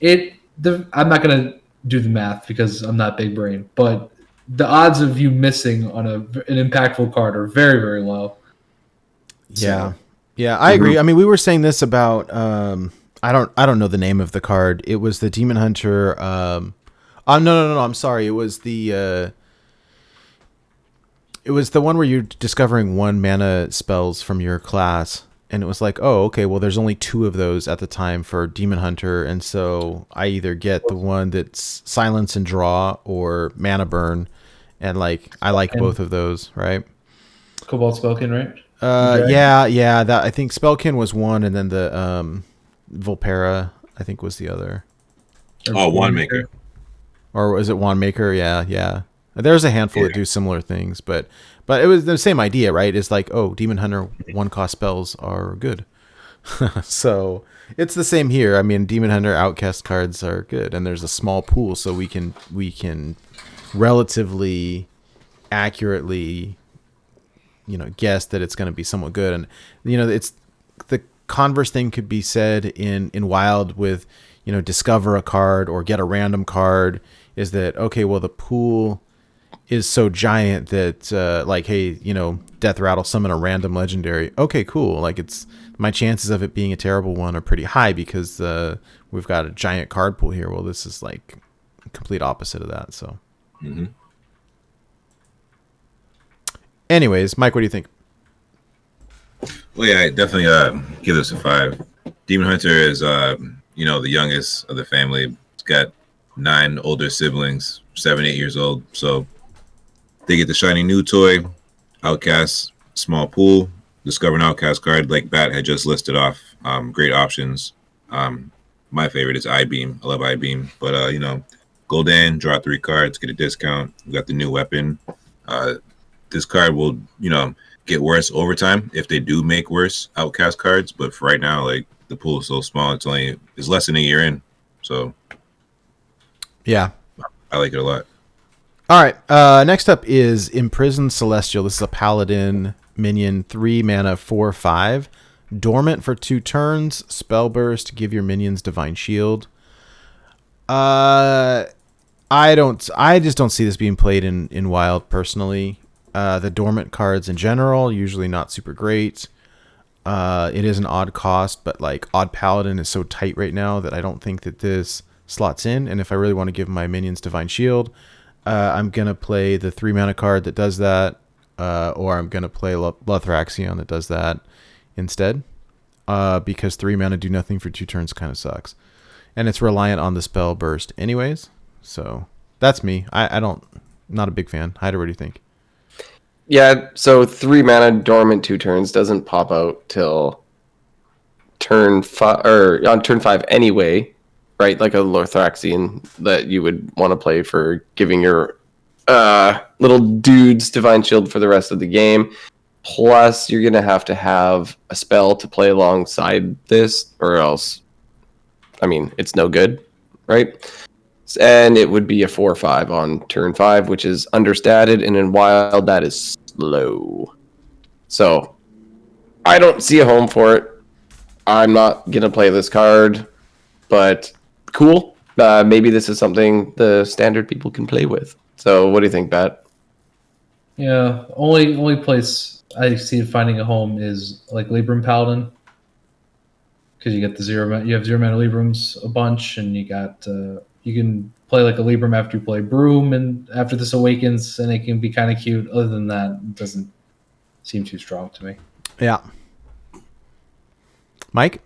I'm not going to do the math because I'm not big brain, but the odds of you missing on an impactful card are very, very low. Yeah. Yeah, I agree. I mean, we were saying this about I don't know the name of the card. It was the Demon Hunter no, I'm sorry. It was the one where you're discovering 1 mana spells from your class, and it was like, oh, okay, well, there's only 2 of those at the time for Demon Hunter, and so I either get the one that's Silence and Draw or Mana Burn, and I like both of those, right? Cobalt Spellkin, right? Yeah. That, I think Spellkin was one, and then the Volpera, I think, was the other. Oh, Wandmaker. Or was it Wandmaker? Yeah. There's a handful that do similar things, but it was the same idea, right? It's like, oh, Demon Hunter 1-cost spells are good. So it's the same here. I mean, Demon Hunter Outcast cards are good, and there's a small pool, so we can relatively accurately, guess that it's going to be somewhat good. And it's the converse thing could be said in Wild with discover a card or get a random card. Is that okay? Well, the pool is so giant that hey, Death Rattle summon a random legendary. Okay, cool. It's my chances of it being a terrible one are pretty high because we've got a giant card pool here. Well, this is complete opposite of that. So, anyways, Mike, what do you think? Well, yeah, I definitely give this a 5. Demon Hunter is the youngest of the family. It's got 9 older siblings, 7, 8 years old. So they get the shiny new toy, Outcast, small pool, discover an Outcast card like BATT had just listed off. Great options. My favorite is Eye Beam. I love Eye Beam. But, Gul'dan, draw 3 cards, get a discount. We got the new weapon. This card will, get worse over time if they do make worse Outcast cards. But for right now, the pool is so small, it's less than a year in. So, yeah, I like it a lot. All right. Next up is Imprisoned Celestial. This is a Paladin minion, 3 mana, 4/5, dormant for 2 turns. Spell burst. Give your minions Divine Shield. I just don't see this being played in Wild personally. The dormant cards in general usually not super great. It is an odd cost, but like Odd Paladin is so tight right now that I don't think that this slots in. And if I really want to give my minions Divine Shield, I'm gonna play the 3 mana card that does that, or I'm gonna play Lothraxion that does that instead. Because 3 mana do nothing for 2 turns kind of sucks, and it's reliant on the spell burst anyways. So that's me. Not a big fan. Hyder, what do you think? Yeah, so 3 mana dormant 2 turns doesn't pop out till turn 5 or on turn 5 anyway, right? Like a Lothraxion that you would want to play for giving your little dudes Divine Shield for the rest of the game. Plus, you're gonna have to have a spell to play alongside this, or else, I mean, it's no good, right? And it would be a 4/5 on turn 5, which is understated, and in Wild, that is slow. So, I don't see a home for it. I'm not going to play this card, but cool. Maybe this is something the standard people can play with. So, what do you think, Bat? Yeah, only place I see it finding a home is like Libram Paladin, because you get the you have 0 mana Librams a bunch, and you got you can play like a Libram after you play Broom, and after this awakens, and it can be kind of cute. Other than that, it doesn't seem too strong to me. Yeah. Mike?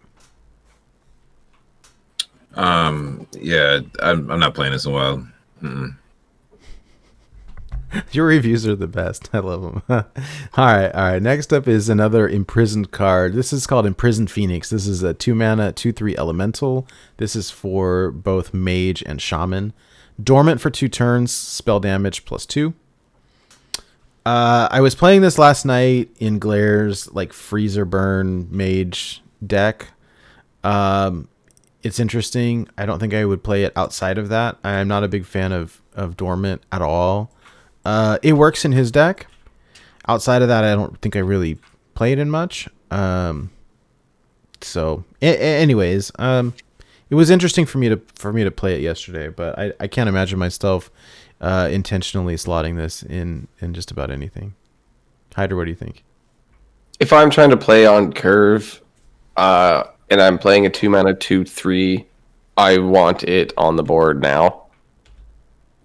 Yeah, I'm not playing this in a while. Your reviews are the best. I love them. All right. Next up is another imprisoned card. This is called Imprisoned Phoenix. This is a 2 mana, 2/3 elemental. This is for both mage and shaman. Dormant for 2 turns, spell damage +2. I was playing this last night in Glaire's like freezer burn mage deck. It's interesting. I don't think I would play it outside of that. I'm not a big fan of dormant at all. It works in his deck. Outside of that, I don't think I really play it in much. So, anyways, it was interesting for me to play it yesterday, but I can't imagine myself intentionally slotting this in just about anything. Hyder, what do you think? If I'm trying to play on curve, and I'm playing a 2 mana 2/3, I want it on the board now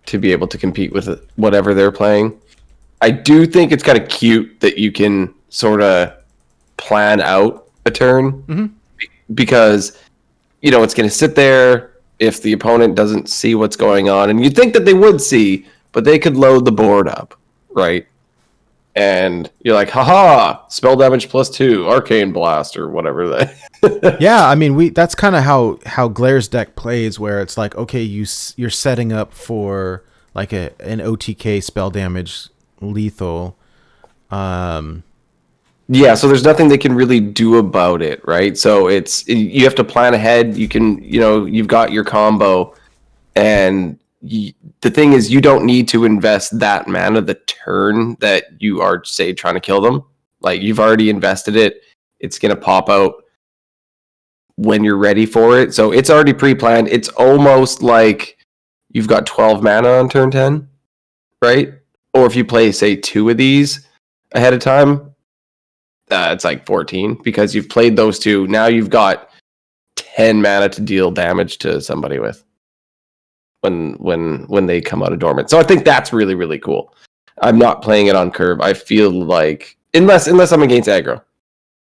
to be able to compete with whatever they're playing. I do think it's kind of cute that you can sort of plan out a turn, because, you know, it's going to sit there if the opponent doesn't see what's going on. And you'd think that they would see, but they could load the board up, right? And you're like, haha, spell damage +2, Arcane Blast, or whatever that. Yeah, I mean, that's kind of how Glaire's deck plays, where it's like, okay, you're setting up for like an OTK spell damage lethal. Yeah, so there's nothing they can really do about it, right? So you have to plan ahead. You can, you've got your combo, and the thing is, you don't need to invest that mana the turn that you are, say, trying to kill them. Like, you've already invested it. It's going to pop out when you're ready for it. So it's already pre-planned. It's almost like you've got 12 mana on turn 10, right? Or if you play, say, 2 of these ahead of time, it's like 14, because you've played those 2. Now you've got 10 mana to deal damage to somebody with when they come out of dormant. So I think that's really, really cool. I'm not playing it on curve. I feel like, unless I'm against aggro,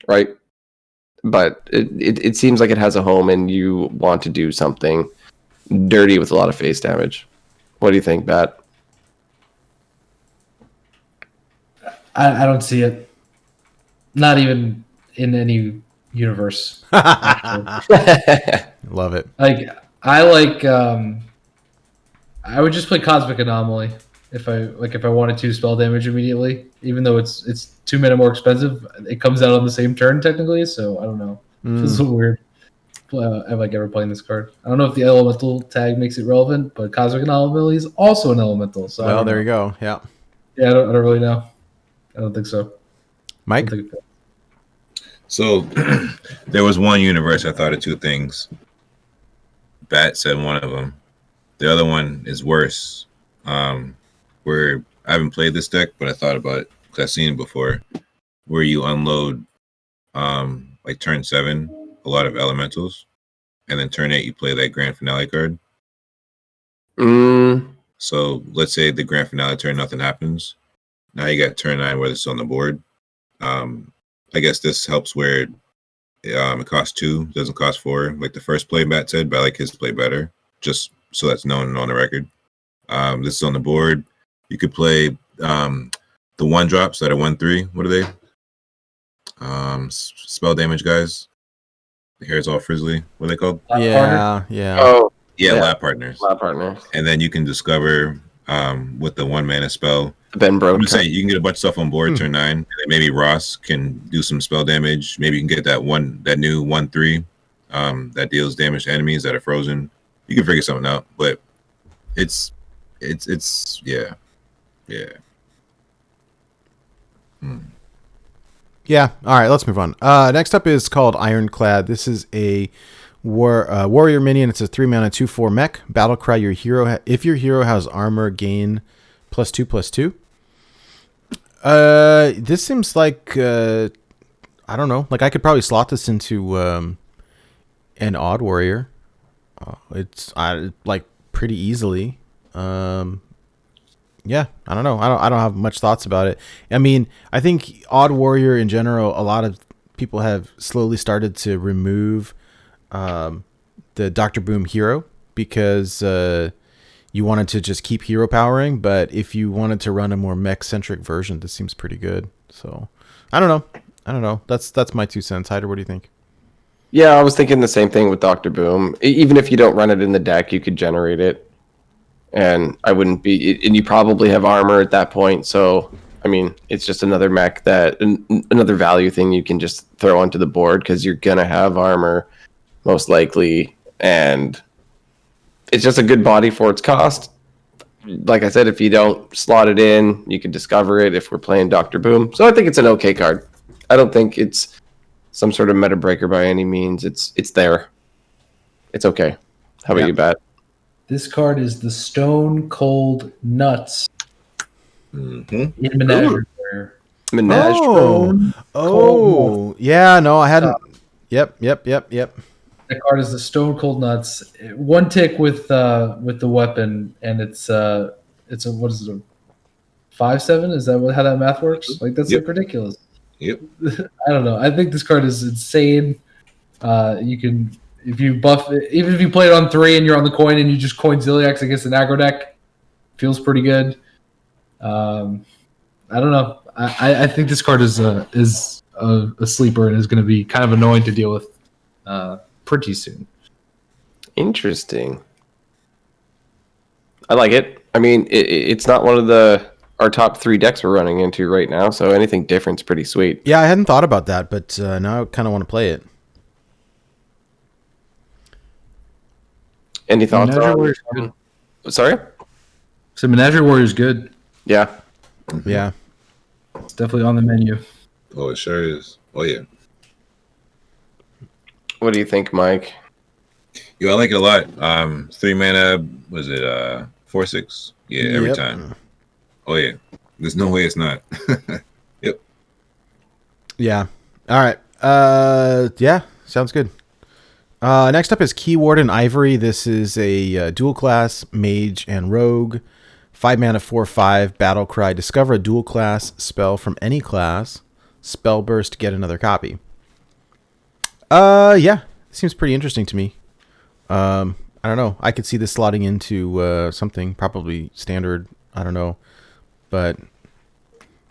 right? But it seems like it has a home, and you want to do something dirty with a lot of face damage. What do you think, Bat? I don't see it. Not even in any universe. Love it. I would just play Cosmic Anomaly if I wanted to spell damage immediately, even though it's 2 mana more expensive. It comes out on the same turn technically, so I don't know. This is weird. I'm like ever playing this card. I don't know if the elemental tag makes it relevant, but Cosmic Anomaly is also an elemental. So well, there you go. Yeah. Yeah, I don't really know. I don't think so. Mike? So there was one universe I thought of 2 things. Bat said one of them. The other one is worse. Where I haven't played this deck, but I thought about it because I've seen it before. Where you unload, like turn 7, a lot of elementals, and then turn 8 you play that grand finale card. So let's say the grand finale turn nothing happens. Now you got turn 9 where it's on the board. I guess this helps where it costs 2, doesn't cost 4. Like the first play Matt said, but I like his play better, just so that's known and on the record. This is on the board. You could play the 1-drops that are 1/3. What are they? Spell damage guys. The hair's all frizzly. What are they called? Yeah. Oh, Yeah, lab partners. lab partners. And then you can discover with the 1-mana spell. Ben Broke. I'm just saying you can get a bunch of stuff on board turn 9. And then maybe Ross can do some spell damage. Maybe you can get that new 1/3 that deals damage to enemies that are frozen. You can figure something out, but it's yeah. Yeah. All right, let's move on. Next up is called Ironclad. This is a warrior minion. It's a 3-mana 2/4 mech. Battle cry your hero. If your hero has armor, gain +2/+2. This seems like I don't know. Like I could probably slot this into an odd warrior. It's like pretty easily. Yeah, I don't know. I don't have much thoughts about it. I mean, I think odd warrior in general, a lot of people have slowly started to remove the Dr. Boom hero because you wanted to just keep hero powering. But if you wanted to run a more mech centric version, this seems pretty good. So I don't know. That's my 2 cents. Hyder, what do you think? Yeah, I was thinking the same thing with Dr. Boom. Even if you don't run it in the deck, you could generate it. And I wouldn't be, and you probably have armor at that point. So, I mean, it's just another mech another value thing you can just throw onto the board because you're going to have armor most likely. And it's just a good body for its cost. Like I said, if you don't slot it in, you can discover it if we're playing Dr. Boom. So I think it's an okay card. I don't think it's some sort of meta breaker by any means. It's there. It's okay. How about you, Bat? This card is the Stone Cold Nuts in Menagerie Warrior. Yeah, no, I hadn't. Yep. That card is the Stone Cold Nuts. 1 tick with the weapon, and it's a what is it, a 5/7? Is that how that math works? Like that's like ridiculous. Yep. I don't know. I think this card is insane. You can. If you buff, even if you play it on 3 and you're on the coin and you just coin Ziliax against an aggro deck, feels pretty good. I don't know. I think this card is a sleeper and is going to be kind of annoying to deal with pretty soon. Interesting. I like it. I mean, it's not one of our top 3 decks we're running into right now, so anything different's pretty sweet. Yeah, I hadn't thought about that, but now I kind of want to play it. Any thoughts on? Sorry? So Menagerie Warrior is good. Yeah. Yeah. It's definitely on the menu. Oh, it sure is. Oh, yeah. What do you think, Mike? Yo, I like it a lot. 3-mana, was it 4/6? Yeah, every time. Oh, yeah. There's no way it's not. Yep. Yeah. All right. Yeah, sounds good. Next up is Keywarden Ivory. This is a dual class mage and rogue. 5-mana 4/5 battle cry. Discover a dual class spell from any class. Spell burst. Get another copy. Yeah, seems pretty interesting to me. I don't know. I could see this slotting into something probably standard. I don't know, but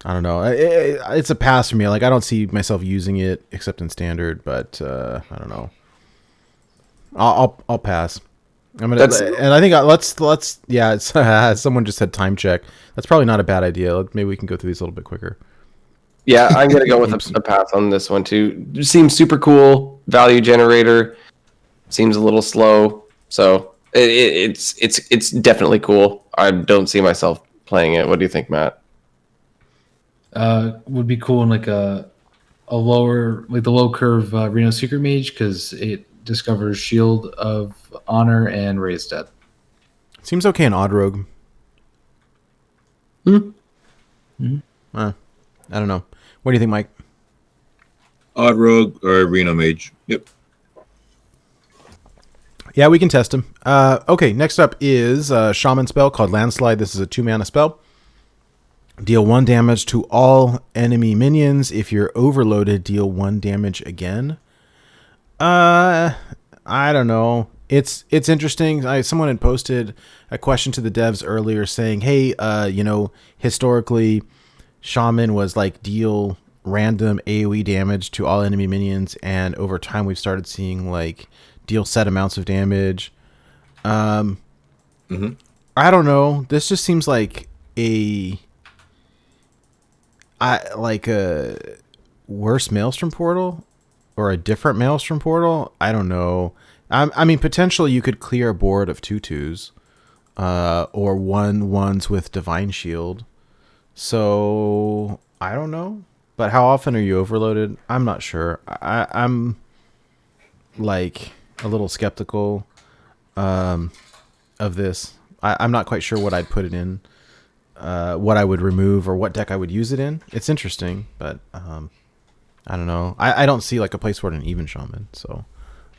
I don't know. It's a pass for me. Like I don't see myself using it except in standard, but I don't know. I'll pass. And I think let's yeah. It's someone just said time check. That's probably not a bad idea. Maybe we can go through these a little bit quicker. Yeah, I'm gonna go with a pass on this one too. It seems super cool. Value generator. Seems a little slow. So it's definitely cool. I don't see myself playing it. What do you think, Matt? Would be cool in like a lower, like the low curve Reno Secret Mage because it discovers Shield of Honor and Raised Dead. Seems okay in Odd Rogue. I don't know. What do you think, Mike? Odd Rogue or Reno Mage. Yep. Yeah, we can test him. Okay, next up is a Shaman spell called Landslide. This is a 2-mana spell. Deal 1 damage to all enemy minions. If you're overloaded, deal 1 damage again. I don't know. It's interesting. Someone had posted a question to the devs earlier saying, hey, historically, Shaman was like deal random AoE damage to all enemy minions, and over time we've started seeing like deal set amounts of damage. I don't know. This just seems like a worse Maelstrom Portal or a different Maelstrom Portal. I don't know. I mean, potentially you could clear a board of 2/2s, or 1/1s with Divine Shield. So I don't know. But how often are you overloaded? I'm not sure. I'm like a little skeptical of this. I'm not quite sure what I'd put it in, what I would remove, or what deck I would use it in. It's interesting, but I don't know. I don't see like a place for it in Even Shaman, so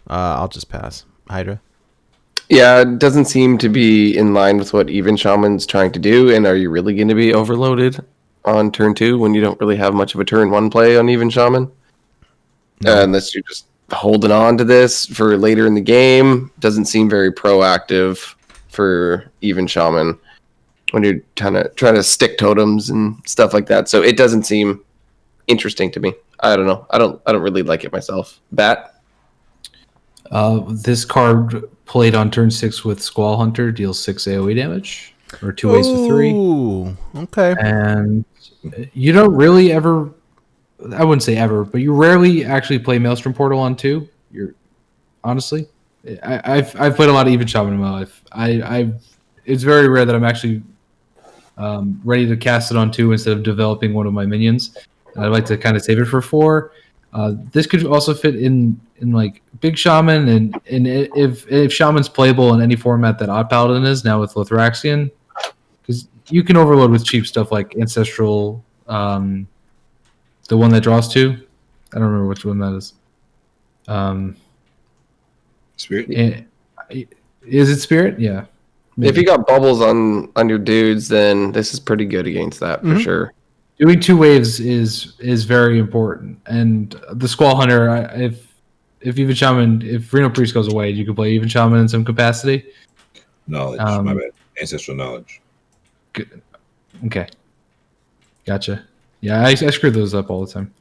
I'll just pass. Hydra? Yeah, it doesn't seem to be in line with what Even Shaman's trying to do. And are you really going to be overloaded on turn 2 when you don't really have much of a turn 1 play on Even Shaman? No. Unless you're just holding on to this for later in the game. Doesn't seem very proactive for Even Shaman when you're trying to stick totems and stuff like that. So it doesn't seem interesting to me. I don't know. I don't really like it myself. Bat? This card played on turn 6 with Squall Hunter deals 6 AoE damage, or 2 ways for 3. Ooh, okay. And you don't really ever, I wouldn't say ever, but you rarely actually play Maelstrom Portal on 2. Honestly, I've played a lot of Even Shaman in my life. It's very rare that I'm actually ready to cast it on 2 instead of developing one of my minions. I'd like to kind of save it for 4. This could also fit in like Big Shaman, and if Shaman's playable in any format that Odd Paladin is now with Lothraxian, because you can overload with cheap stuff like Ancestral, the one that draws 2. I don't remember which one that is. Spirit? Is it Spirit? Yeah. Maybe. If you got bubbles on your dudes, then this is pretty good against that for sure. Doing 2 waves is very important, and the Squall Hunter. If Even Shaman, if Reno Priest goes away, you can play Even Shaman in some capacity. Knowledge, my bad. Ancestral knowledge. Good. Okay. Gotcha. Yeah, I screw those up all the time.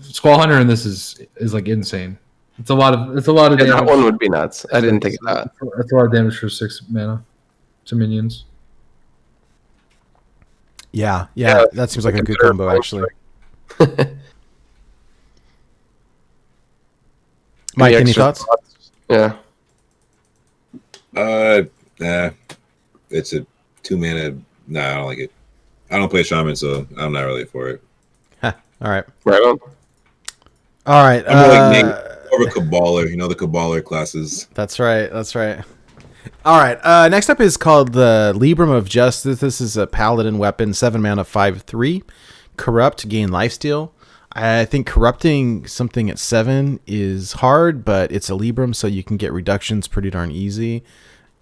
Squall Hunter in this is like insane. It's a lot of damage. That one would be nuts. I didn't think of that. That's a lot of damage for 6 mana to minions. Yeah, that seems like a good combo, actually. Mike, any thoughts? Yeah. It's a 2 mana. Nah, I don't like it. I don't play Shaman, so I'm not really for it. All right. Right on. All right. I'm more of a Caballer, the Caballer classes. That's right. All right. Next up is called the Libram of Justice. This is a paladin weapon, 7 mana, 5/3. Corrupt, gain lifesteal. I think corrupting something at 7 is hard, but it's a Libram, so you can get reductions pretty darn easy.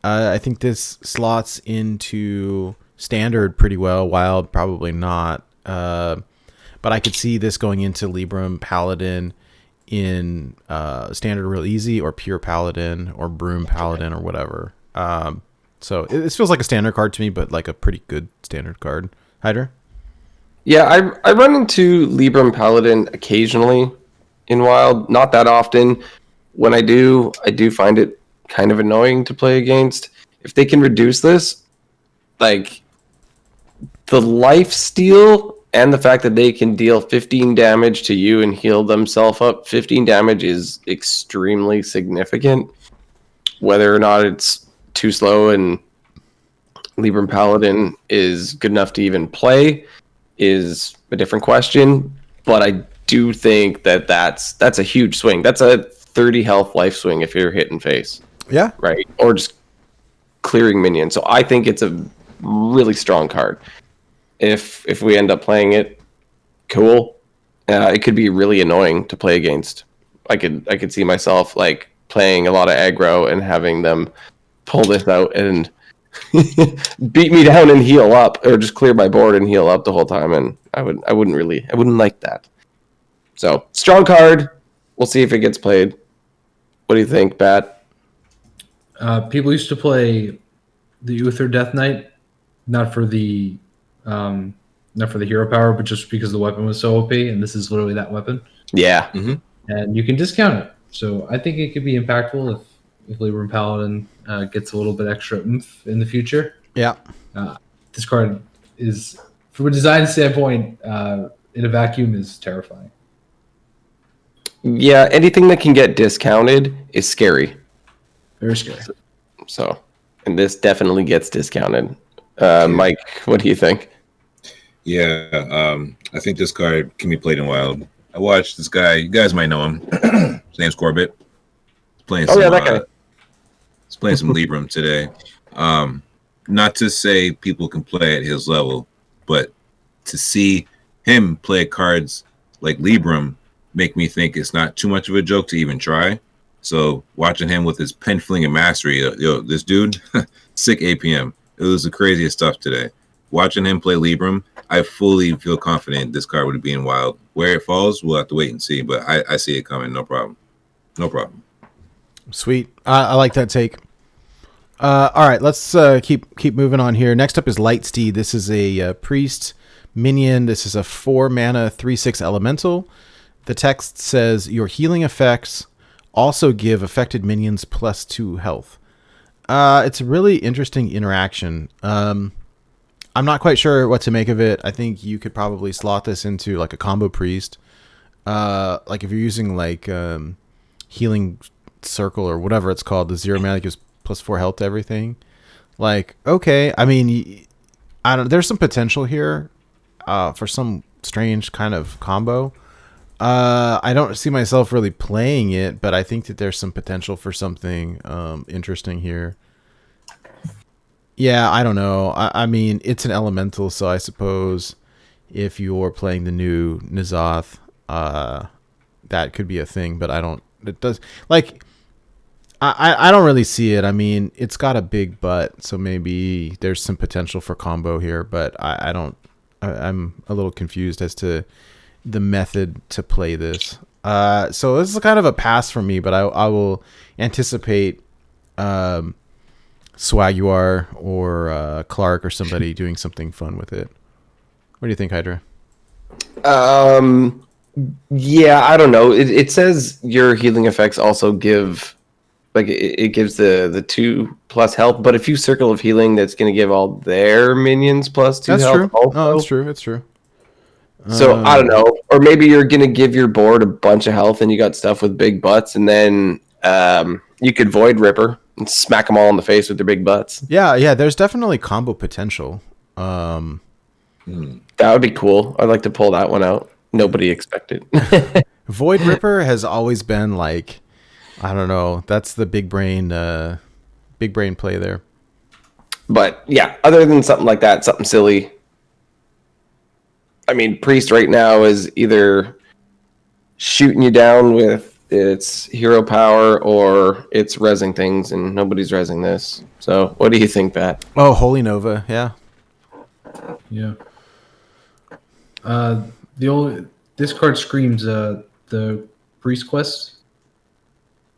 I think this slots into standard pretty well. Wild, probably not. But I could see this going into Libram Paladin in standard real easy, or pure Paladin, or Broom Paladin, or whatever. So this feels like a standard card to me, but like a pretty good standard card. Hydra? Yeah, I run into Libram Paladin occasionally in Wild, not that often. When I do find it kind of annoying to play against. If they can reduce this, like the life steal and the fact that they can deal 15 damage to you and heal themselves up, 15 damage is extremely significant. Whether or not it's too slow and Libram Paladin is good enough to even play is a different question, but I do think that that's a huge swing. That's a 30 health life swing if you're hitting face. Yeah. Right? Or just clearing minions. So I think it's a really strong card. If we end up playing it, cool. It could be really annoying to play against. I could see myself like playing a lot of aggro and having them pull this out and beat me down and heal up, or just clear my board and heal up the whole time, and I wouldn't like that. So strong card. We'll see if it gets played. What do you think, Bat? People used to play the Uther Death Knight, not for the hero power, but just because the weapon was so OP, and this is literally that weapon. Yeah. And you can discount it. So I think it could be impactful if Libram Paladin gets a little bit extra oomph in the future. Yeah. This card is, from a design standpoint, in a vacuum, is terrifying. Yeah, anything that can get discounted is scary. Very scary. So, and this definitely gets discounted. Mike, what do you think? Yeah, I think this card can be played in Wild. I watched this guy. You guys might know him. His name's Corbett. He's playing some, that guy. He's playing some Libram today. Not to say people can play at his level, but to see him play cards like Libram make me think it's not too much of a joke to even try. So watching him with his pen fling and mastery, this dude, sick APM. It was the craziest stuff today. Watching him play Libram, I fully feel confident this card would be in Wild. Where it falls, we'll have to wait and see. But I see it coming. No problem. No problem. Sweet. I like that take. All right, let's keep moving on here. Next up is Lightsteed. This is a priest minion. This is a 4-mana 3/6 elemental. The text says your healing effects also give affected minions +2 health. It's a really interesting interaction. I'm not quite sure what to make of it. I think you could probably slot this into like a combo priest. Like if you're using like healing circle or whatever it's called, the 0 mana gives +4 health to everything. Like, okay, I mean, there's some potential here for some strange kind of combo. I don't see myself really playing it, but I think that there's some potential for something interesting here. Yeah, I don't know. I mean, it's an elemental, so I suppose if you're playing the new N'Zoth, that could be a thing, but I don't... It does... Like, I don't really see it. I mean, it's got a big butt, so maybe there's some potential for combo here, but I don't... I'm a little confused as to the method to play this. So this is kind of a pass for me, but I will anticipate Swaguar or Clark or somebody doing something fun with it. What do you think, Hydra? Yeah, I don't know. It says your healing effects also give, like, it gives the 2+ health, but if you circle of healing, that's going to give all their minions +2 That's health. true. Also. No, that's true. It's true. So I don't know, or maybe you're gonna give your board a bunch of health, and you got stuff with big butts, and then you could Void Ripper and smack them all in the face with their big butts. Yeah. There's definitely combo potential. That would be cool. I'd like to pull that one out. Nobody expected. Void Ripper has always been like, I don't know. That's the big brain play there. But yeah, other than something like that, something silly. I mean, Priest right now is either shooting you down with its hero power or it's rezzing things, and nobody's rezzing this. So, what do you think, Pat? Oh, Holy Nova, yeah. Yeah. This card screams the Priest Quest.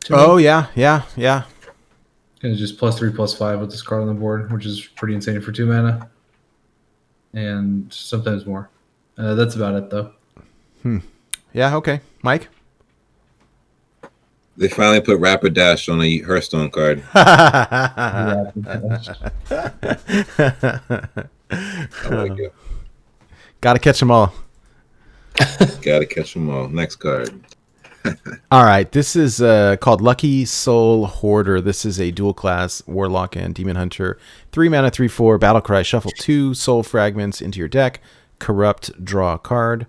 Oh yeah. And it's just +3/+5 with this card on the board, which is pretty insane for 2 mana. And sometimes more. That's about it, though. Yeah, okay. Mike? They finally put Rapid Dash on a Hearthstone card. Yeah. I like it. Gotta catch them all. Gotta catch them all. Next card. All right, this is called Lucky Soul Hoarder. This is a dual class Warlock and Demon Hunter. 3 mana, 3/4, Battlecry. Shuffle 2 Soul Fragments into your deck. Corrupt, draw a card.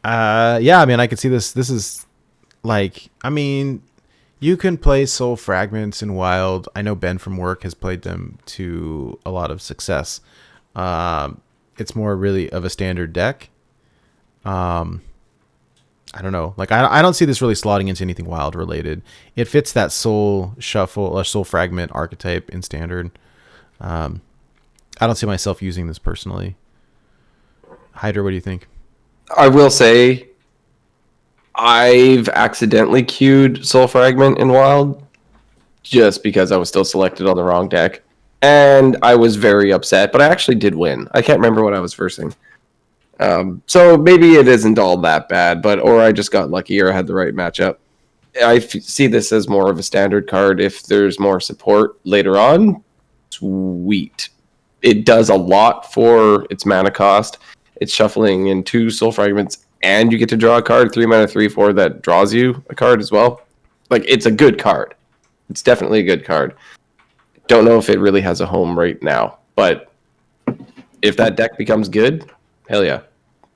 Yeah, I mean, I could see this. This is like, I mean, You can play Soul Fragments in Wild. I know Ben from work has played them to a lot of success. It's more really of a standard deck. I don't know. Like I don't see this really slotting into anything Wild related. It fits that Soul Shuffle or Soul Fragment archetype in standard. I don't see myself using this personally. Hydra, what do you think? I will say, I've accidentally queued Soul Fragment in Wild just because I was still selected on the wrong deck. And I was very upset, but I actually did win. I can't remember what I was versing. So maybe it isn't all that bad, or I just got lucky or I had the right matchup. I see this as more of a standard card. If there's more support later on, sweet. It does a lot for its mana cost. It's shuffling in 2 Soul Fragments, and you get to draw a card, 3 mana, 3/4 that draws you a card as well. Like, it's a good card. It's definitely a good card. Don't know if it really has a home right now, but if that deck becomes good, hell yeah,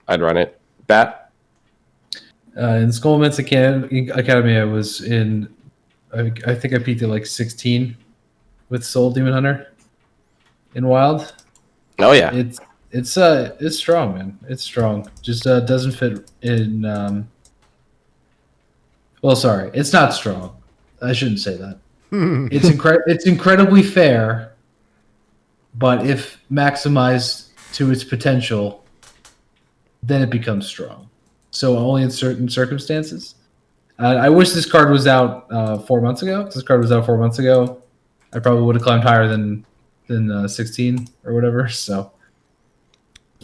I'd run it. Bat? In Skullman's Academy, I was in. I think I peaked at like 16 with Soul Demon Hunter in Wild. Oh yeah, it's strong, man. It's strong. Just doesn't fit in. Well, sorry, it's not strong. I shouldn't say that. It's incredibly fair, but if maximized to its potential, then it becomes strong. So only in certain circumstances. I wish this card was out 4 months ago. If this card was out 4 months ago, I probably would have climbed higher than 16 or whatever. So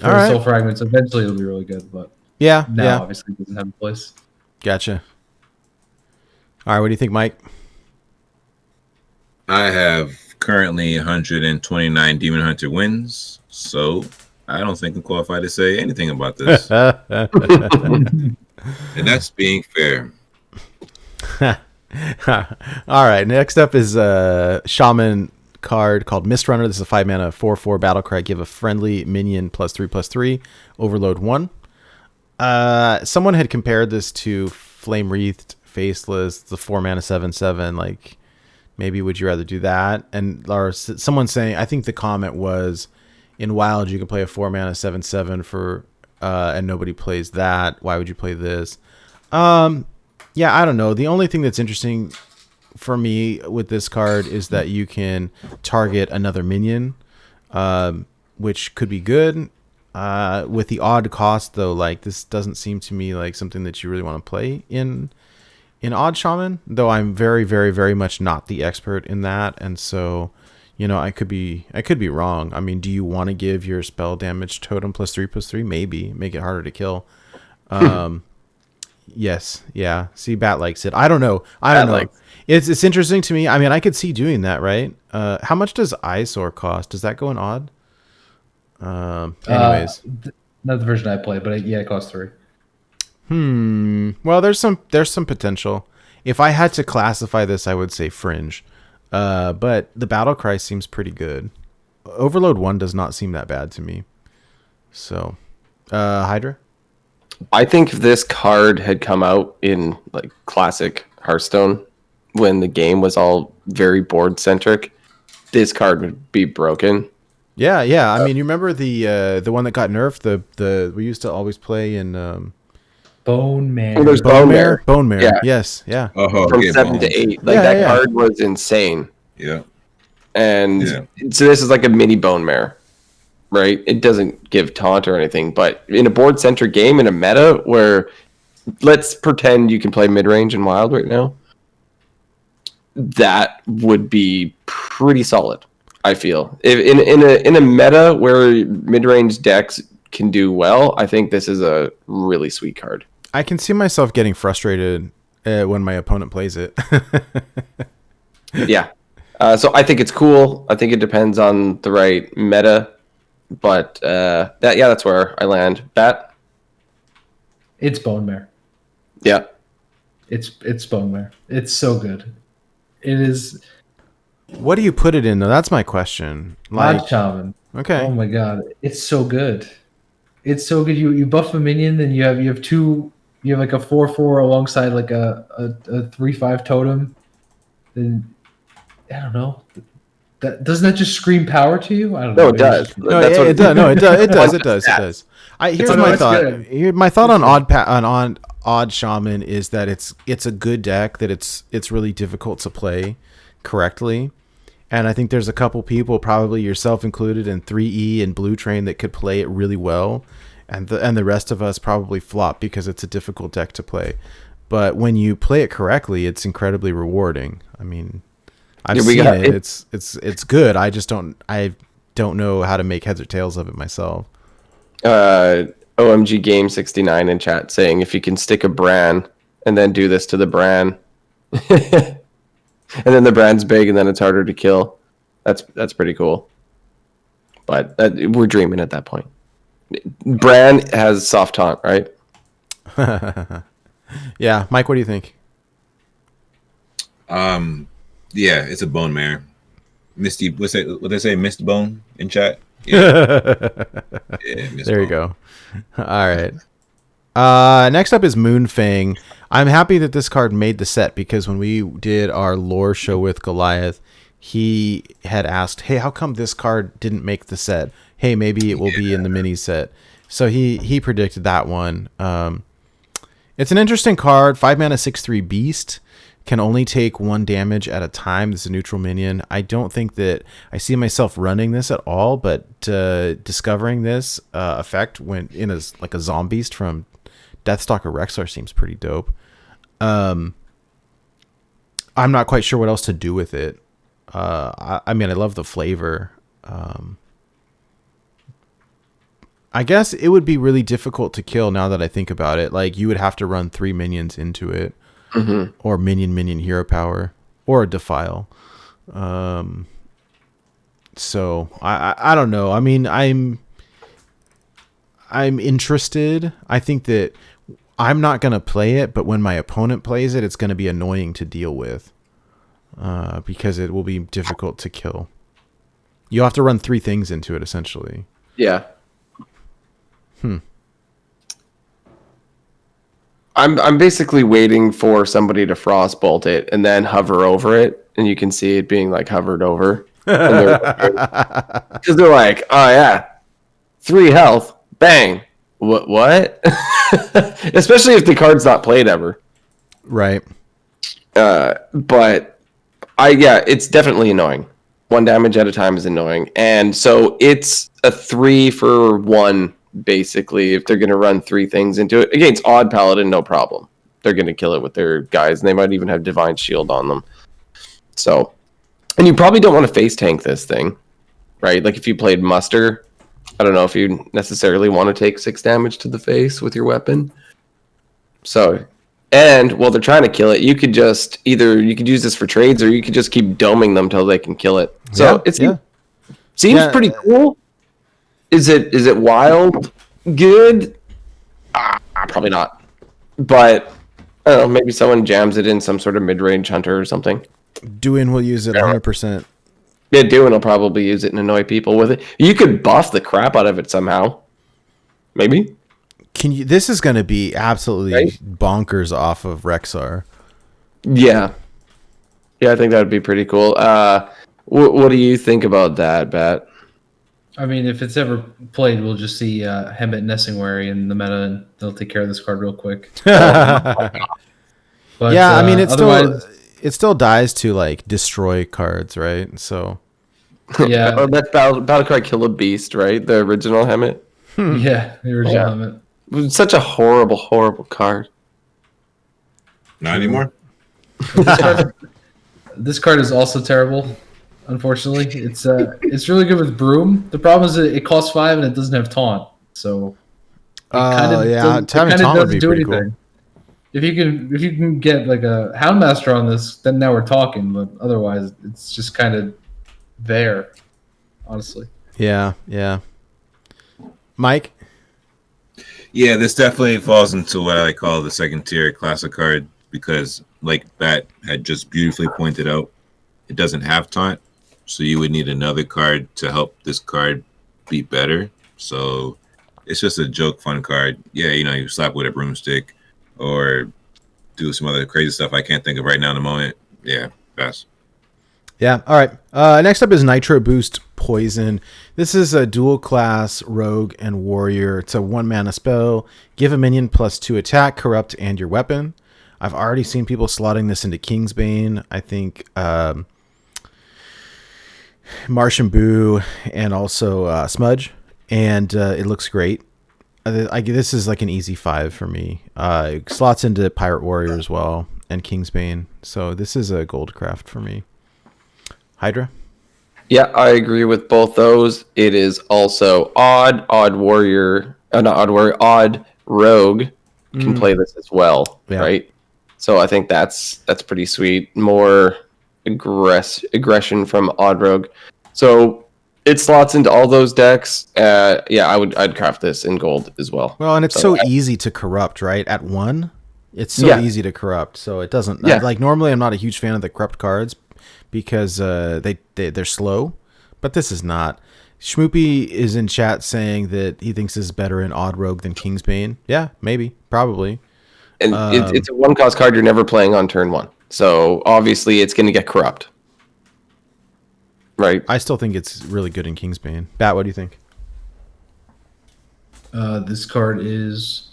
for All right. Soul Fragments, eventually it'll be really good, but Yeah, now obviously it doesn't have a place. Gotcha. All right, what do you think, Mike? I have currently 129 Demon Hunter wins, so I don't think I'm qualified to say anything about this. And that's being fair. All right, next up is a Shaman card called Mist Runner. This is a 5 mana 4/4 battle cry. Give a friendly minion +3/+3. Overload 1. Someone had compared this to Flame Wreathed Faceless, the 4 mana 7/7. Like, maybe would you rather do that? And or someone saying, I think the comment was, in Wild you can play a 4 mana 7/7 for, and nobody plays that. Why would you play this? Yeah, I don't know. The only thing that's interesting for me with this card is that you can target another minion, which could be good. With the odd cost, though, like, this doesn't seem to me like something that you really want to play in Odd Shaman, though I'm very, very, very much not the expert in that, and so, you know, I could be wrong. I mean, do you want to give your spell damage totem +3/+3? Maybe make it harder to kill. Yes, yeah. See, Bat likes it. I don't know. It's interesting to me. I mean, I could see doing that, right? How much does Eyesore cost? Does that go in Odd? Anyways, Not the version I play, but it costs 3. Well, there's some potential. If I had to classify this, I would say Fringe. But the battle cry seems pretty good. Overload 1 does not seem that bad to me. So, Hydra? I think if this card had come out in like classic Hearthstone when the game was all very board centric, this card would be broken. Yeah. I mean, you remember the one that got nerfed? The we used to always play in Bone Mare. Oh, there's Bone Mare. Bone Mare. Yeah. Yes. Yeah. Oh, From okay, 7 to 8. Like, that card was insane. Yeah. And so this is like a mini Bone Mare, right? It doesn't give taunt or anything, but in a board-centric game, in a meta where, let's pretend you can play mid-range in Wild right now, that would be pretty solid, I feel. If in a meta where mid-range decks can do well, I think this is a really sweet card. I can see myself getting frustrated when my opponent plays it. Yeah. So I think it's cool. I think it depends on the right meta, but that's where I land. Bat? It's Bone Mare. Yeah. It's Bone Mare. It's so good. It is. What do you put it in, though? That's my question. Odd Shaman. Okay. Oh my god, it's so good. It's so good. You buff a minion, then you have two. You have like a 4/4 alongside like a 3/5 totem. then I don't know. Doesn't that just scream power to you? I don't No, know. it does. No, That's what it does. No, it does. It does. It does. It stats. does. Here's No, my it's thought. good. My thought on odd shaman is that it's a good deck, that it's really difficult to play correctly, and I think there's a couple people, probably yourself included, in 3E and Blue Train, that could play it really well, and the rest of us probably flop because it's a difficult deck to play. But when you play it correctly, it's incredibly rewarding. I mean, I've seen it. It's good. I don't know how to make heads or tails of it myself. OMG Game 69 in chat saying if you can stick a Bran and then do this to the Bran, and then the Bran's big and then it's harder to kill. That's pretty cool. But we're dreaming at that point. Bran has soft taunt, right? Yeah, Mike, what do you think? Yeah, it's a bone mare. Misty, what they say? Mist bone in chat. Yeah, yeah, There you bone. go. All right. Next up is Moonfang. I'm happy that this card made the set, because when we did our lore show with Goliath, he had asked, "Hey, how come this card didn't make the set? Hey, maybe it will be in the mini set." So he predicted that one. It's an interesting card. 5 mana, 6/3 beast. Can only take 1 damage at a time. This is a neutral minion. I don't think that I see myself running this at all, but discovering this effect when in like a Zombeast from Deathstalker Rexar seems pretty dope. I'm not quite sure what else to do with it. I mean, I love the flavor. I guess it would be really difficult to kill now that I think about it. Like, you would have to run 3 minions into it. Mm-hmm. Or minion hero power, or a defile. So I don't know. I mean, I'm interested. I think that I'm not gonna play it, but when my opponent plays it, it's gonna be annoying to deal with, because it will be difficult to kill. You have to run 3 things into it essentially. Yeah. I'm basically waiting for somebody to frostbolt it and then hover over it, and you can see it being like hovered over. Because they're like, oh yeah, 3 health, bang. What? Especially if the card's not played ever. Right. But it's definitely annoying. 1 damage at a time is annoying, and so it's a 3 for 1. Basically, if they're going to run 3 things into it against Odd Paladin, no problem. They're going to kill it with their guys, and they might even have Divine Shield on them. So, and you probably don't want to face tank this thing, right? Like if you played Muster, I don't know if you necessarily want to take 6 damage to the face with your weapon. So, and while they're trying to kill it, you could just you could use this for trades, or you could just keep doming them till they can kill it. So it seems pretty cool. Is it wild good? Probably not. But I don't know, maybe someone jams it in some sort of mid-range hunter or something. Duin will use it 100%. Yeah, Duin will probably use it and annoy people with it. You could buff the crap out of it somehow. Maybe. This is going to be absolutely bonkers off of Rexar. Yeah. Yeah, I think that would be pretty cool. What do you think about that, Bat? I mean, if it's ever played, we'll just see Hemet Nessingwary in the meta, and they'll take care of this card real quick. But, yeah, I mean, it still dies to like destroy cards, right? So yeah, or that's Battlecry Kill a Beast, right? The original Hemet. Yeah, the original Hemet. It was such a horrible, horrible card. Not anymore. This card is also terrible. Unfortunately, it's really good with Broom. The problem is that it costs 5 and it doesn't have taunt. So having taunt would be pretty cool. If you can get like a Houndmaster on this, then now we're talking. But otherwise, it's just kind of there, honestly. Yeah. Mike? Yeah, this definitely falls into what I call the second tier classic card, because like Bat had just beautifully pointed out, it doesn't have taunt. So you would need another card to help this card be better. So it's just a joke fun card. Yeah, you slap with a broomstick or do some other crazy stuff I can't think of right now in the moment. Yeah, Pass. Yeah. All right. Next up is Nitro Boost Poison. This is a dual class rogue and warrior. It's a 1 mana spell. Give a minion +2 attack, corrupt, and your weapon. I've already seen people slotting this into Kingsbane. I think Martian Boo and also Smudge. And it looks great. This is like an easy 5 for me. It slots into Pirate Warrior as well and Kingsbane. So this is a gold craft for me. Hydra? Yeah, I agree with both those. It is also odd warrior, not odd warrior, odd rogue can play this as well, right? So I think that's pretty sweet. More aggression from odd rogue. So it slots into all those decks. I'd craft this in gold as well. Well, and it's so easy to corrupt, right? At 1, it's so easy to corrupt. So it doesn't like normally I'm not a huge fan of the corrupt cards because they're slow, but this is not. Schmoopy is in chat saying that he thinks this is better in Odd Rogue than Kingsbane. Yeah, maybe, probably. And it's a 1-cost card you're never playing on turn 1, so obviously it's going to get corrupt. Right. I still think it's really good in Kingsbane. Bat, what do you think? This card is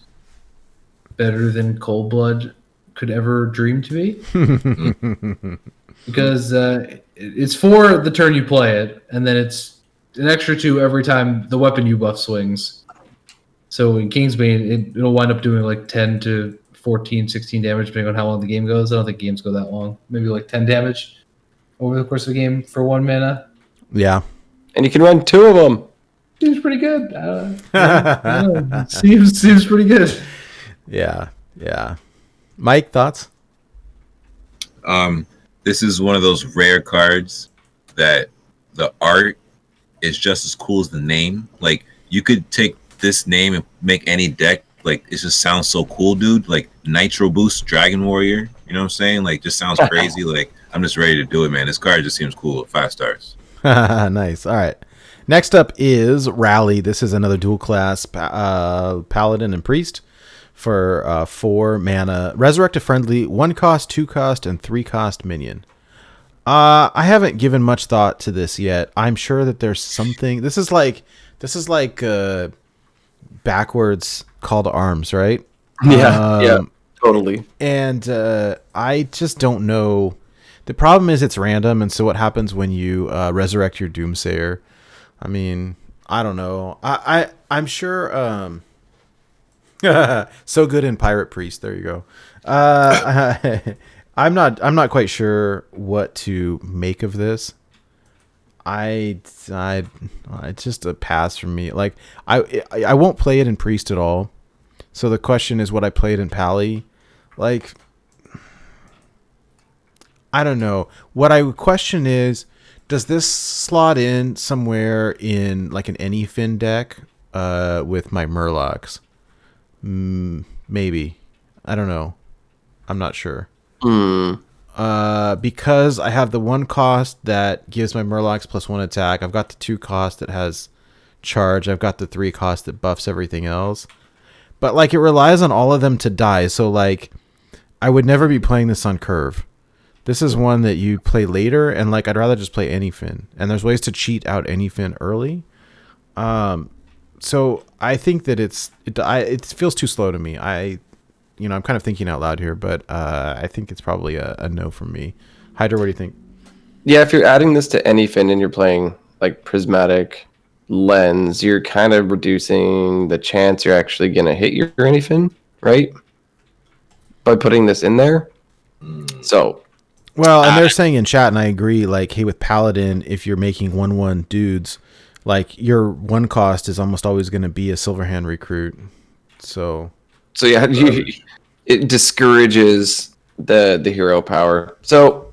better than Cold Blood could ever dream to be. Because it's for the turn you play it, and then it's an extra 2 every time the weapon you buff swings. So in Kingsbane, it'll wind up doing like 10 to 14, 16 damage, depending on how long the game goes. I don't think games go that long. Maybe like 10 damage over the course of the game for 1 mana. Yeah. And you can run 2 of them. Seems pretty good. Seems pretty good. Yeah. Mike, thoughts? This is one of those rare cards that the art is just as cool as the name. Like, you could take this name and make any deck. Like, it just sounds so cool, dude. Like, Nitro Boost Dragon Warrior. You know what I'm saying? Like, just sounds crazy. Like, I'm just ready to do it, man. This card just seems cool. 5 stars. Nice. All right. Next up is Rally. This is another dual class Paladin and Priest for 4 mana. Resurrect a friendly 1-cost, 2-cost, and 3-cost minion. I haven't given much thought to this yet. I'm sure that there's something. This is like backwards Call to Arms, right? Yeah, totally. And I just don't know. The problem is it's random, and so what happens when you resurrect your Doomsayer? I mean, I don't know. I'm sure. So good in Pirate Priest. There you go. I'm not quite sure what to make of this. It's just a pass from me. Like I won't play it in Priest at all. So the question is, would I play it in Pally? Like, I don't know. What I would question is, does this slot in somewhere in like an Anyfin deck with my Murlocs? Maybe. I don't know. I'm not sure. Because I have the 1 cost that gives my Murlocs +1 attack. I've got the 2 cost that has charge. I've got the 3 cost that buffs everything else. But like, it relies on all of them to die. So like, I would never be playing this on curve. This is one that you play later, and like, I'd rather just play Anyfin. And there's ways to cheat out Anyfin early. So I think that it feels too slow to me. I'm kind of thinking out loud here, but I think it's probably a no from me. Hydra, what do you think? Yeah, if you're adding this to Anyfin and you're playing like Prismatic Lens, you're kind of reducing the chance you're actually going to hit your Anyfin, right? By putting this in there. So, well, and they're saying in chat, and I agree, like, hey, with Paladin, if you're making 1/1 dudes, like, your 1 cost is almost always going to be a Silverhand recruit. So yeah, it discourages the hero power. So,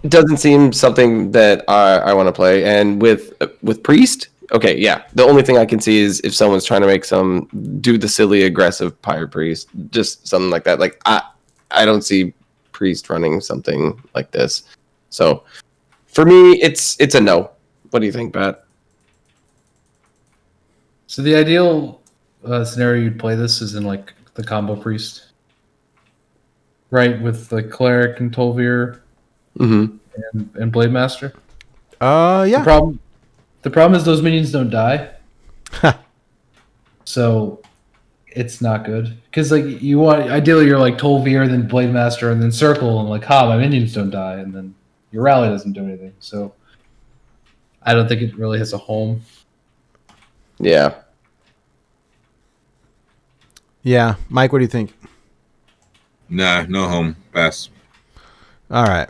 doesn't seem something that I want to play. And with Priest, okay, yeah. The only thing I can see is if someone's trying to do the silly aggressive Pirate Priest, just something like that. Like, I don't see Priest running something like this. So for me, it's a no. What do you think, Bat? So the ideal scenario you'd play this is in like the combo Priest. right? With the cleric and Tolvir and Blade Master. Yeah. The problem is those minions don't die. So it's not good. Because like ideally you're like Tolvir, then Blade Master, and then Circle, and like, my minions don't die, and then your rally doesn't do anything. So I don't think it really has a home. Yeah. Yeah. Mike, what do you think? Nah, no home. Pass. All right.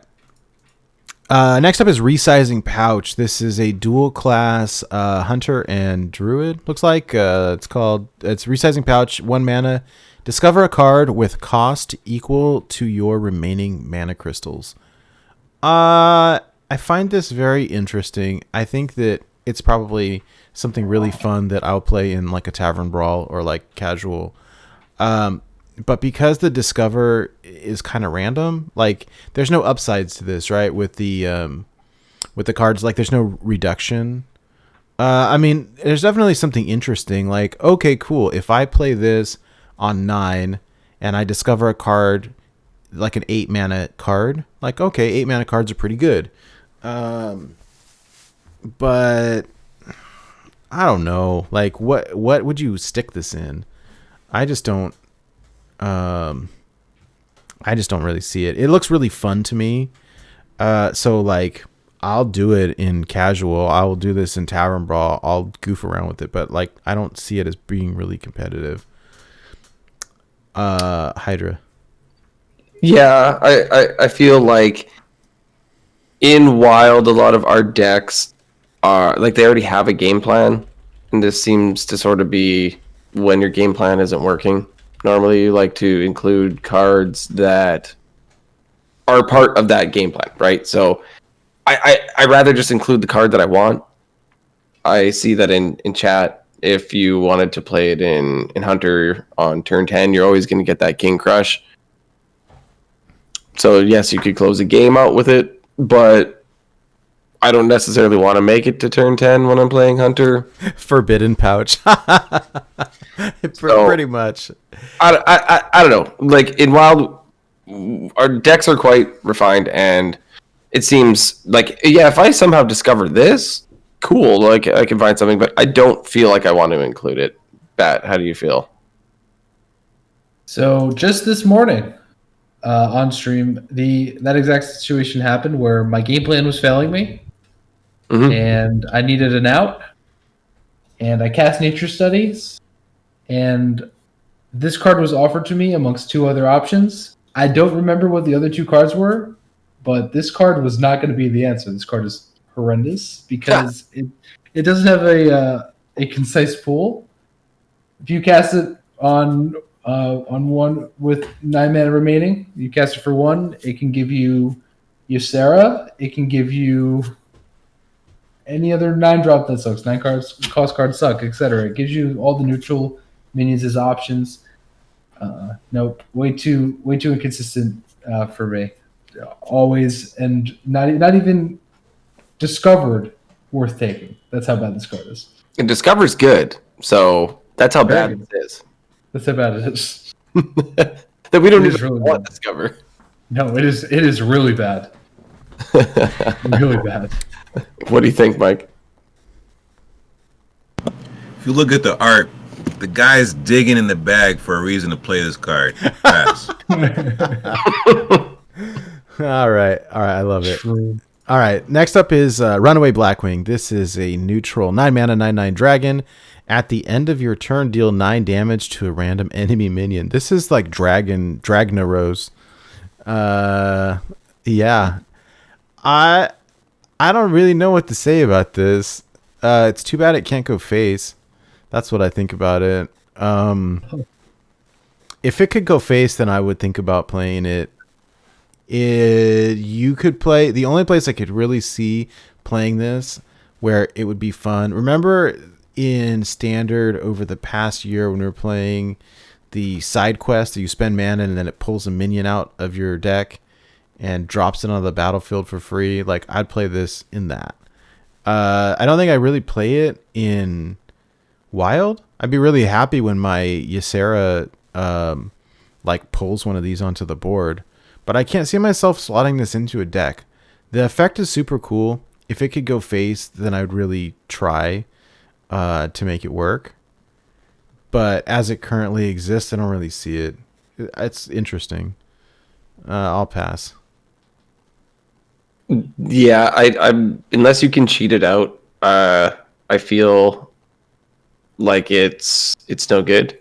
Next up is Resizing Pouch. This is a dual class Hunter and Druid. Looks like it's Resizing Pouch. 1 mana. Discover a card with cost equal to your remaining mana crystals. I find this very interesting. I think that it's probably something really fun that I'll play in like a tavern brawl or like casual. But because the discover is kind of random, like there's no upsides to this, right? With the cards, like there's no reduction. I mean, there's definitely something interesting. Like, okay, cool. If I play this on 9 and I discover a card, like an 8 mana card, like, okay, 8 mana cards are pretty good. But I don't know. Like, what would you stick this in? I just don't really see it. It looks really fun to me. So like I'll do it in casual. I will do this in Tavern Brawl. I'll goof around with it, but like I don't see it as being really competitive. Hydra. Yeah, I feel like in Wild a lot of our decks are like they already have a game plan, and this seems to sort of be when your game plan isn't working. Normally, you like to include cards that are part of that game plan, right? So I rather just include the card that I want. I see that in chat. If you wanted to play it in Hunter on turn 10, you're always going to get that King Crush. So, yes, you could close a game out with it, but I don't necessarily want to make it to turn 10 when I'm playing Hunter. Forbidden Pouch. Pretty much. I don't know. Like in Wild, our decks are quite refined, and it seems like, yeah, if I somehow discover this, cool, like I can find something, but I don't feel like I want to include it. Bat, how do you feel? So just this morning on stream, that exact situation happened where my game plan was failing me, and I needed an out, and I cast Nature Studies, and this card was offered to me amongst 2 other options. I don't remember what the other 2 cards were, but this card was not going to be the answer. This card is horrendous because it doesn't have a concise pool. If you cast it on 1 with 9 mana remaining, you cast it for 1. It can give you Ysera. It can give you any other 9-drop that sucks. 9 cards, cost cards suck, etc. It gives you all the neutral minions as options. Nope, way too inconsistent for me. Always, and not even discovered worth taking. That's how bad this card is. And Discover's good, so that's how bad it is. That's how bad it is. That we don't even really want bad. Discover. No, it is really bad. Really bad. What do you think, Mike? If you look at the art, the guy's digging in the bag for a reason to play this card. Pass. All right. I love it. All right. Next up is Runaway Blackwing. This is a neutral 9 mana 9/9 dragon. At the end of your turn, deal 9 damage to a random enemy minion. This is like Dragnaros. Yeah. I don't really know what to say about this. It's too bad it can't go face. That's what I think about it. If it could go face, then I would think about playing it. You could play... The only place I could really see playing this where it would be fun... Remember in Standard over the past year when we were playing the side quest that you spend mana and then it pulls a minion out of your deck and drops it on the battlefield for free? Like, I'd play this in that. I don't think I really play it in Wild. I'd be really happy when my Ysera like pulls one of these onto the board. but I can't see myself slotting this into a deck. The effect is super cool. If it could go face, then I'd really try to make it work. But as it currently exists, I don't really see it. It's interesting. I'll pass. Yeah, I'm unless you can cheat it out, I feel like it's no good.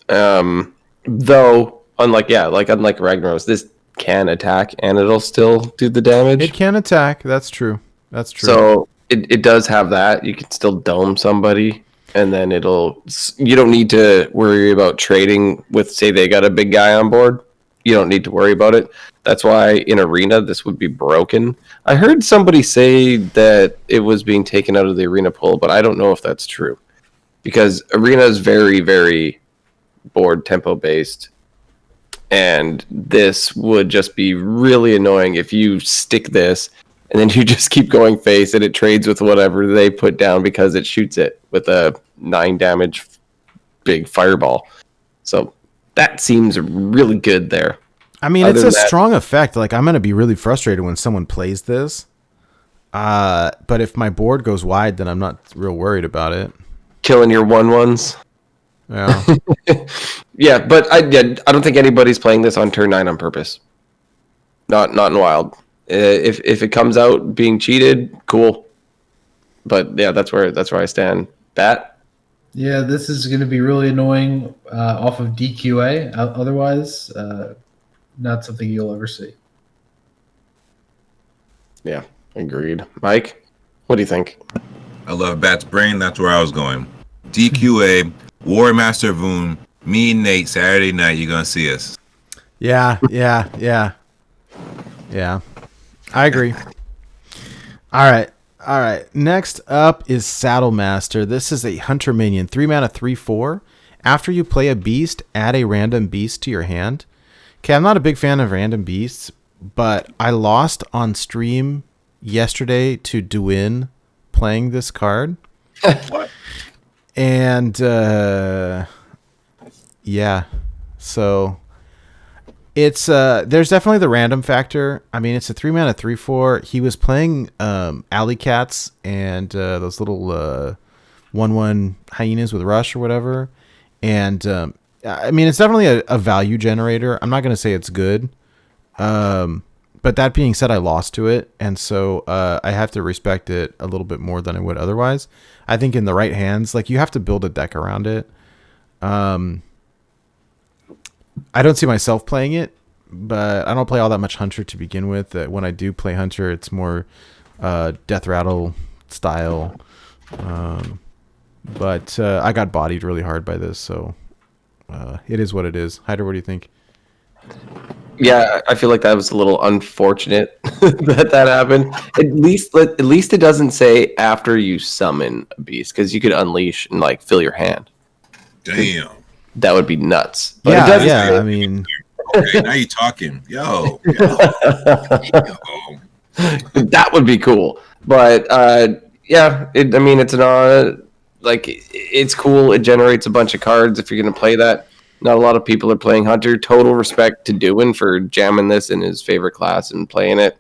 Though, unlike Ragnaros, this can attack and it'll still do the damage. It can attack. That's true. That's true. So it does have that. You can still dome somebody, and then you don't need to worry about trading with, say, they got a big guy on board. You don't need to worry about it. That's why in Arena, this would be broken. I heard somebody say that it was being taken out of the Arena pool, but I don't know if that's true. Because Arena is very, very board tempo based. And this would just be really annoying if you stick this and then you just keep going face and it trades with whatever they put down because it shoots it with a 9 damage big fireball. So that seems really good there. I mean, it's a strong effect. Like, I'm going to be really frustrated when someone plays this. But if my board goes wide, then I'm not real worried about it. Killing your 1/1s. Yeah. Yeah, but I don't think anybody's playing this on turn 9 on purpose. Not in Wild. If it comes out being cheated, cool. But yeah, that's where I stand. BATT? Yeah, this is going to be really annoying off of DQA. Otherwise, not something you'll ever see. Yeah, agreed. Mike, what do you think? I love Bat's brain. That's where I was going. DQA, War Master Voon, me and Nate, Saturday night, you're going to see us. Yeah. I agree. All right. Next up is Saddlemaster. This is a Hunter minion. 3 mana, 3/4. After you play a beast, add a random beast to your hand. Okay, I'm not a big fan of random beasts, but I lost on stream yesterday to Duin playing this card. What? And yeah, so it's there's definitely the random factor. I mean, it's a 3 mana 3/4. He was playing alley cats and those little 1/1 hyenas with rush or whatever. And I mean, it's definitely a value generator. I'm not going to say it's good. But that being said, I lost to it, and so I have to respect it a little bit more than I would otherwise. I think in the right hands, like, you have to build a deck around it. I don't see myself playing it, but I don't play all that much Hunter to begin with. When I do play Hunter, it's more Death Rattle style. But I got bodied really hard by this, so it is what it is. Hyder, what do you think? Yeah, I feel like that was a little unfortunate that happened. At least it doesn't say after you summon a beast, because you could unleash and like fill your hand. Damn. That would be nuts. But yeah. I mean, okay, now you're talking. Yo. That would be cool. But yeah, it's cool. It generates a bunch of cards if you're going to play that. Not a lot of people are playing Hunter. Total respect to Duin for jamming this in his favorite class and playing it.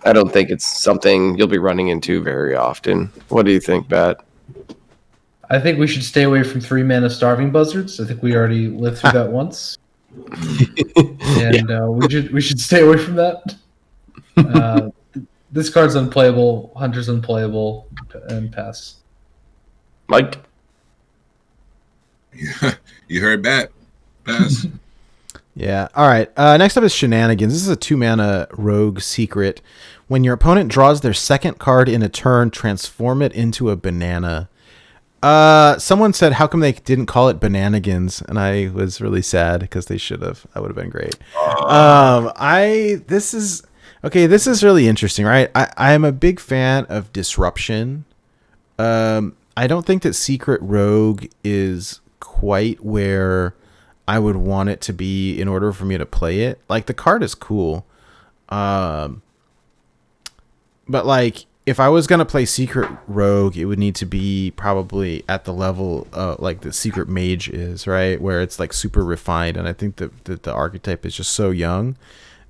I don't think it's something you'll be running into very often. What do you think, BATT? I think we should stay away from 3 mana Starving Buzzards. I think we already lived through that once. And we should stay away from that. This card's unplayable. Hunter's unplayable. And pass. Mike? Yeah, you heard that. Pass. Yeah. All right. Next up is Shenanigans. This is a 2 mana rogue secret. When your opponent draws their second card in a turn, transform it into a banana. Someone said, how come they didn't call it Bananigans? And I was really sad because they should have. That would have been great. This is really interesting, right? I am a big fan of disruption. I don't think that Secret Rogue is quite where I would want it to be in order for me to play it. Like, the card is cool. But like, if I was going to play Secret Rogue, it would need to be probably at the level like the Secret Mage is, right? Where it's like super refined. And I think that the archetype is just so young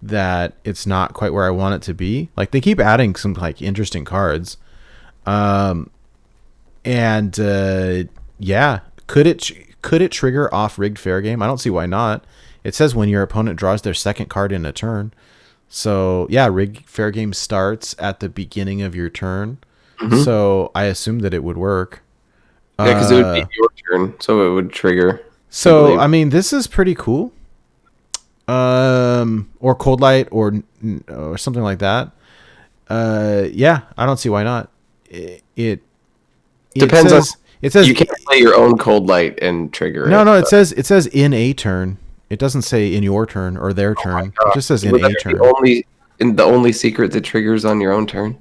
that it's not quite where I want it to be. Like they keep adding some like interesting cards. Yeah, could it trigger off rigged fair game? I don't see why not. It says when your opponent draws their second card in a turn. So yeah, rigged fair game starts at the beginning of your turn. Mm-hmm. So I assume that it would work. Yeah, because it would be your turn, so it would trigger. So I mean, this is pretty cool. Or Cold Light or something like that. Yeah, I don't see why not. It depends says, it says you can't play your own Cold Light and trigger it. No, it says in a turn. It doesn't say in your turn or their turn. It just says in a turn. The only secret that triggers on your own turn.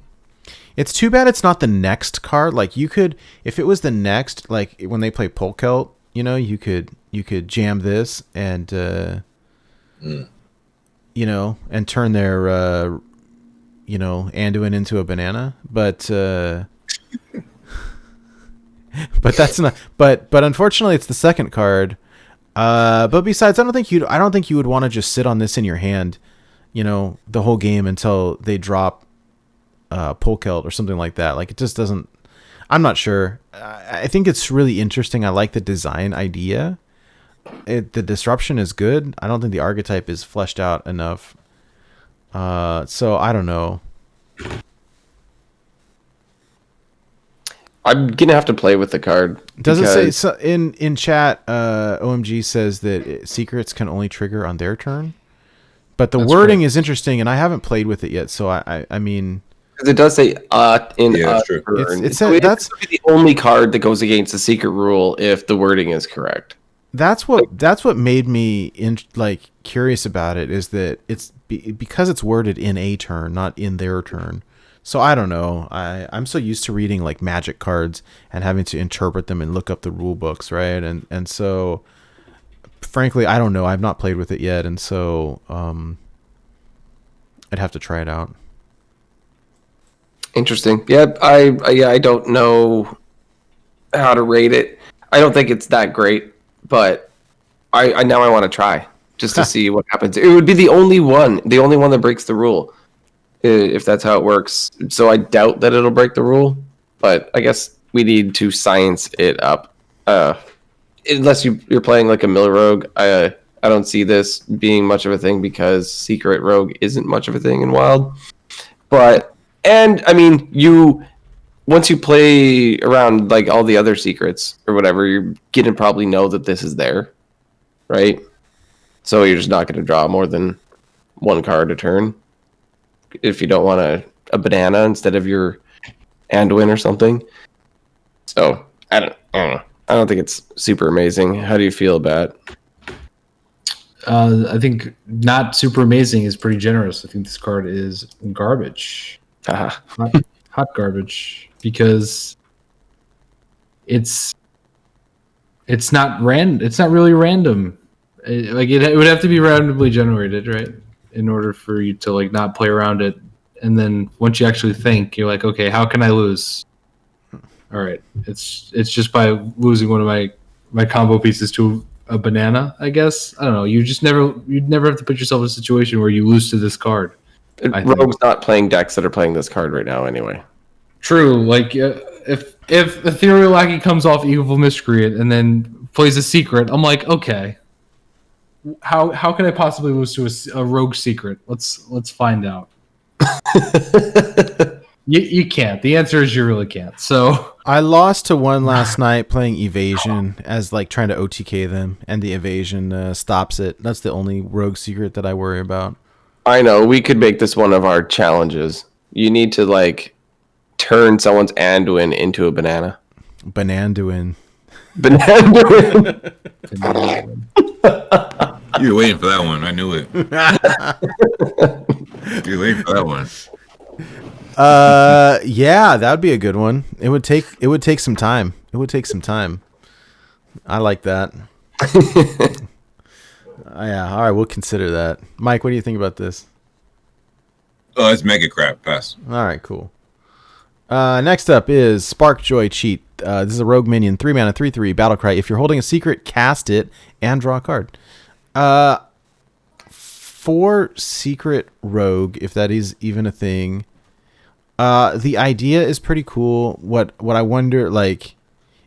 It's too bad it's not the next card. Like you could, if it was the next, like when they play Polkelt, you know, you could jam this and you know, and turn their you know, Anduin into a banana, but that's not. But unfortunately, it's the second card. But besides, I don't think you would want to just sit on this in your hand, you know, the whole game until they drop Polkelt or something like that. Like it just doesn't. I'm not sure. I think it's really interesting. I like the design idea. The disruption is good. I don't think the archetype is fleshed out enough. So I don't know. I'm gonna have to play with the card. Does it say so in chat? OMG says that secrets can only trigger on their turn, but the wording is interesting, and I haven't played with it yet. So I mean, because it does say in true. turn. It's that's the only card that goes against the secret rule if the wording is correct. That's what made me curious about it, is that it's because it's worded in a turn, not in their turn. So I don't know. I'm so used to reading like Magic cards and having to interpret them and look up the rule books, right? And so, frankly, I don't know. I've not played with it yet, and so I'd have to try it out. Interesting. Yeah, I don't know how to rate it. I don't think it's that great, but I now I want to try just to see what happens. It would be the only one that breaks the rule, if that's how it works. So I doubt that it'll break the rule, but I guess we need to science it up. Unless you're playing like a mill rogue, I don't see this being much of a thing because secret rogue isn't much of a thing in Wild. And I mean, once you play around like all the other secrets or whatever, you're gonna probably know that this is there, right? So you're just not gonna draw more than one card a turn if you don't want a banana instead of your Anduin or something. So I don't know. I don't think it's super amazing. How do you feel about it? I think not super amazing is pretty generous. I think this card is garbage. Hot garbage, because it's not really random. It would have to be randomly generated, right, in order for you to like not play around it. And then once you actually think, you're like, okay, how can I lose? All right, it's just by losing one of my combo pieces to a banana, I guess. I don't know. You'd never have to put yourself in a situation where you lose to this card. Rogue's not playing decks that are playing this card right now, anyway. True. Like if Ethereal Lackey comes off Evil Miscreant and then plays a secret, I'm like, okay, how can I possibly lose to a rogue secret? Let's find out. You can't. The answer is you really can't. So I lost to one last night playing Evasion as like trying to OTK them, and the Evasion stops it. That's the only rogue secret that I worry about. I know. We could make this one of our challenges. You need to like turn someone's Anduin into a banana. Bananduin. Bananduin. You were waiting for that one. I knew it. You were waiting for that one. Yeah, that would be a good one. It would take some time. I like that. Yeah, all right, we'll consider that. Mike, what do you think about this? Oh, it's mega crap. Pass. All right, cool. Next up is Sparkjoy Cheat. This is a rogue minion, 3 mana, 3/3 Battlecry. If you're holding a secret, cast it and draw a card. For for Secret Rogue, if that is even a thing, the idea is pretty cool. What I wonder, like,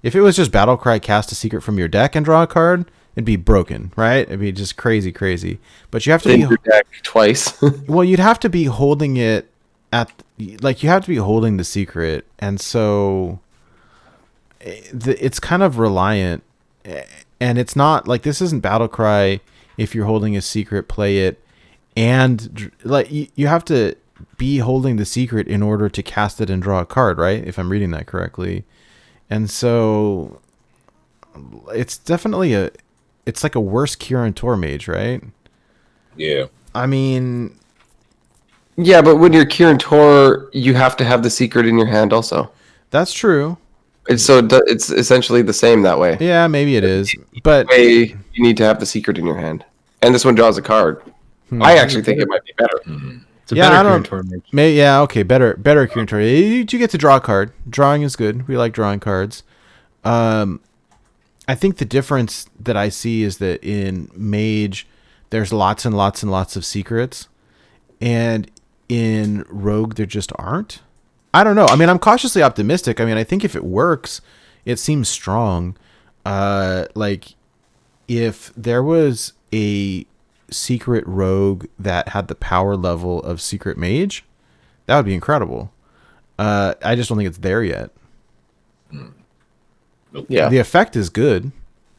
if it was just Battlecry, cast a secret from your deck and draw a card, it'd be broken, right? It'd be just crazy. But you have to Then your deck twice. well, you'd have to be holding it you have to be holding the secret, and so it's kind of reliant, and it's not like, this isn't Battlecry. If you're holding a secret, play it, and like you have to be holding the secret in order to cast it and draw a card, right? If I'm reading that correctly. And so it's definitely it's like a worse Kirin Tor mage, right? Yeah. I mean, Yeah, but when you're Kirin Tor, you have to have the secret in your hand also. that's true. It's essentially the same that way. Yeah, maybe it is. But You need to have the secret in your hand. And this one draws a card. I actually think it might be better. It's a Yeah, I better don't- Kirin Tor mage. okay, better Kirin Tor. You get to draw a card. Drawing is good. We like drawing cards. I think the difference that I see is that in Mage, there's lots and lots and lots of secrets, and in Rogue, there just aren't. I don't know. I mean, I'm cautiously optimistic. I mean, I think if it works, it seems strong. Like, if there was a secret Rogue that had the power level of Secret Mage, that would be incredible. I just don't think it's there yet. Yeah. The effect is good.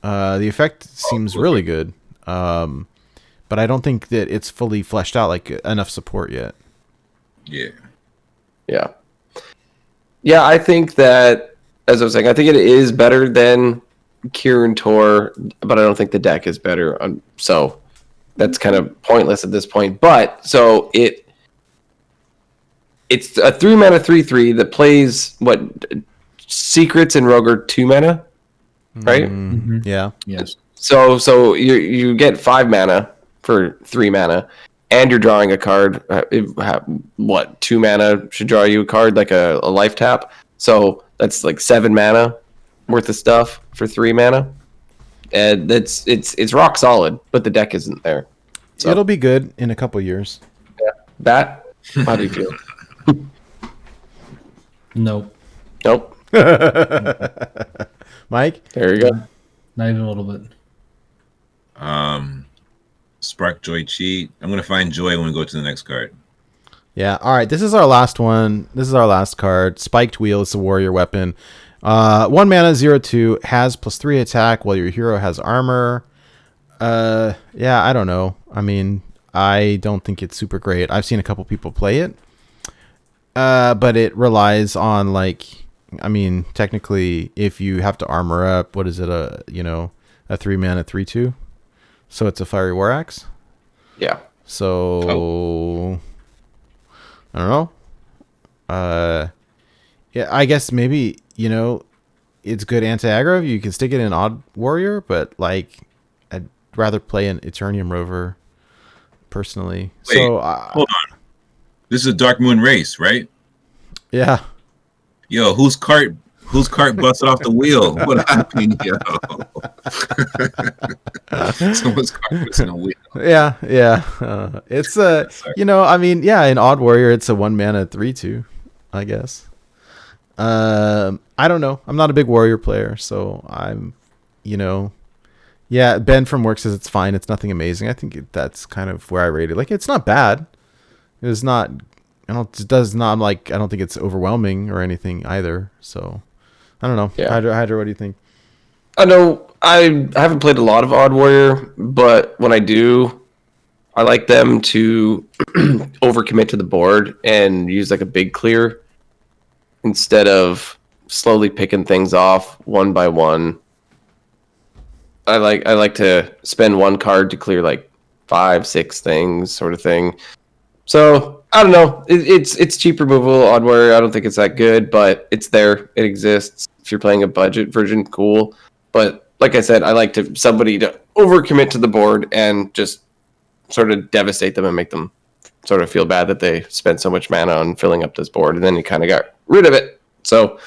The effect seems really good. But I don't think that it's fully fleshed out, like enough support yet. Yeah. Yeah. Yeah, I think that, as I was saying, I think it is better than Kirin Tor, but I don't think the deck is better. So that's kind of pointless at this point. But so it's a 3-mana 3/3 that plays what secrets and Rogue are 2 mana, right? Yeah. Yes. So you get 5 mana for 3 mana, and you're drawing a card. 2 mana should draw you a card, like a life tap. So that's like 7 mana worth of stuff for 3 mana, and it's rock solid. But the deck isn't there. So, It'll be good in a couple years. Bat, how do you feel? Nope. Nope. Mike? There you go. Not even a little bit. Spark Joy cheat. I'm gonna find joy when we go to the next card. Yeah. All right. This is our last one. This is our last card. Spiked Wheel. It's a warrior weapon. 1 mana, 0/2, has +3 attack while your hero has armor. Yeah, I don't know. I mean, I don't think it's super great. I've seen a couple people play it. But it relies on, like, I mean, technically, if you have to armor up, what is it? A 3 mana 3/2. So it's a Fiery War Axe. Yeah. So I don't know. Yeah, I guess maybe, it's good anti-aggro. You can stick it in Odd Warrior, but like, I'd rather play an Eternium Rover personally. Wait, So hold on. This is a Darkmoon race, right? yeah. Yo, whose cart busted off the wheel? What happened, yo? Someone's cart busted on the wheel. Yeah. It's I mean, yeah, in Odd Warrior, it's a 1 mana 3/2, I guess. I don't know. I'm not a big warrior player, so I'm, yeah, Ben from work says it's fine. It's nothing amazing. I think that's kind of where I rate it. Like, it's not bad. It's not, I don't think it's overwhelming or anything either. So I don't know. Yeah. Hydra, what do you think? I know I haven't played a lot of Odd Warrior, but when I do, I like them to overcommit to the board and use like a big clear instead of slowly picking things off one by one. I like to spend one card to clear like 5-6 things, sort of thing. So I don't know. It's cheap removal. Odd Warrior, I don't think it's that good, but it's there. It exists. If you're playing a budget version, cool. But like I said, I like somebody to overcommit to the board and just sort of devastate them and make them sort of feel bad that they spent so much mana on filling up this board, and then you kind of got rid of it. So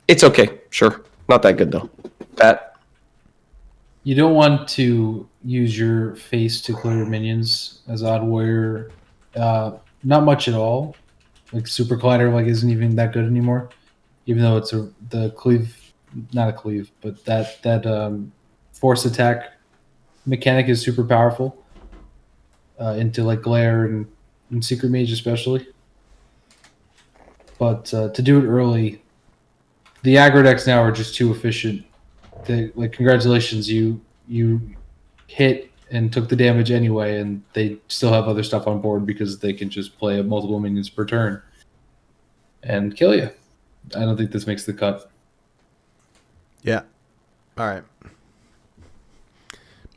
it's okay, sure. Not that good though. Pat? You don't want to use your face to clear your minions as Odd Warrior. Not much at all. Like Super Collider isn't even that good anymore. Even though it's the cleave, not a cleave, but that force attack mechanic is super powerful. Into Glare and Secret Mage especially. But to do it early, the aggro decks now are just too efficient. Congratulations, you hit and took the damage anyway, and they still have other stuff on board because they can just play multiple minions per turn and kill you. I don't think this makes the cut. Yeah. All right.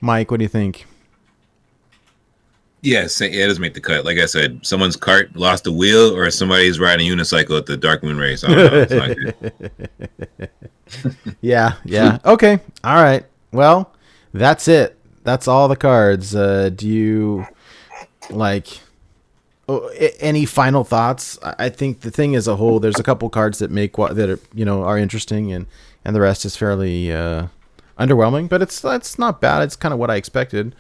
Mike, what do you think? Yeah, it does make the cut. Like I said, someone's cart lost a wheel, or somebody's riding a unicycle at the Darkmoon race. I don't know. It's not good. Yeah. Okay. All right. Well, that's it. That's all the cards. Do you any final thoughts? I think the thing as a whole, there's a couple cards that are interesting, and the rest is fairly underwhelming. But it's not bad. It's kind of what I expected.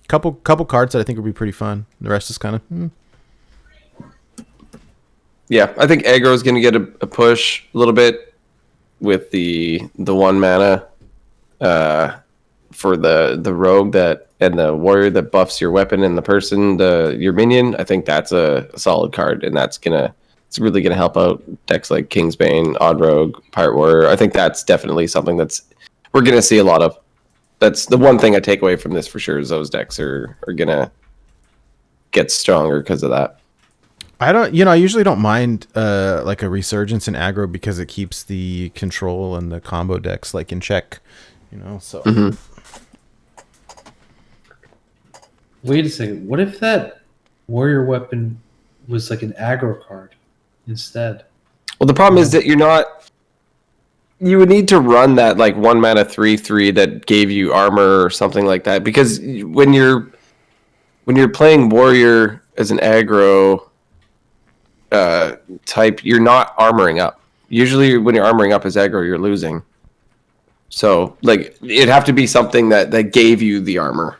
Couple cards that I think would be pretty fun. The rest is kind of. Yeah, I think aggro is going to get a push a little bit with the 1 mana for the rogue and the warrior that buffs your weapon and the person, your minion. I think that's a solid card, and it's really gonna help out decks like Kingsbane, Odd Rogue, Pirate Warrior. I think that's definitely something we're gonna see a lot of. That's the one thing I take away from this for sure, is those decks are gonna get stronger because of that. I usually don't mind a resurgence in aggro because it keeps the control and the combo decks in check, so. Mm-hmm. Wait a second. What if that warrior weapon was an aggro card instead? Well, the problem is that you would need to run that 1 mana 3/3 that gave you armor or something like that, because when you're playing warrior as an aggro type, you're not armoring up. Usually when you're armoring up as aggro, you're losing. So it'd have to be something that gave you the armor,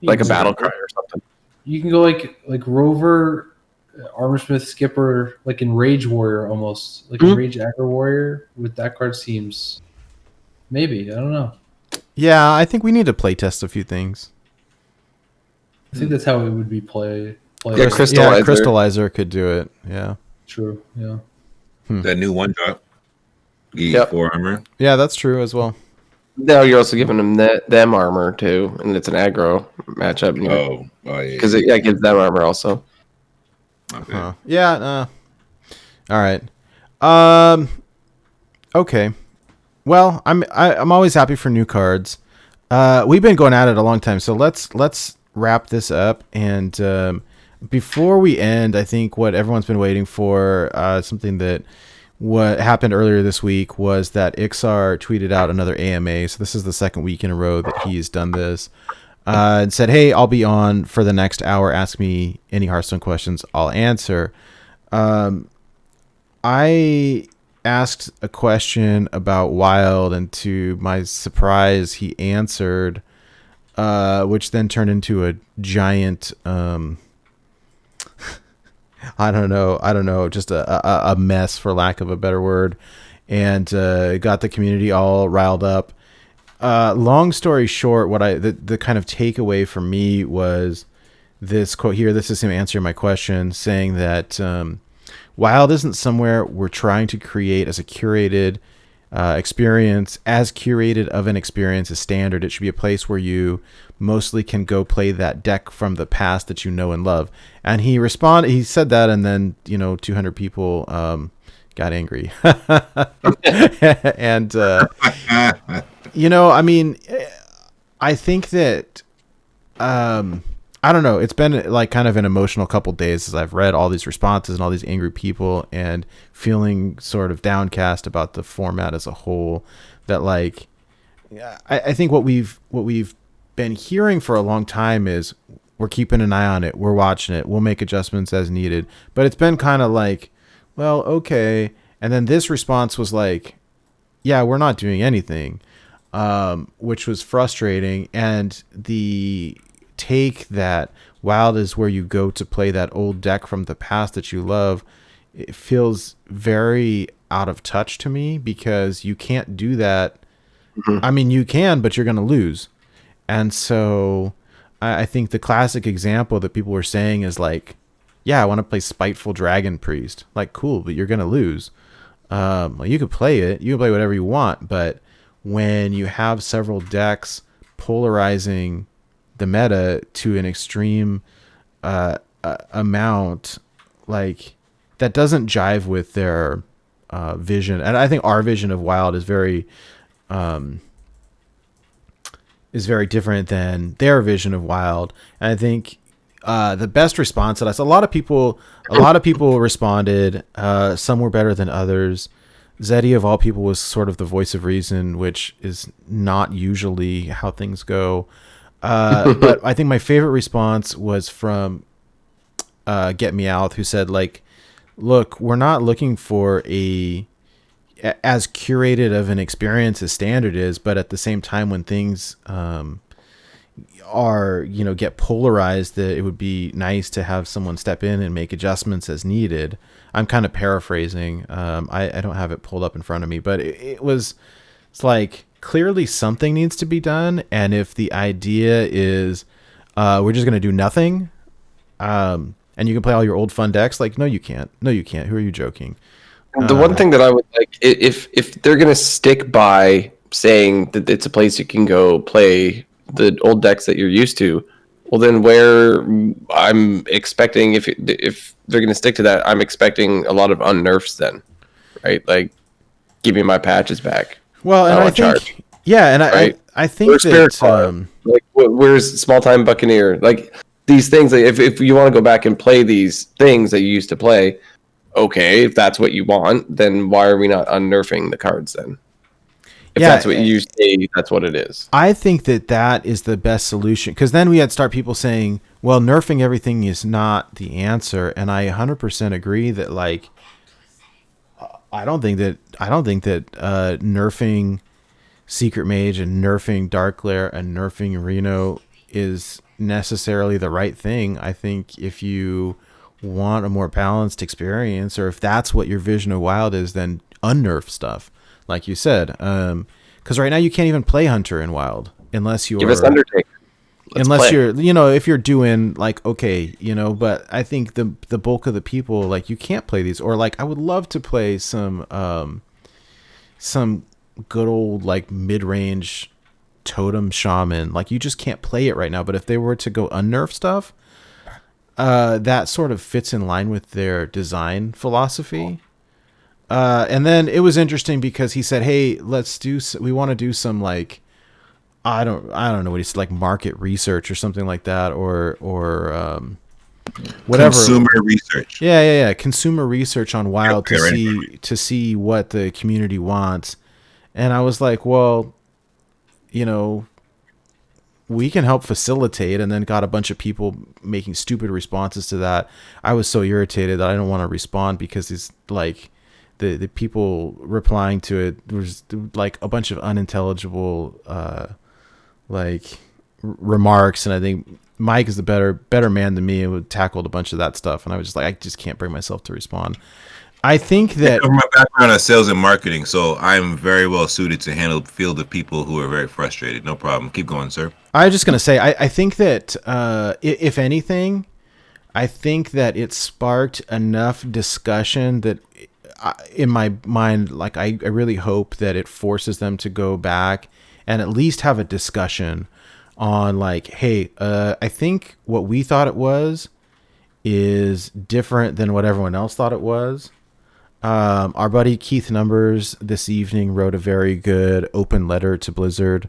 like a battle cry or something. You can go like Rover, Armorsmith, Skipper, in Rage Warrior almost, a Rage Aggro Warrior with that card seems maybe, I don't know. Yeah, I think we need to play test a few things. I think that's how it would be played. Yeah, Crystallizer could do it. Yeah. True. Yeah. That new 1-drop. Yep. 4 armor. Yeah, that's true as well. Now you're also giving them them armor too, and it's an aggro matchup. Yeah. Because it gives them armor also. Okay. Yeah. All right. Okay. Well, I'm always happy for new cards. We've been going at it a long time, so let's wrap this up. And before we end, I think what everyone's been waiting for, something that what happened earlier this week, was that Iksar tweeted out another AMA. So this is the second week in a row that he's done this. And said, hey, I'll be on for the next hour. Ask me any Hearthstone questions. I'll answer. I asked a question about Wild, and to my surprise, he answered, which then turned into a giant, I don't know, just a mess, for lack of a better word, and got the community all riled up. Long story short, the kind of takeaway for me was this quote here. This is him answering my question, saying that Wild isn't somewhere we're trying to create as a curated experience, as curated of an experience as standard. It should be a place where you mostly can go play that deck from the past that you know and love. And he said that, and then 200 people got angry. And I mean, I think that I don't know, it's been kind of an emotional couple days as I've read all these responses and all these angry people, and feeling sort of downcast about the format as a whole. That I think what we've been hearing for a long time is, we're keeping an eye on it, we're watching it, we'll make adjustments as needed. But it's been kind of well, okay. And then this response was yeah, we're not doing anything. which was frustrating. And the take that Wild is where you go to play that old deck from the past that you love, it feels very out of touch to me, because you can't do that. I mean, you can, but you're going to lose. And so I think the classic example that people were saying is like, yeah, I want to play Spiteful Dragon Priest. Like, cool, but you're going to lose. Well, you could play it. You can play whatever you want. But when you have several decks polarizing the meta to an extreme amount, like, that doesn't jive with their vision. And I think our vision of Wild is very different than their vision of Wild. And I think the best response to us, a lot of people responded. Some were better than others. Zeddy, of all people, was sort of the voice of reason, which is not usually how things go. But I think my favorite response was from Get Me Out, who said, like, look, we're not looking for as curated of an experience as Standard is, but at the same time, when things are, get polarized, that it would be nice to have someone step in and make adjustments as needed. I'm kind of paraphrasing. I don't have it pulled up in front of me, but it's like, clearly something needs to be done. And if the idea is we're just going to do nothing, and you can play all your old fun decks, like, no, you can't. Who are you joking? The one thing that I would like, if they're going to stick by saying that it's a place you can go play the old decks that you're used to, well, then where I'm expecting, if they're going to stick to that, I'm expecting a lot of unnerfs then, right? Like, give me my patches back. Well, and I think, yeah, and right? I think where's that, like, where's Small Time Buccaneer? Like, these things, like, if you want to go back and play these things that you used to play, okay, if that's what you want, then why are we not unnerfing the cards then? If that's what you say, that's what it is. I think that is the best solution, because then we had people saying, well, nerfing everything is not the answer, and I 100% agree that, like, I don't think that nerfing Secret Mage and nerfing Dark Lair and nerfing Reno is necessarily the right thing. I think if you want a more balanced experience, or if that's what your vision of Wild is, then unnerf stuff, like you said. Because right now you can't even play Hunter in Wild unless you're... Give us Undertaker. You're, if you're doing, like, okay, but I think the bulk of the people, like, you can't play these. Or, like, I would love to play some good old, like, mid-range Totem Shaman. Like, you just can't play it right now. But if they were to go unnerf stuff, that sort of fits in line with their design philosophy. And then it was interesting because he said, hey, we want to do some, like, I don't know what he said, like, market research or something like that, or whatever. Consumer research. Yeah. Consumer research on Wild to see what the community wants. And I was like, well, we can help facilitate, and then got a bunch of people making stupid responses to that. I was so irritated that I don't want to respond, because it's like the people replying to it was like a bunch of unintelligible remarks, and I think Mike is the better man than me and would tackled a bunch of that stuff, and I was just like, I just can't bring myself to respond. I think that my background is sales and marketing, so I'm very well suited to field of people who are very frustrated. No problem. Keep going, sir. I was just gonna say, I think that if anything, I think that it sparked enough discussion that in my mind, like, I really hope that it forces them to go back and at least have a discussion on, like, hey, I think what we thought it was is different than what everyone else thought it was. Our buddy Keith Numbers this evening wrote a very good open letter to Blizzard,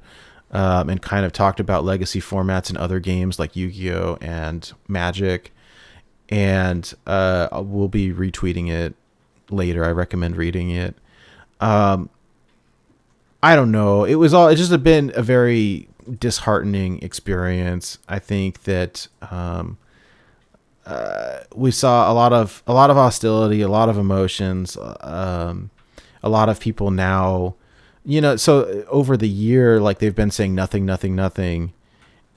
and kind of talked about legacy formats in other games like Yu-Gi-Oh! And Magic. And we'll be retweeting it later. I recommend reading it. I don't know. It just been a very disheartening experience. I think that we saw a lot of hostility, a lot of emotions, a lot of people now So over the year, like they've been saying nothing, nothing, nothing.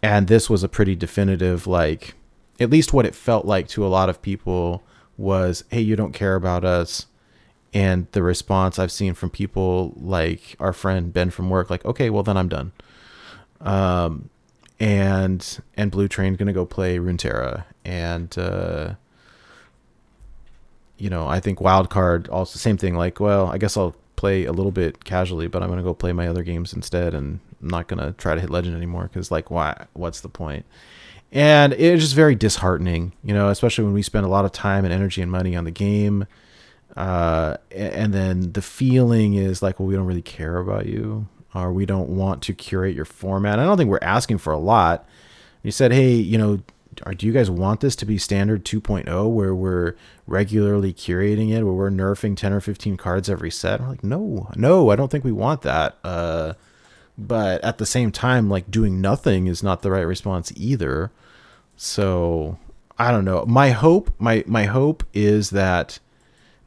And this was a pretty definitive, like, at least what it felt like to a lot of people was, hey, you don't care about us. And the response I've seen from people like our friend Ben from work, like, okay, well then I'm done. And Blue Train going to go play Runeterra. And, I think Wildcard also same thing. Like, well, I guess I'll play a little bit casually, but I'm going to go play my other games instead. And I'm not going to try to hit Legend anymore. Cause like, why, what's the point? And it's just very disheartening, especially when we spend a lot of time and energy and money on the game. And then the feeling is like, well, we don't really care about you, or we don't want to curate your format. I don't think we're asking for a lot. You said, hey, do you guys want this to be standard 2.0 where we're regularly curating it, where we're nerfing 10 or 15 cards every set? We're like, no, I don't think we want that. But at the same time, like doing nothing is not the right response either. So I don't know. My hope is that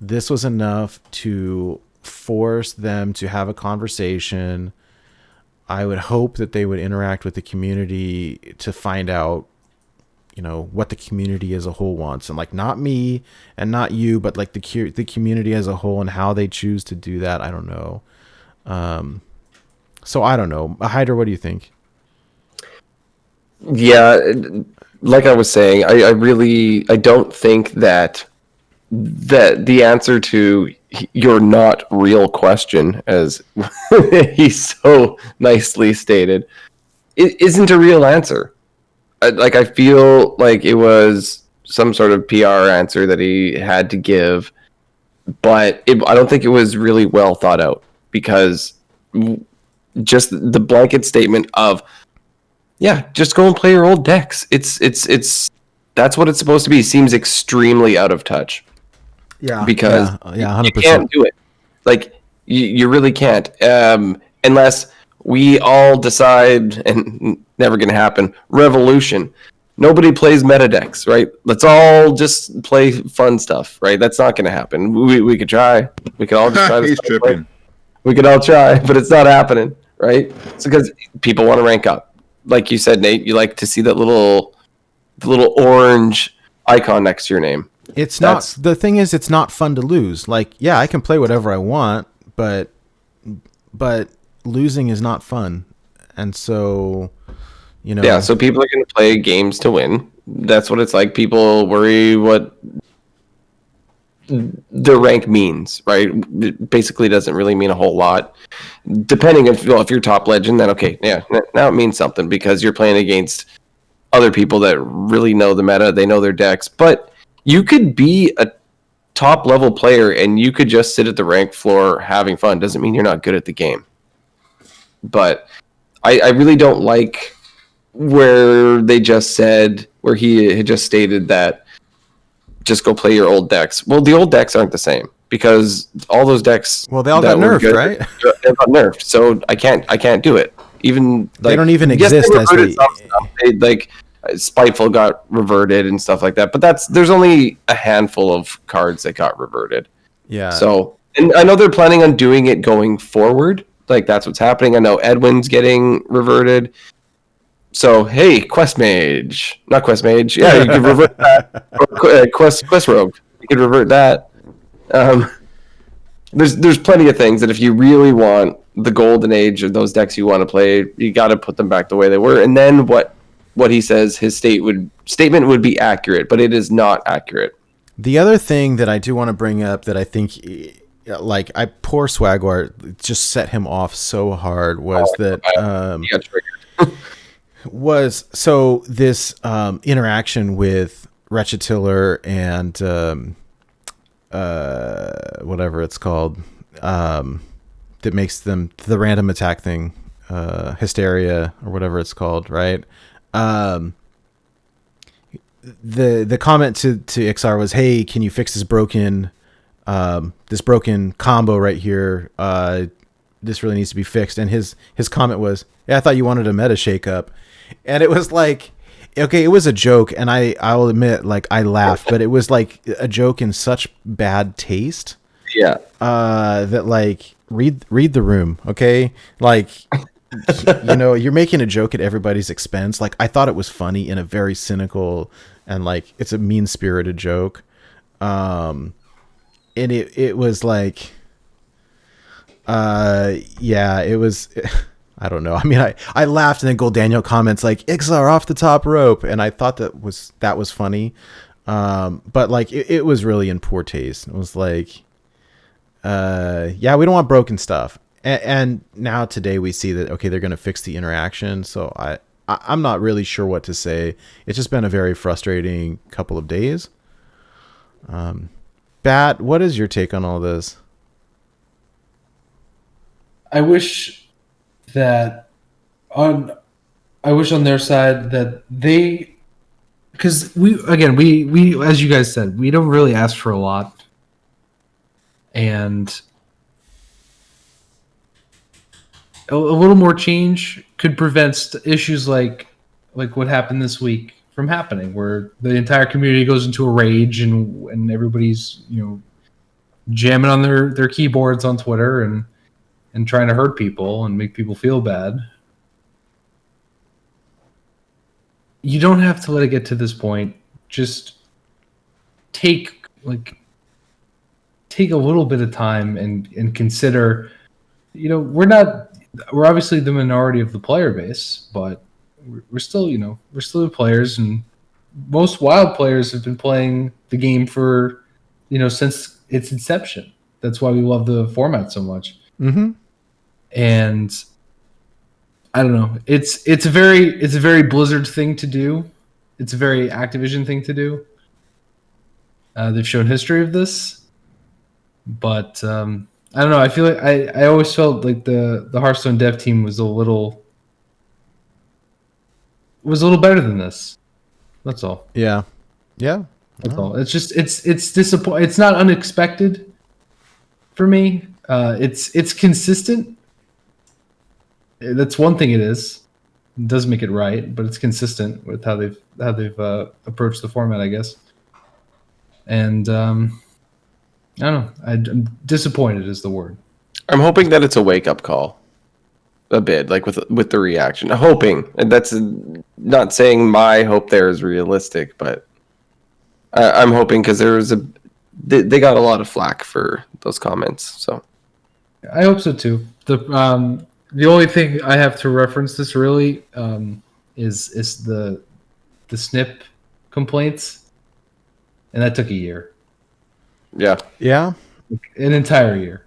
this was enough to force them to have a conversation. I would hope that they would interact with the community to find out, what the community as a whole wants, and like not me and not you, but like the community as a whole and how they choose to do that. I don't know. So I don't know. Hydra, what do you think? Yeah, like I was saying, I don't think that the answer to your not real question, as he so nicely stated, it isn't a real answer. I feel like it was some sort of PR answer that he had to give, but I don't think it was really well thought out, because just the blanket statement of, yeah, just go and play your old decks. It's that's what it's supposed to be. Seems extremely out of touch. Yeah, because 100%. You can't do it. Like you really can't, unless we all decide, and never gonna happen, revolution. Nobody plays meta decks, right? Let's all just play fun stuff, right? That's not gonna happen. We could try. We could all just try to He's tripping. We could all try, but it's not happening, right? It's because people want to rank up. Like you said, Nate, you like to see that little orange icon next to your name. The thing is, it's not fun to lose. Like, yeah, I can play whatever I want, but losing is not fun. And so, Yeah, so people are going to play games to win. That's what it's like. People worry what the rank means, right? It basically doesn't really mean a whole lot. Depending if you're top legend, then okay, yeah, now it means something because you're playing against other people that really know the meta, they know their decks. But you could be a top level player and you could just sit at the rank floor having fun. Doesn't mean you're not good at the game. But I really don't like where they just said, where he had just stated that just go play your old decks. Well, the old decks aren't the same because all those decks. Well, they all got nerfed, right? They got nerfed, so I can't do it. Even they don't even exist as they Spiteful got reverted and stuff like that. But there's only a handful of cards that got reverted. Yeah. So, and I know they're planning on doing it going forward. Like that's what's happening. I know Edwin's getting reverted. So hey, Quest Mage, not Quest Mage. Yeah, you can revert that. Or, Quest Rogue, you can revert that. There's plenty of things that if you really want the golden age of those decks you want to play, you got to put them back the way they were. And then what he says, his statement would be accurate, but it is not accurate. The other thing that I do want to bring up that I think, like, poor Swagwart just set him off so hard was that he got triggered. was so this interaction with Wretched Tiller and whatever it's called, that makes them the random attack thing, Hysteria or whatever it's called, right? The comment to Iksar was, hey, can you fix this broken combo right here? This really needs to be fixed. And his comment was, yeah, I thought you wanted a meta shakeup. And it was like, okay, it was a joke, and I'll admit, like, I laughed, but it was like a joke in such bad taste. Yeah. That, like, read the room, okay? Like, you're making a joke at everybody's expense. Like, I thought it was funny in a very cynical and like it's a mean spirited joke. And it was like, yeah, it was. I don't know. I mean, I laughed, and then Gold Daniel comments like Iksar off the top rope, and I thought that was funny. But like it was really in poor taste. It was like, yeah, we don't want broken stuff. And now today we see that, okay, they're going to fix the interaction. So I'm not really sure what to say. It's just been a very frustrating couple of days. Bat, what is your take on all this? I wish on their side that they, because we as you guys said, we don't really ask for a lot, and a little more change could prevent issues like what happened this week from happening, where the entire community goes into a rage and everybody's jamming on their keyboards on Twitter and trying to hurt people and make people feel bad. You don't have to let it get to this point. Just take a little bit of time and consider, we're obviously the minority of the player base, but we're still the players, and most Wild players have been playing the game for, since its inception. That's why we love the format so much. Mm-hmm. And I don't know. It's a very Blizzard thing to do. It's a very Activision thing to do. They've shown history of this, but I don't know. I feel like I always felt like the Hearthstone dev team was a little better than this. That's all. Yeah. That's all. It's just it's disappointing. It's not unexpected for me. It's consistent. That's one thing. It is. It does make it right, but it's consistent with how they've approached the format, I guess. And I don't know. I'm disappointed is the word. I'm hoping that it's a wake up call, a bit, like with the reaction. Hoping, and that's not saying my hope there is realistic, but I'm hoping, because they got a lot of flack for those comments. So I hope so too. The only thing I have to reference this really is the snip complaints, and that took a year. Yeah, An entire year.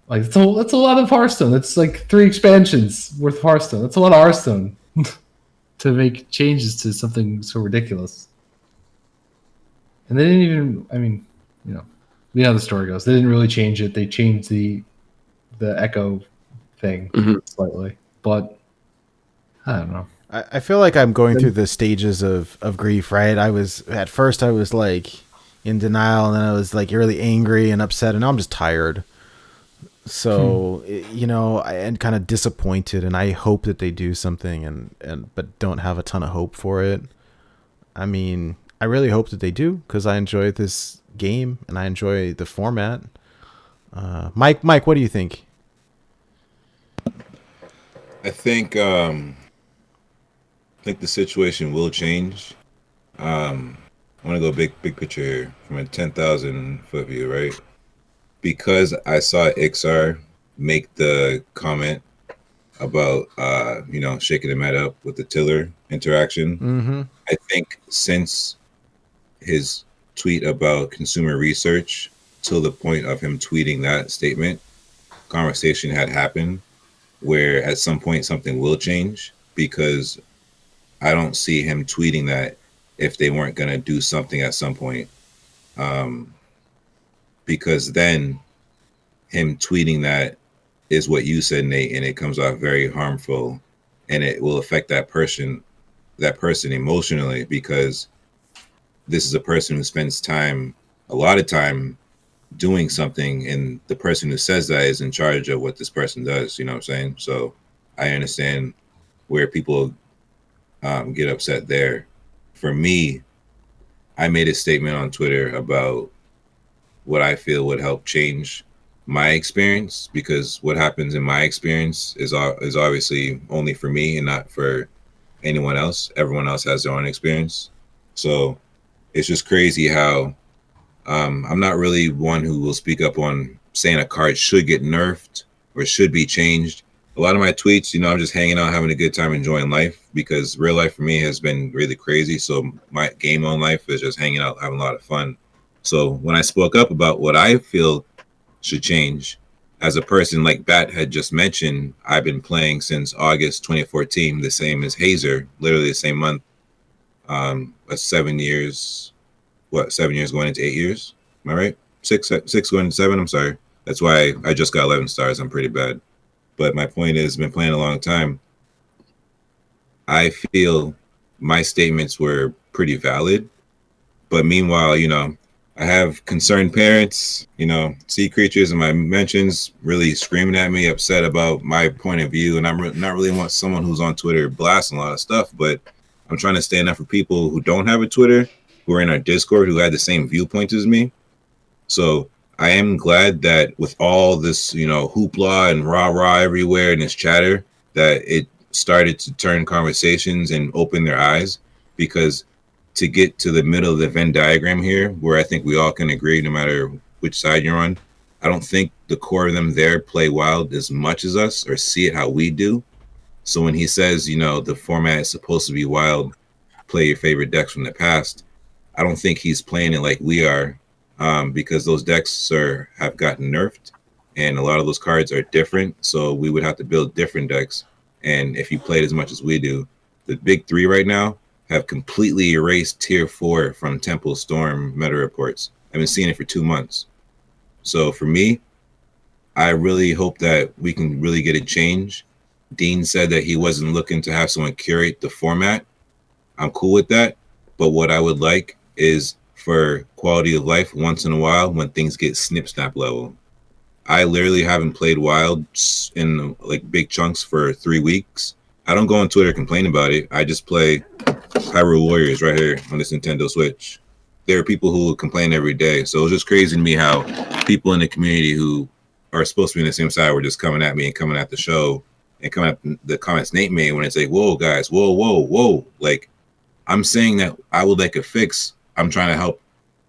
Like that's a lot of Hearthstone. That's like 3 expansions worth of Hearthstone. That's a lot of Hearthstone to make changes to something so ridiculous. And they didn't even. I mean, you know how the story goes. They didn't really change it. They changed the echo thing slightly, but I don't know. I feel like I'm going through the stages of grief, right? At first I was like in denial, and then I was like really angry and upset, and now I'm just tired. So, and kind of disappointed, and I hope that they do something but don't have a ton of hope for it. I mean, I really hope that they do, because I enjoy this game and I enjoy the format. Mike, what do you think? I think the situation will change. I want to go big picture here from a 10,000 foot view, right? Because I saw Iksar make the comment about shaking the mat up with the Tiller interaction. Mm-hmm. I think since his tweet about consumer research till the point of him tweeting that statement, conversation had happened where at some point something will change, because I don't see him tweeting that if they weren't going to do something at some point. Because then him tweeting that is what you said, Nate, and it comes off very harmful, and it will affect that person emotionally, because this is a person who spends a lot of time doing something, and the person who says that is in charge of what this person does. You know what I'm saying? So I understand where people get upset there. For me, I made a statement on Twitter about what I feel would help change my experience, because what happens in my experience is obviously only for me and not for anyone else. Everyone else has their own experience. So it's just crazy how I'm not really one who will speak up on saying a card should get nerfed or should be changed. A lot of my tweets, you know, I'm just hanging out, having a good time, enjoying life, because real life for me has been really crazy. So my game on life is just hanging out, having a lot of fun. So when I spoke up about what I feel should change, as a person like Bat had just mentioned, I've been playing since August 2014, the same as Hazer, literally the same month. That's 7 years. What, 7 years going into 8 years? Am I right? Six going into 7. I'm sorry. That's why I just got 11 stars. I'm pretty bad. But my point is, been playing a long time. I feel my statements were pretty valid. But meanwhile, you know, I have concerned parents, you know, sea creatures in my mentions really screaming at me, upset about my point of view. And I'm not really want someone who's on Twitter blasting a lot of stuff, but I'm trying to stand up for people who don't have a Twitter, who are in our Discord, who had the same viewpoint as me. So I am glad that with all this, you know, hoopla and rah-rah everywhere and this chatter, that it started to turn conversations and open their eyes, because to get to the middle of the Venn diagram here, where I think we all can agree, no matter which side you're on, I don't think the core of them there play Wild as much as us or see it how we do. So when he says, you know, the format is supposed to be Wild, play your favorite decks from the past, I don't think he's playing it like we are, because those decks have gotten nerfed, and a lot of those cards are different. So we would have to build different decks. And if you played as much as we do, the big three right now have completely erased tier 4 from Temple Storm meta reports. I've been seeing it for 2 months. So for me, I really hope that we can really get a change. Dean said that he wasn't looking to have someone curate the format. I'm cool with that. But what I would like is for quality of life once in a while when things get snip-snap level. I literally haven't played Wild in like big chunks for 3 weeks. I don't go on Twitter complain about it. I just play Hyrule Warriors right here on this Nintendo Switch. There are people who complain every day. So it's just crazy to me how people in the community who are supposed to be on the same side were just coming at me and coming at the show and coming at the comments Nate made when it's like, whoa, guys, whoa, whoa, whoa. Like, I'm saying that I would like a fix. I'm trying to help.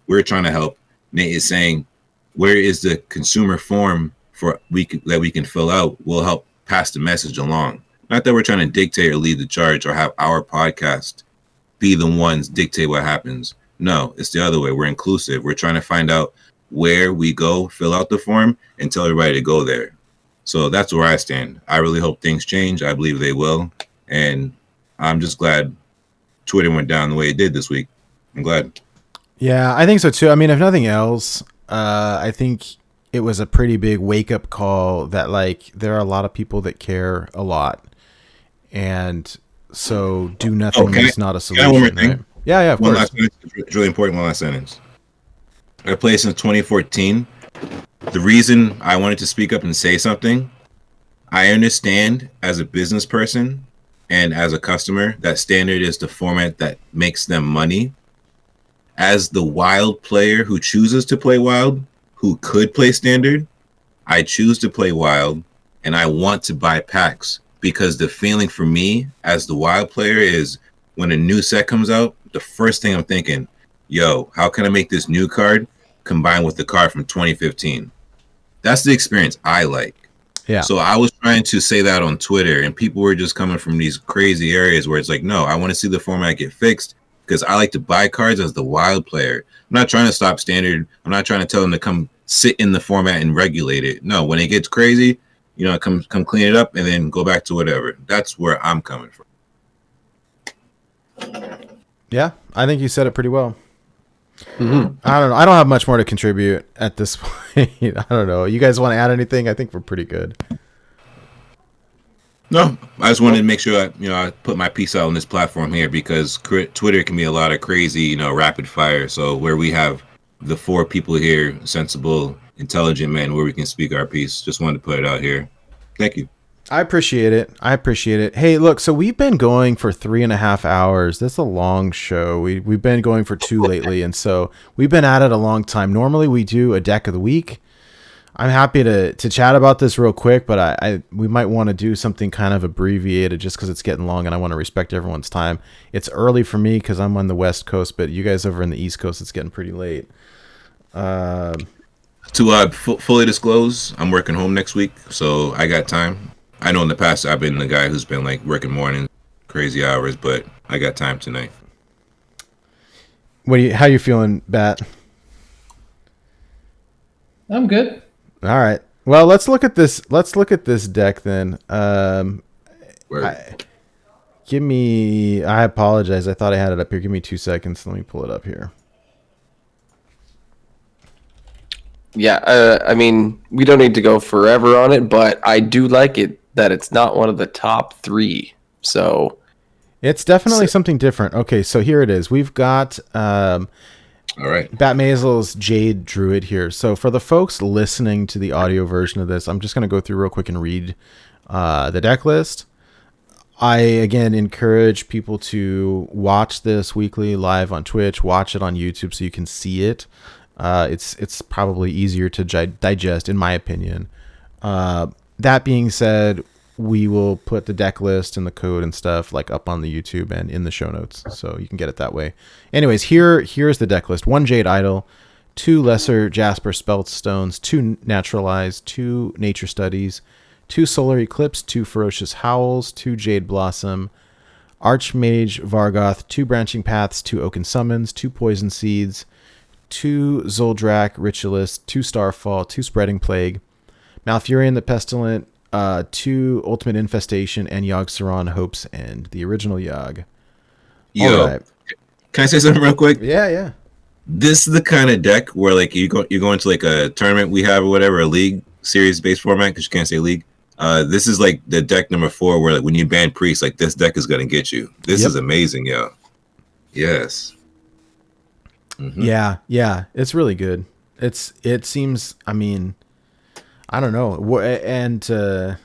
We're trying to help. Nate is saying, where is the consumer form that we can fill out? We'll help pass the message along. Not that we're trying to dictate or lead the charge or have our podcast be the ones dictate what happens. No, it's the other way. We're inclusive. We're trying to find out where we go, fill out the form, and tell everybody to go there. So that's where I stand. I really hope things change. I believe they will. And I'm just glad Twitter went down the way it did this week. I'm glad. Yeah, I think so too. I mean, if nothing else, I think it was a pretty big wake-up call that, like, there are a lot of people that care a lot. And so do nothing is not a solution. One more thing? Right? Yeah, of one course. Last sentence. It's really important. One last sentence. I played since 2014. The reason I wanted to speak up and say something, I understand as a business person and as a customer that Standard is the format that makes them money. As the Wild player who chooses to play Wild, who could play Standard, I choose to play Wild, and I want to buy packs. Because the feeling for me as the Wild player is when a new set comes out, the first thing I'm thinking, yo, how can I make this new card combine with the card from 2015? That's the experience I like. Yeah. So I was trying to say that on Twitter, and people were just coming from these crazy areas where it's like, no, I want to see the format get fixed because I like to buy cards as the Wild player. I'm not trying to stop Standard. I'm not trying to tell them to come sit in the format and regulate it. No, when it gets crazy, you know, come clean it up and then go back to whatever. That's where I'm coming from. Yeah, I think you said it pretty well. Mm-hmm. I don't know. I don't have much more to contribute at this point. I don't know. You guys want to add anything? I think we're pretty good. No, I just wanted to make sure I put my piece out on this platform here because Twitter can be a lot of crazy, rapid fire. So where we have the 4 people here, sensible, intelligent men, where we can speak our piece. Just wanted to put it out here. Thank you. I appreciate it. Hey, look, so we've been going for 3.5 hours. That's a long show. We've been going for 2 lately, and so we've been at it a long time. Normally we do a deck of the week. I'm happy to chat about this real quick, but we might want to do something kind of abbreviated just because it's getting long and I want to respect everyone's time. It's early for me because I'm on the West Coast, but you guys over in the East Coast, it's getting pretty late. To fully disclose, I'm working home next week, so I got time. I know in the past I've been the guy who's been like working mornings, crazy hours, but I got time tonight. How you feeling, Bat? I'm good. All right. Well, let's look at this. Let's look at this deck then. I apologize. I thought I had it up here. Give me 2 seconds. Let me pull it up here. Yeah, I mean, we don't need to go forever on it, but I do like it that it's not one of the top 3. So it's definitely something different. Okay, so here it is. We've got all right, BATT MASILE's Jade Druid here. So for the folks listening to the audio version of this, I'm just going to go through real quick and read the deck list. I, again, encourage people to watch this weekly live on Twitch, watch it on YouTube so you can see it. It's probably easier to digest, in my opinion. That being said, we will put the deck list and the code and stuff like up on the YouTube and in the show notes, so you can get it that way. Anyways, here's the deck list: 1 Jade Idol, 2 Lesser Jasper Spellstones, 2 Naturalize, 2 Nature Studies, 2 Solar Eclipse, 2 Ferocious Howls, 2 Jade Blossom, Archmage Vargoth, 2 Branching Paths, 2 Oaken Summons, 2 Poison Seeds, 2 Zoldrak Ritualist, 2 Starfall, 2 Spreading Plague, Malfurion the Pestilent, 2 Ultimate Infestation, and Yogg-Saron Hope's End, the original Yogg. Yo, right. Can I say something real quick? Yeah. This is the kind of deck where like you go into like a tournament we have or whatever, a league series based format, because you can't say league. This is like the deck number 4 where like when you ban Priest, like this deck is gonna get you. This is amazing, yo. Yes. Mm-hmm. Yeah, it's really good. It seems, I mean, I don't know, and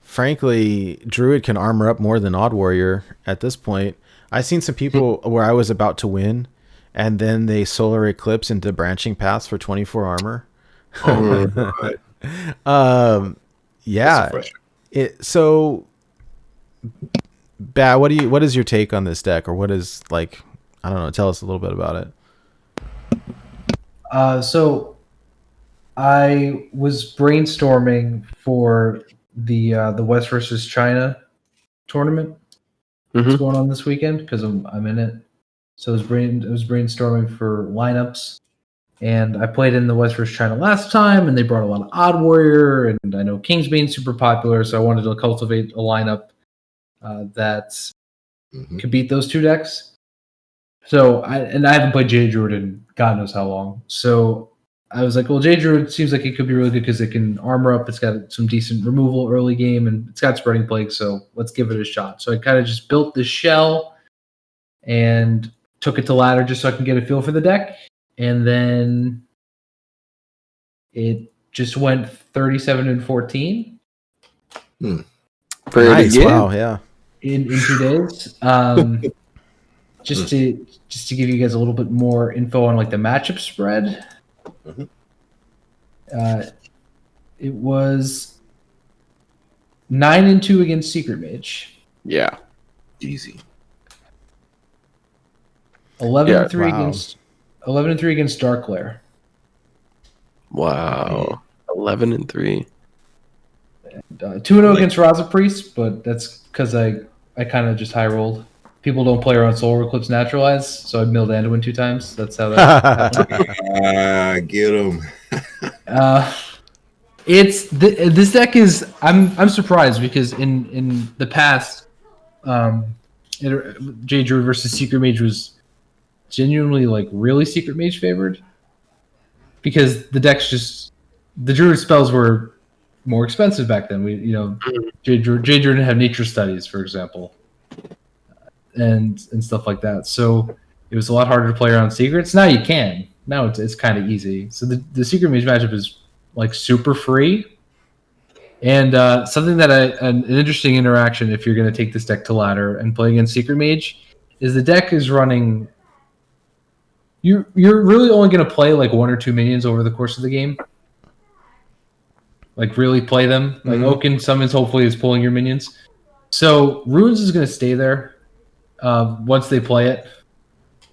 frankly, Druid can armor up more than Odd Warrior at this point. I've seen some people where I was about to win, and then they Solar Eclipse into Branching Paths for 24 armor. Oh, yeah. So, Bat, what is your take on this deck, or what is, like, I don't know, tell us a little bit about it. So I was brainstorming for the West versus China tournament that's going on this weekend because I'm in it. So I was brainstorming for lineups, and I played in the West versus China last time, and they brought a lot of Odd Warrior, and I know King's being super popular, so I wanted to cultivate a lineup that could beat those 2 decks. So I haven't played Jade Druid in God knows how long. So I was like, well, Jade Druid seems like it could be really good because it can armor up. It's got some decent removal early game, and it's got Spreading Plague. So let's give it a shot. So I kind of just built this shell and took it to ladder just so I can get a feel for the deck. And then it just went 37-14. Nice. Wow. Yeah. In 2 days. Just to give you guys a little bit more info on like the matchup spread. It was 9-2 against Secret Mage. Yeah. Easy. 11-3 against Dark Lair. Wow. 11-3. 2-0 against Raza Priest, but that's because I kind of just high rolled. People don't play around Solar Eclipse Naturalize, so I milled Anduin 2 times. That's how that happened. Get him. This deck is I'm surprised because in the past, Jade Druid versus Secret Mage was genuinely like really Secret Mage favored because the Druid spells were more expensive back then. Jade Druid didn't have Nature Studies, for example. And stuff like that. So it was a lot harder to play around secrets. Now you can. Now it's kind of easy. So the Secret Mage matchup is like super free. And something that an interesting interaction if you're going to take this deck to ladder and play against Secret Mage is the deck is running. You're really only going to play like 1 or 2 minions over the course of the game. like really play them. Like Oaken Summons hopefully is pulling your minions. So Runes is going to stay there once they play it.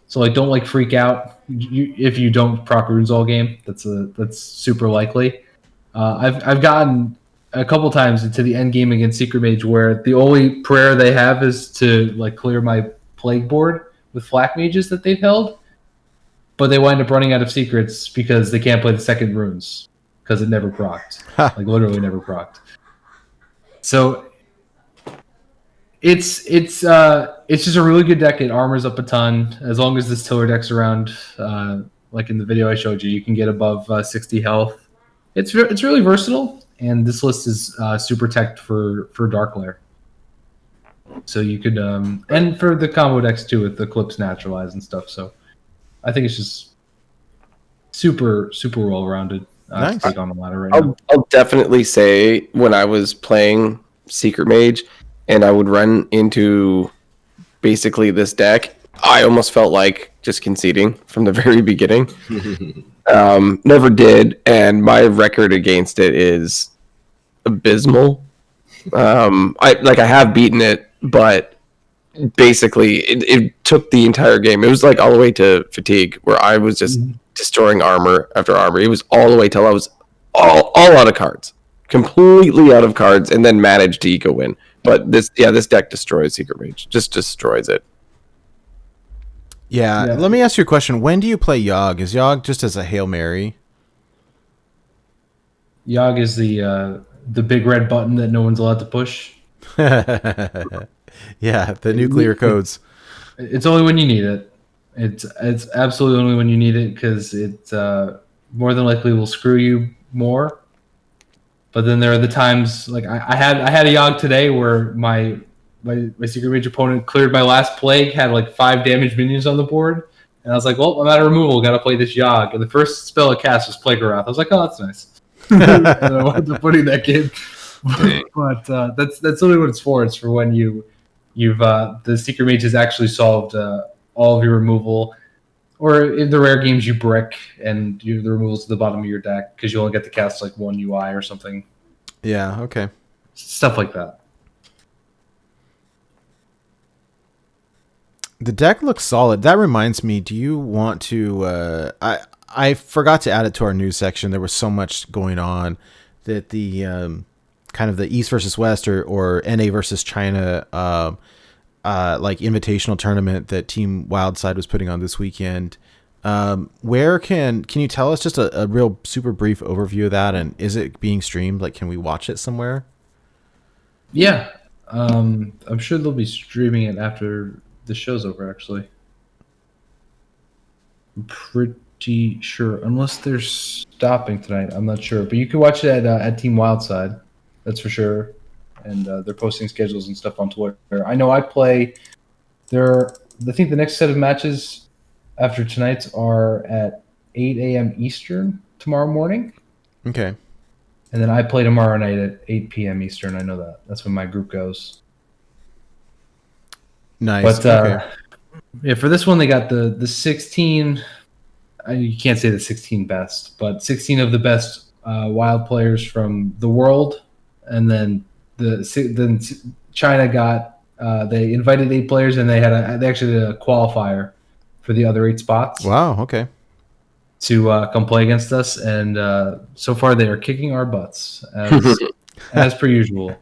So like don't like freak out if you don't proc Runes all game. That's super likely. I've gotten a couple times into the end game against Secret Mage where the only prayer they have is to like clear my plague board with flak mages that they've held, but they wind up running out of secrets because they can't play the second runes because it never procced, like literally never procced. So it's just a really good deck. It armors up a ton as long as this Tiller deck's around. Like in the video I showed you, you can get above 60 health. It's really versatile, and this list is super teched for Dark Lair. So you could and for the combo decks too with the Eclipse Naturalize and stuff. So I think it's just super well rounded to take on the ladder right now. I'll definitely say when I was playing Secret Mage and I would run into basically this deck, I almost felt like just conceding from the very beginning. Never did, and my record against it is abysmal. I have beaten it, but basically it took the entire game. It was like all the way to fatigue, where I was just destroying armor after armor. It was all the way till I was all out of cards, completely out of cards, and then managed to eco win. But this deck destroys Secret Mage, just destroys it. Yeah, let me ask you a question. When do you play Yogg? Is Yogg just as a Hail Mary? Yogg is the big red button that no one's allowed to push. Yeah, the nuclear codes. It's only when you need it. It's absolutely only when you need it because it more than likely will screw you more. But then there are the times like I had a Yogg today where my Secret Mage opponent cleared my last plague, had like 5 damage minions on the board, and I was like, well, I'm out of removal, gotta play this Yogg. And the first spell I cast was Plague Wrath. I was like, oh, that's nice. And I wound up putting that game. But that's only what it's for. It's for when you've the Secret Mage has actually solved all of your removal, or in the rare games you brick and the removal's at the bottom of your deck because you only get to cast like 1 UI or something. Yeah, okay. Stuff like that. The deck looks solid. That reminds me, do you want to... I forgot to add it to our news section. There was so much going on that the kind of the East versus West or NA versus China like invitational tournament that Team Wildside was putting on this weekend. Where can you tell us just a real super brief overview of that? And is it being streamed? Like, can we watch it somewhere? Yeah. I'm sure they'll be streaming it after the show's over, actually. I'm pretty sure, unless they're stopping tonight. I'm not sure, but you can watch it at Team Wildside. That's for sure. And they're posting schedules and stuff on Twitter. I know I play. I think the next set of matches after tonight's are at 8 a.m. Eastern tomorrow morning. Okay. And then I play tomorrow night at 8 p.m. Eastern. I know that. That's when my group goes. Nice. But okay. Yeah, for this one they got the 16. You can't say the 16 best, but 16 of the best wild players from the world, and then China got they invited 8 players, and they actually did a qualifier for the other 8 spots. Wow. Okay. To come play against us, and so far they are kicking our butts as per usual.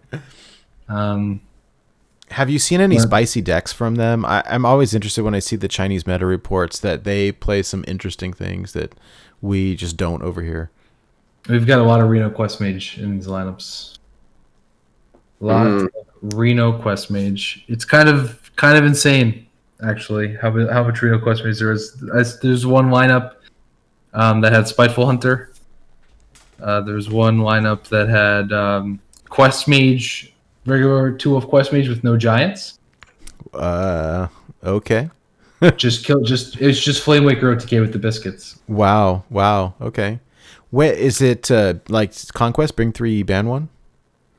Have you seen any spicy decks from them? I'm always interested when I see the Chinese meta reports that they play some interesting things that we just don't over here. We've got a lot of Reno Quest Mage in these lineups. A lot of Reno Quest Mage. It's kind of insane, actually, how much Reno Quest Mage there is. There's one lineup that had Spiteful Hunter. There's one lineup that had Quest Mage, regular 2 of Quest Mage with no giants. Okay. It's just Flamewaker OTK with the biscuits. Wow. Okay. Where is it? Like Conquest, bring 3, ban 1.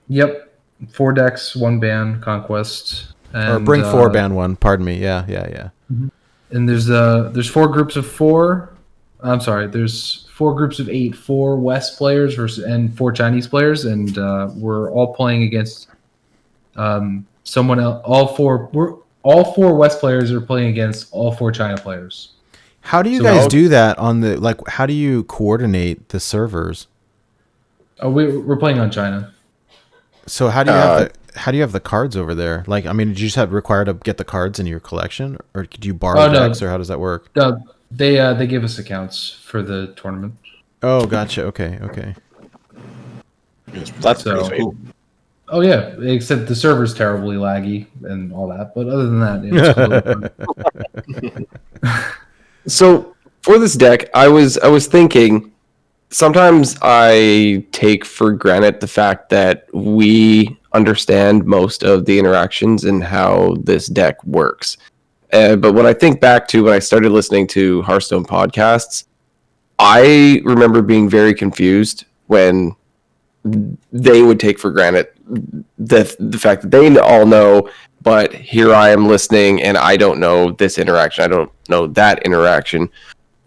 Yep, 4 decks, 1 ban, Conquest, and, or bring 4, ban 1. Pardon me. Yeah. And there's 4 groups of 4. I'm sorry. There's 4 groups of 8, 4 West players and 4 Chinese players, and we're all playing against someone else. All 4 West players are playing against all 4 China players. How do you guys do that on the like? How do you coordinate the servers? We're playing on China. So how do you have the cards over there? Like, I mean, did you just have required to get the cards in your collection, or could you borrow decks, or how does that work? They give us accounts for the tournament. Oh, gotcha. Okay. That's So- pretty sweet. Oh yeah, except the server's terribly laggy and all that. But other than that, it's completely fine. So for this deck, I was thinking. Sometimes I take for granted the fact that we understand most of the interactions and how this deck works. But when I think back to when I started listening to Hearthstone podcasts, I remember being very confused when they would take for granted the fact that they all know, but here I am listening and I don't know this interaction. I don't know that interaction.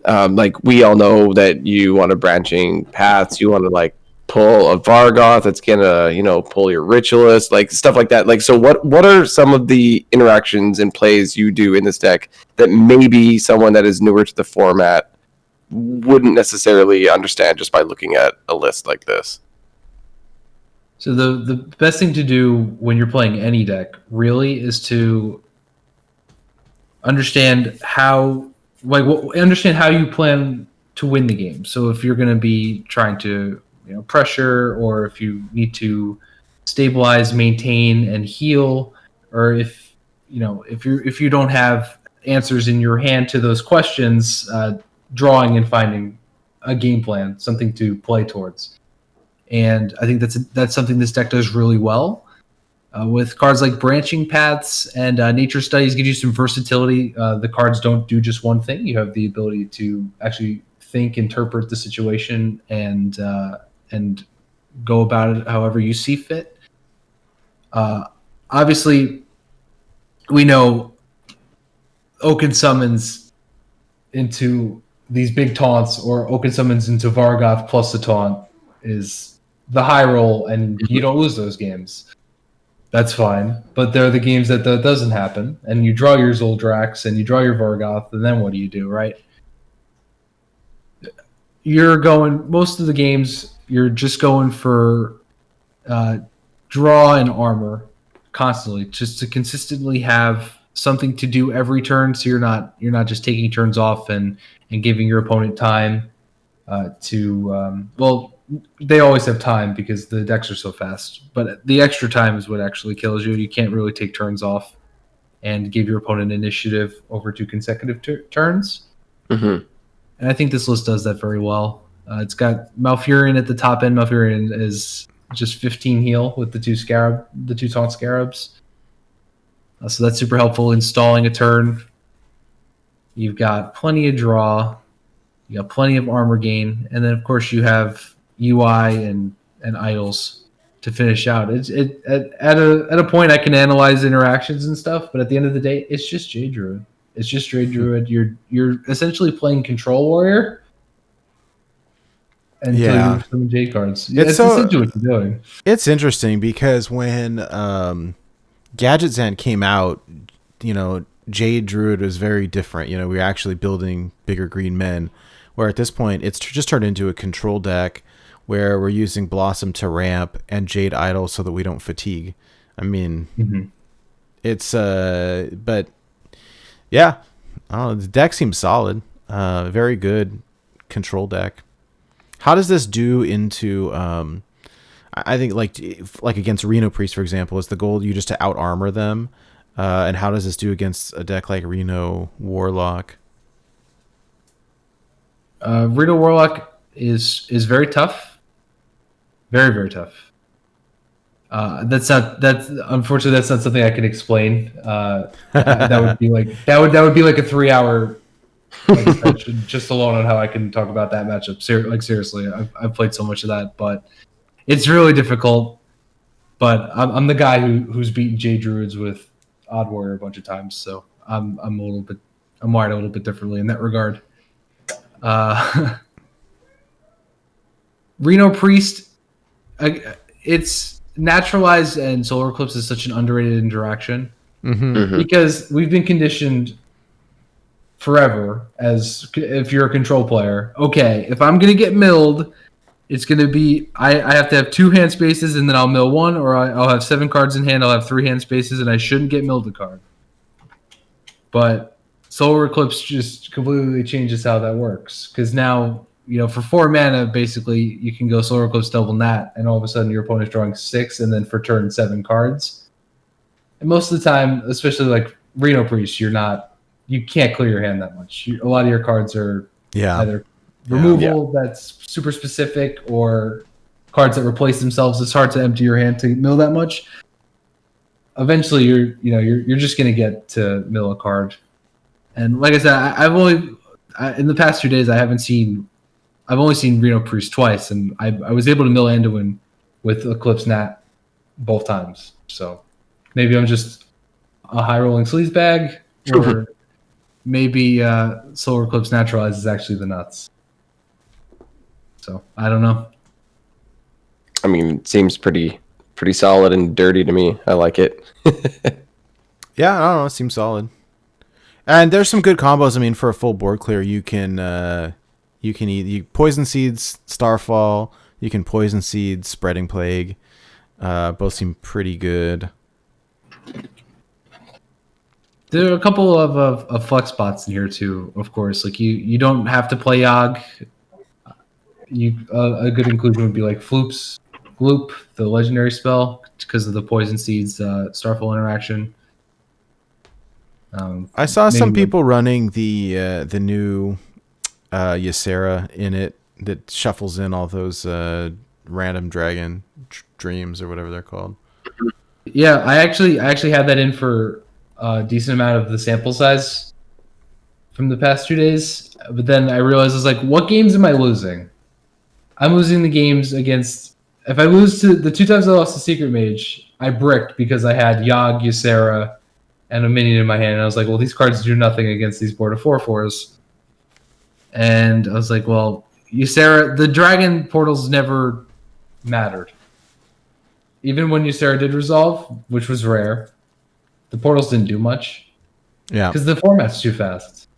Like we all know that you want to branching paths, you want to like pull a Vargoth that's gonna, pull your Ritualist, like stuff like that. Like, so what are some of the interactions and plays you do in this deck that maybe someone that is newer to the format wouldn't necessarily understand just by looking at a list like this? So the best thing to do when you're playing any deck really is to understand how you plan to win the game. So if you're going to be trying to pressure, or if you need to stabilize, maintain, and heal, or if you don't have answers in your hand to those questions, drawing and finding a game plan, something to play towards. And I think that's something this deck does really well. With cards like Branching Paths and Nature Studies, give you some versatility. The cards don't do just one thing. You have the ability to actually think, interpret the situation, and go about it however you see fit. Obviously, we know Oaken summons into these big taunts, or Oaken summons into Vargoth plus the taunt is the high roll, and you don't lose those games. That's fine. But there are the games that doesn't happen, and you draw your Zoldrax and you draw your Vargoth, and then what do, right? Most of the games, you're just going for draw and armor constantly, just to consistently have something to do every turn, so you're not just taking turns off and giving your opponent time they always have time because the decks are so fast, but the extra time is what actually kills you. You can't really take turns off and give your opponent initiative over 2 consecutive turns. Mm-hmm. And I think this list does that very well. It's got Malfurion at the top end. Malfurion is just 15 heal with the 2 taunt scarabs. So that's super helpful installing a turn. You've got plenty of draw. You got plenty of armor gain, and then of course you have UI and idols to finish out. At a point I can analyze interactions and stuff, but at the end of the day, it's just Jade Druid. It's just Jade Druid. You're essentially playing Control Warrior until you summon Jade cards. It's essentially what you're doing. It's interesting because when Gadget Zen came out, Jade Druid was very different. We were actually building bigger green men, where at this point it's just turned into a control deck where we're using Blossom to ramp and Jade Idol so that we don't fatigue. I mean, it's but yeah, I don't know, the deck seems solid. Very good control deck. How does this do into I think like against Reno Priest, for example, is the goal you just to out armor them? And how does this do against a deck like Reno Warlock? Reno Warlock is very tough. Very, very tough. Unfortunately that's not something I can explain. That would be like a 3-hour session just alone on how I can talk about that matchup. Seriously, I've played so much of that, but it's really difficult. But I'm the guy who's beaten Jade Druids with Odd Warrior a bunch of times, so I'm wired a little bit differently in that regard. Reno Priest, it's naturalized, and Solar Eclipse is such an underrated interaction because we've been conditioned forever as if you're a control player. Okay, if I'm gonna get milled, it's gonna be I have to have 2 hand spaces and then I'll mill 1, or I'll have 7 cards in hand. I'll have 3 hand spaces and I shouldn't get milled a card. But Solar Eclipse just completely changes how that works, because now, for 4 mana, basically, you can go Solar Eclipse double Nat, and all of a sudden your opponent's drawing 6, and then for turn 7 cards. And most of the time, especially like Reno Priest, you can't clear your hand that much. A lot of your cards are either removal that's super specific, or cards that replace themselves. It's hard to empty your hand to mill that much. Eventually, you're just gonna get to mill a card. And like I said, I've only in the past 2 days I've only seen Reno Priest twice, and I was able to mill Anduin with Eclipse Nat both times. So maybe I'm just a high rolling sleaze bag, or maybe Solar Eclipse Naturalize is actually the nuts. So I don't know. I mean, it seems pretty solid and dirty to me. I like it. Yeah, I don't know. It seems solid. And there's some good combos. I mean, for a full board clear, you can eat Poison Seeds, Starfall. You can Poison Seeds, Spreading Plague. Both seem pretty good. There are a couple of flex spots in here too. Of course, like you don't have to play Yogg. A good inclusion would be like Gloop, the legendary spell, because of the Poison Seeds Starfall interaction. I saw some people running the new Ysera in it that shuffles in all those random dragon dreams or whatever they're called. Yeah, I actually had that in for a decent amount of the sample size from the past 2 days. But then I realized, I was like, what games am I losing? I'm losing the games against... If I lose to... The 2 times I lost to Secret Mage, I bricked because I had Yogg, Ysera, and a minion in my hand. And I was like, well, these cards do nothing against these board of 4/4s. And I was like, well, Ysera... The dragon portals never mattered. Even when Ysera did resolve, which was rare, the portals didn't do much. Yeah. Because the format's too fast.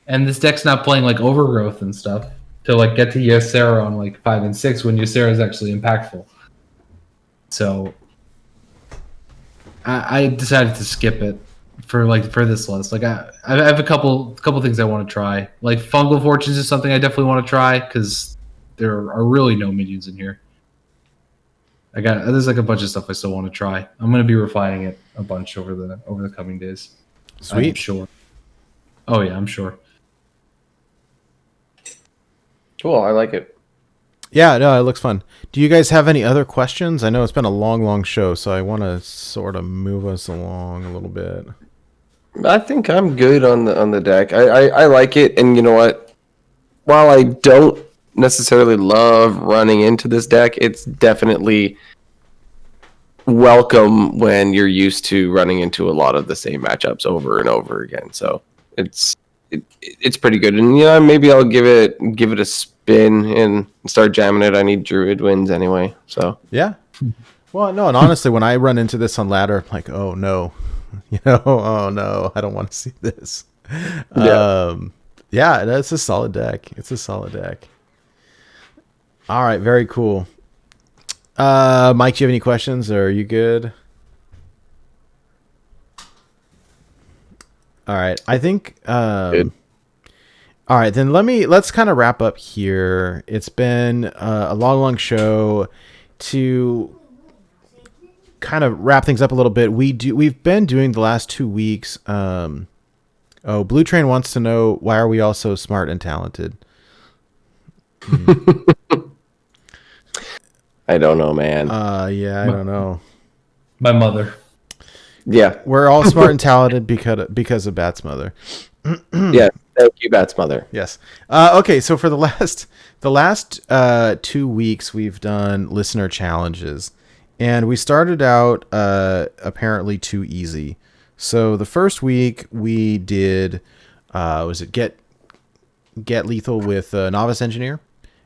And this deck's not playing like Overgrowth and stuff to like get to Ysera on like 5 and 6 when Ysera is actually impactful. So I decided to skip it for this list. Like I have a couple things I want to try. Like Fungal Fortunes is something I definitely want to try because there are really no minions in here. There's like a bunch of stuff I still want to try. I'm going to be refining it a bunch over the coming days. Sweet. I'm sure. Oh yeah, I'm sure. Cool, I like it. Yeah, no, it looks fun. Do you guys have any other questions? I know it's been a long show, so I want to sort of move us along a little bit. I think I'm good on the deck. I like it, and you know what? While I don't necessarily love running into this deck, it's definitely welcome when you're used to running into a lot of the same matchups over and over again. So it's pretty good, and maybe I'll give it a spin and start jamming it. I need Druid wins anyway, so yeah. Well, no, and honestly, when I run into this on ladder, I'm like, oh no, oh no, I don't want to see this. Yeah, that's a solid deck. It's a solid deck. All right, very cool. Mike, do you have any questions, or are you good? All right, I think. Good. All right, then let's kind of wrap up here. It's been a long show. To kind of wrap things up a little bit, we've been doing the last 2 weeks. Blue Train wants to know, why are we all so smart and talented? I don't know, man. Yeah, I don't know. My mother. Yeah, We're all smart and talented because of Bat's mother. yeah. Thank you, Bat's mother. Yes. Okay, so for the last 2 weeks, we've done listener challenges, and we started out apparently too easy. So the first week we did, Get Lethal with Novice Engineer,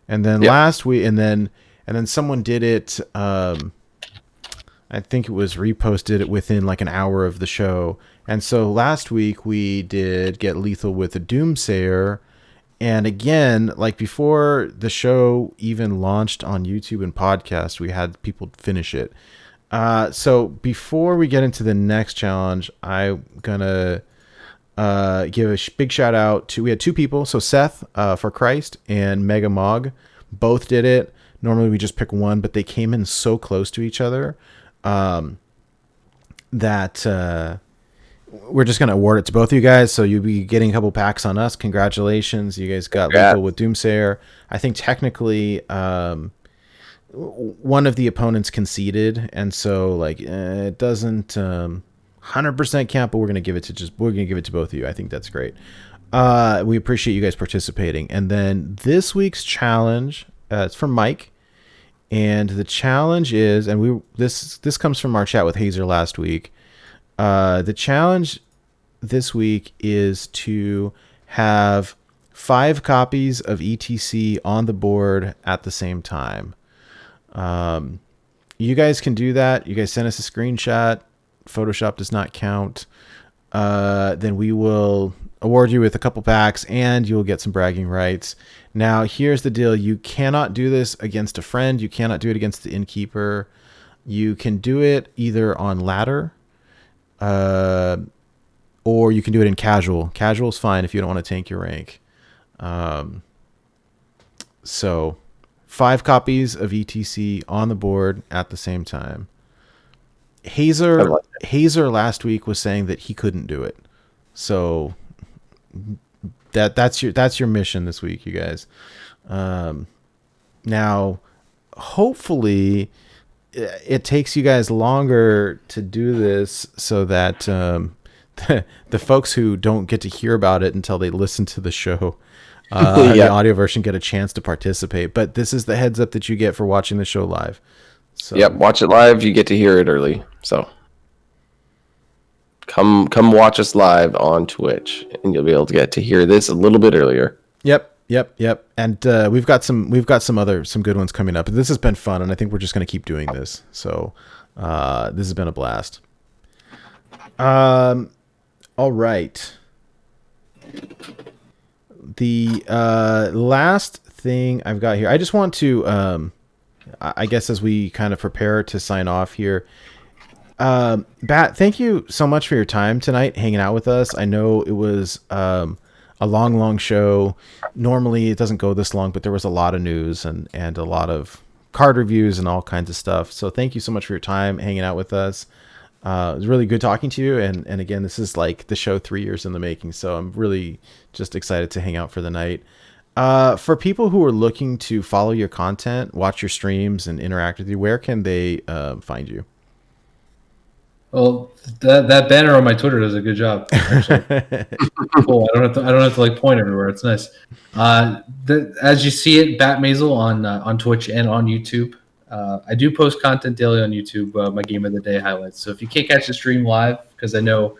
and then Yep. last week, and then someone did it. I think it was reposted it within like an hour of the show. And so last week we did Get Lethal with the Doomsayer. And again, like before the show even launched on YouTube and podcast, we had people finish it. So before we get into the next challenge, I'm going to give a big shout out to, we had two people. So Seth for Christ and Mega Mog both did it. Normally we just pick one, but they came in so close to each other that we're just going to award it to both of you guys. So you'll be getting a couple packs on us. Congratulations. You guys got Lethal with Doomsayer. I think technically one of the opponents conceded. And so like it doesn't 100% count, but we're going to give it to both of you. I think that's great. We appreciate you guys participating. And then this week's challenge, it's from Mike. And the challenge is, and this comes from our chat with Hazer last week. The challenge this week is to have 5 copies of ETC on the board at the same time. You guys can do that. You guys send us a screenshot. Photoshop does not count. Then we will award you with a couple packs and you'll get some bragging rights. Now, here's the deal. You cannot do this against a friend. You cannot do it against the innkeeper. You can do it either on ladder, or you can do it in casual. Casual is fine if you don't want to tank your rank. So 5 copies of ETC on the board at the same time. Hazer last week was saying that he couldn't do it. So that's your mission this week, you guys. Now, hopefully it takes you guys longer to do this so that the folks who don't get to hear about it until they listen to the show, the audio version, get a chance to participate. But this is the heads up that you get for watching the show live. So, yep, watch it live. You get to hear it early. So come watch us live on Twitch, and you'll be able to get to hear this a little bit earlier. Yep. And we've got some good ones coming up. This has been fun, and I think we're just going to keep doing this. So this has been a blast. All right. The last thing I've got here, I just want to, I guess as we kind of prepare to sign off here, Bat, thank you so much for your time tonight hanging out with us. I know it was a long show. Normally it doesn't go this long, but there was a lot of news and a lot of card reviews and all kinds of stuff. So thank you so much for your time hanging out with us. It was really good talking to you. And again, this is like the show 3 years in the making. So I'm really just excited to hang out for the night. For people who are looking to follow your content, watch your streams and interact with you, where can they find you? Well, that banner on my Twitter does a good job. Actually. Cool. I don't have to like point everywhere. It's nice. As you see it, BATT MASILE on Twitch and on YouTube. I do post content daily on YouTube. My game of the day highlights. So if you can't catch the stream live, because I know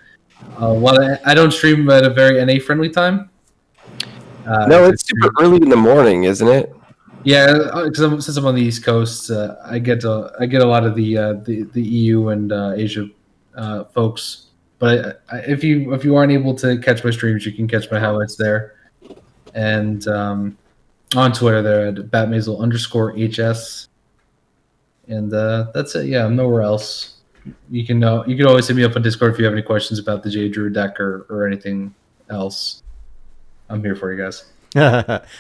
I don't stream at a very NA friendly time. No, it's super early in the morning, isn't it? Yeah, because since I'm on the East Coast, I get a lot of the EU and Asia folks. But if you aren't able to catch my streams, you can catch my highlights there, and on Twitter there at BattMasile_HS, and that's it. Yeah, I'm nowhere else. You can always hit me up on Discord if you have any questions about the Jade Druid deck or anything else. I'm here for you guys.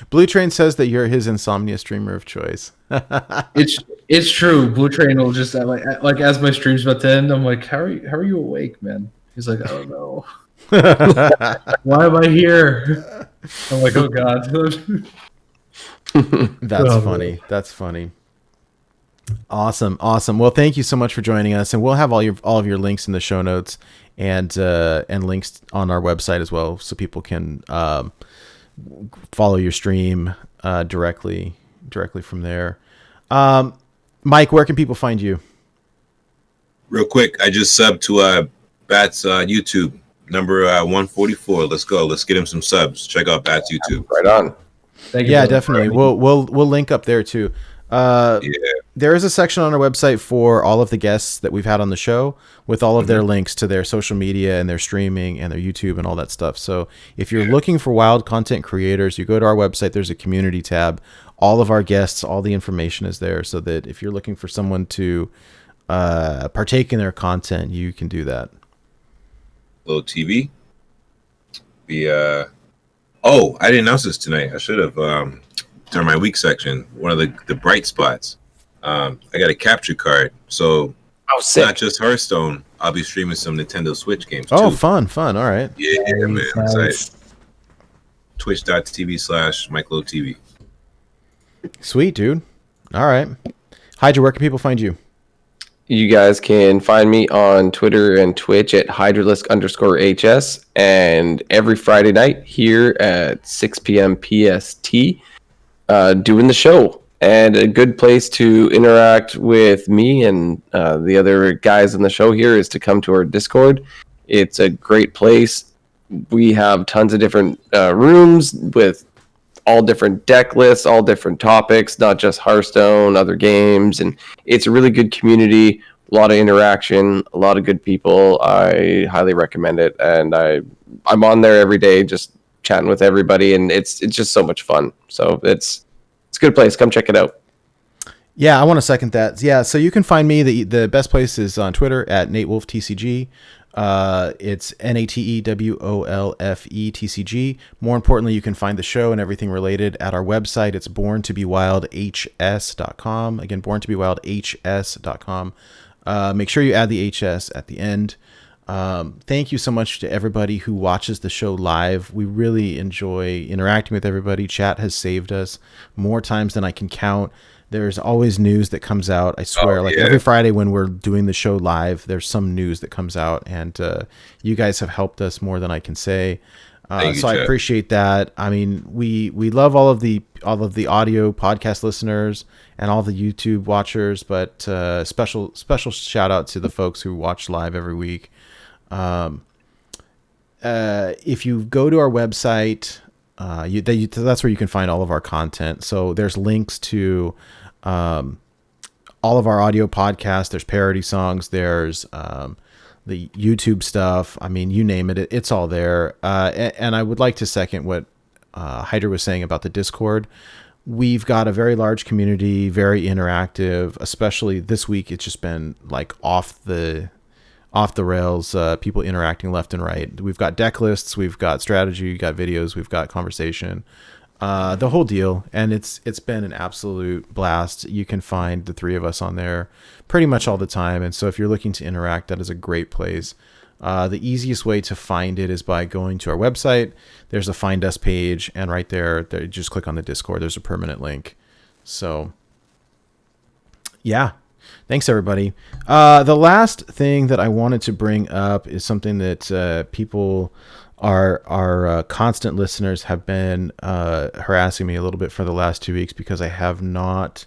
Blue Train says that you're his insomnia streamer of choice. It's true. Blue Train will just like as my stream's about to end, I'm like, how are you awake, man? He's like, oh no, why am I here? I'm like, oh god. That's funny. That's funny. Awesome. Well, thank you so much for joining us, and we'll have all of your links in the show notes and links on our website as well, so people can follow your stream directly from there. Mike, where can people find you? Real quick, I just subbed to Bat's YouTube. Number 144. Let's go. Let's get him some subs. Check out Bat's YouTube. Right on. Thank you. Yeah, brother. definitely. We'll link up there too. Yeah. There is a section on our website for all of the guests that we've had on the show with all of their links to their social media and their streaming and their YouTube and all that stuff. So if you're looking for wild content creators, you go to our website, there's a community tab. All of our guests, all the information is there so that if you're looking for someone to partake in their content, you can do that. Little TV. Oh, I didn't announce this tonight. I should have during my week section. One of the bright spots. I got a capture card, so it's not just Hearthstone. I'll be streaming some Nintendo Switch games too. Oh, fun. All right. Yeah, man. Nice. Excited. Twitch.tv/MikeLowTV. Sweet, dude. All right. Hydra, where can people find you? You guys can find me on Twitter and Twitch at Hydralisk_HS, and every Friday night here at 6 p.m. PST, doing the show. And a good place to interact with me and the other guys on the show here is to come to our Discord. It's a great place. We have tons of different rooms with all different deck lists, all different topics, not just Hearthstone, other games. And it's a really good community, a lot of interaction, a lot of good people. I highly recommend it. And I'm on there every day just chatting with everybody, and it's just so much fun. So it's a good place. Come check it out. Yeah, I want to second that. Yeah, so you can find me. The best place is on Twitter at NateWolfTCG. It's NateWolfeTCG. More importantly, you can find the show and everything related at our website. It's borntobewildhs.com. Again, borntobewildhs.com. Make sure you add the HS at the end. Thank you so much to everybody who watches the show live. We really enjoy interacting with everybody. Chat has saved us more times than I can count. There's always news that comes out. I swear, every Friday when we're doing the show live, there's some news that comes out, and you guys have helped us more than I can say. So I appreciate that. I mean, we love all of the audio podcast listeners and all the YouTube watchers, but special shout out to the folks who watch live every week. If you go to our website, that's where you can find all of our content. So there's links to all of our audio podcasts. There's parody songs. There's the YouTube stuff. I mean, you name it, it's all there. And I would like to second what Hydra was saying about the Discord. We've got a very large community, very interactive, especially this week. It's just been like off the rails, people interacting left and right. We've got deck lists, we've got strategy, we've got videos, we've got conversation, the whole deal. And it's been an absolute blast. You can find the three of us on there pretty much all the time. And so if you're looking to interact, that is a great place. The easiest way to find it is by going to our website. There's a Find Us page, and right there, just click on the Discord. There's a permanent link. So, yeah. Thanks, everybody. The last thing that I wanted to bring up is something that people, our constant listeners, have been harassing me a little bit for the last 2 weeks because I have not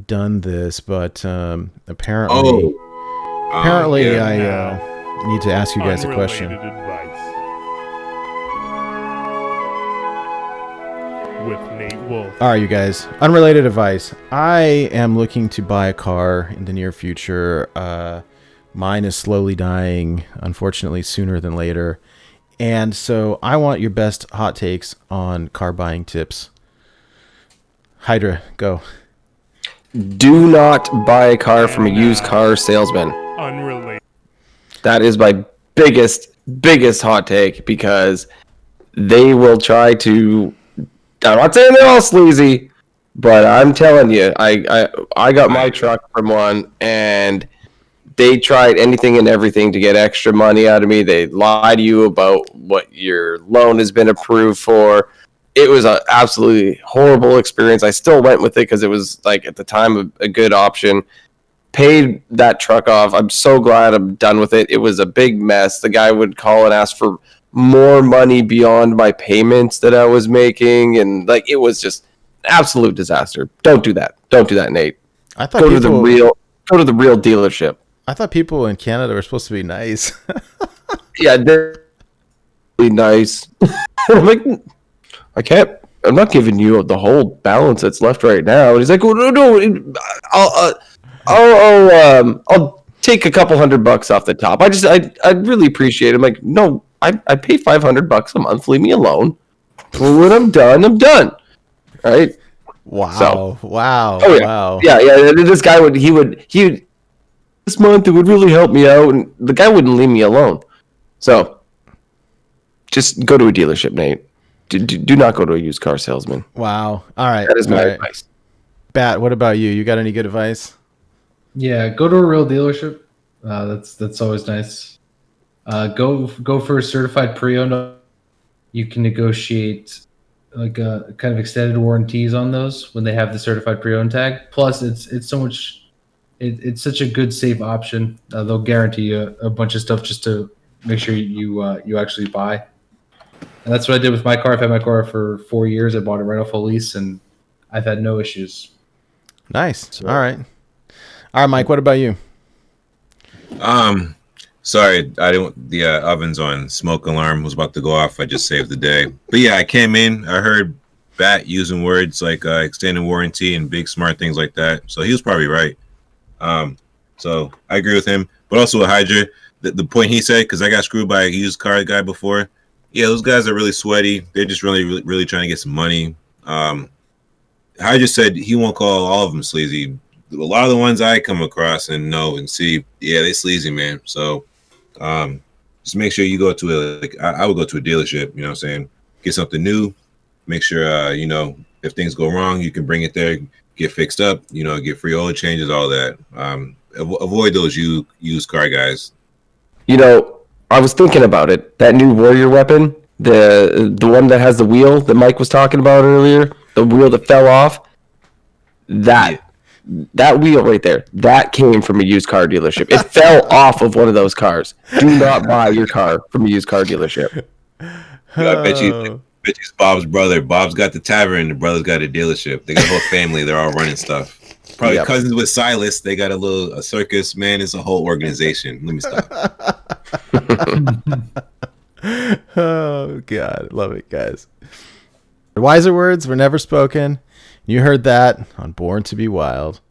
done this, but apparently I need to ask you guys a question. Unrelated Advice with Nate Wolf. All right, you guys. Unrelated advice. I am looking to buy a car in the near future. Mine is slowly dying, unfortunately, sooner than later. And so I want your best hot takes on car buying tips. Hydra, go. Do not buy a car from a used car salesman. Unrelated. That is my biggest hot take, because they will try to. I'm not saying they're all sleazy, but I'm telling you, I got my truck from one, and they tried anything and everything to get extra money out of me. They lie to you about what your loan has been approved for. It was an absolutely horrible experience. I still went with it because it was, like, at the time, a good option. Paid that truck off. I'm so glad I'm done with it. It was a big mess. The guy would call and ask for more money beyond my payments that I was making, and like it was just an absolute disaster. Don't do that. Don't do that, Nate. I thought go to the real dealership. I thought people in Canada were supposed to be nice. Yeah, they're really nice. I'm like, I can't. I'm not giving you the whole balance that's left right now. And he's like, oh, no, I'll take a couple $100 off the top. I'd really appreciate it. I'm like, no, I pay $500 a month. Leave me alone. When I'm done, I'm done. Right? Wow. So, Wow. oh, yeah. Wow. Yeah. This guy would this month it would really help me out, and the guy wouldn't leave me alone. So, just go to a dealership, Nate. Do not go to a used car salesman. Wow. All right. That is my All right. advice. Bat, what about you? You got any good advice? Yeah, go to a real dealership. That's always nice. Go for a certified pre-owned. You can negotiate like a kind of extended warranties on those when they have the certified pre-owned tag. Plus, it's so much. It's such a good, safe option. They'll guarantee you a bunch of stuff just to make sure you actually buy. And that's what I did with my car. I've had my car for 4 years. I bought it right off a lease, and I've had no issues. Nice. So, all right, Mike. What about you? Sorry, I didn't. The oven's on. Smoke alarm was about to go off. I just saved the day. But yeah, I came in. I heard Bat using words like extended warranty and big smart things like that. So he was probably right. So I agree with him. But also with Hydra, the point he said, because I got screwed by a used car guy before. Yeah, those guys are really sweaty. They're just really trying to get some money. Hydra said he won't call all of them sleazy. A lot of the ones I come across and know and see, yeah, they sleazy, man. So just make sure you go to I would go to a dealership, you know what I'm saying? Get something new. Make sure, if things go wrong, you can bring it there, get fixed up, get free oil changes, all that. Avoid those used car guys. I was thinking about it. That new warrior weapon, the one that has the wheel that Mike was talking about earlier, the wheel that fell off, that wheel right there, that came from a used car dealership. It fell off of one of those cars. Do not buy your car from a used car dealership. I bet you it's Bob's brother. Bob's got the tavern, the brother's got a dealership. They got a whole family. They're all running stuff. Probably cousins with Silas. They got a circus, man. It's a whole organization. Let me stop. Oh God, love it, guys. Wiser words were never spoken. You heard that on Born to Be Wild.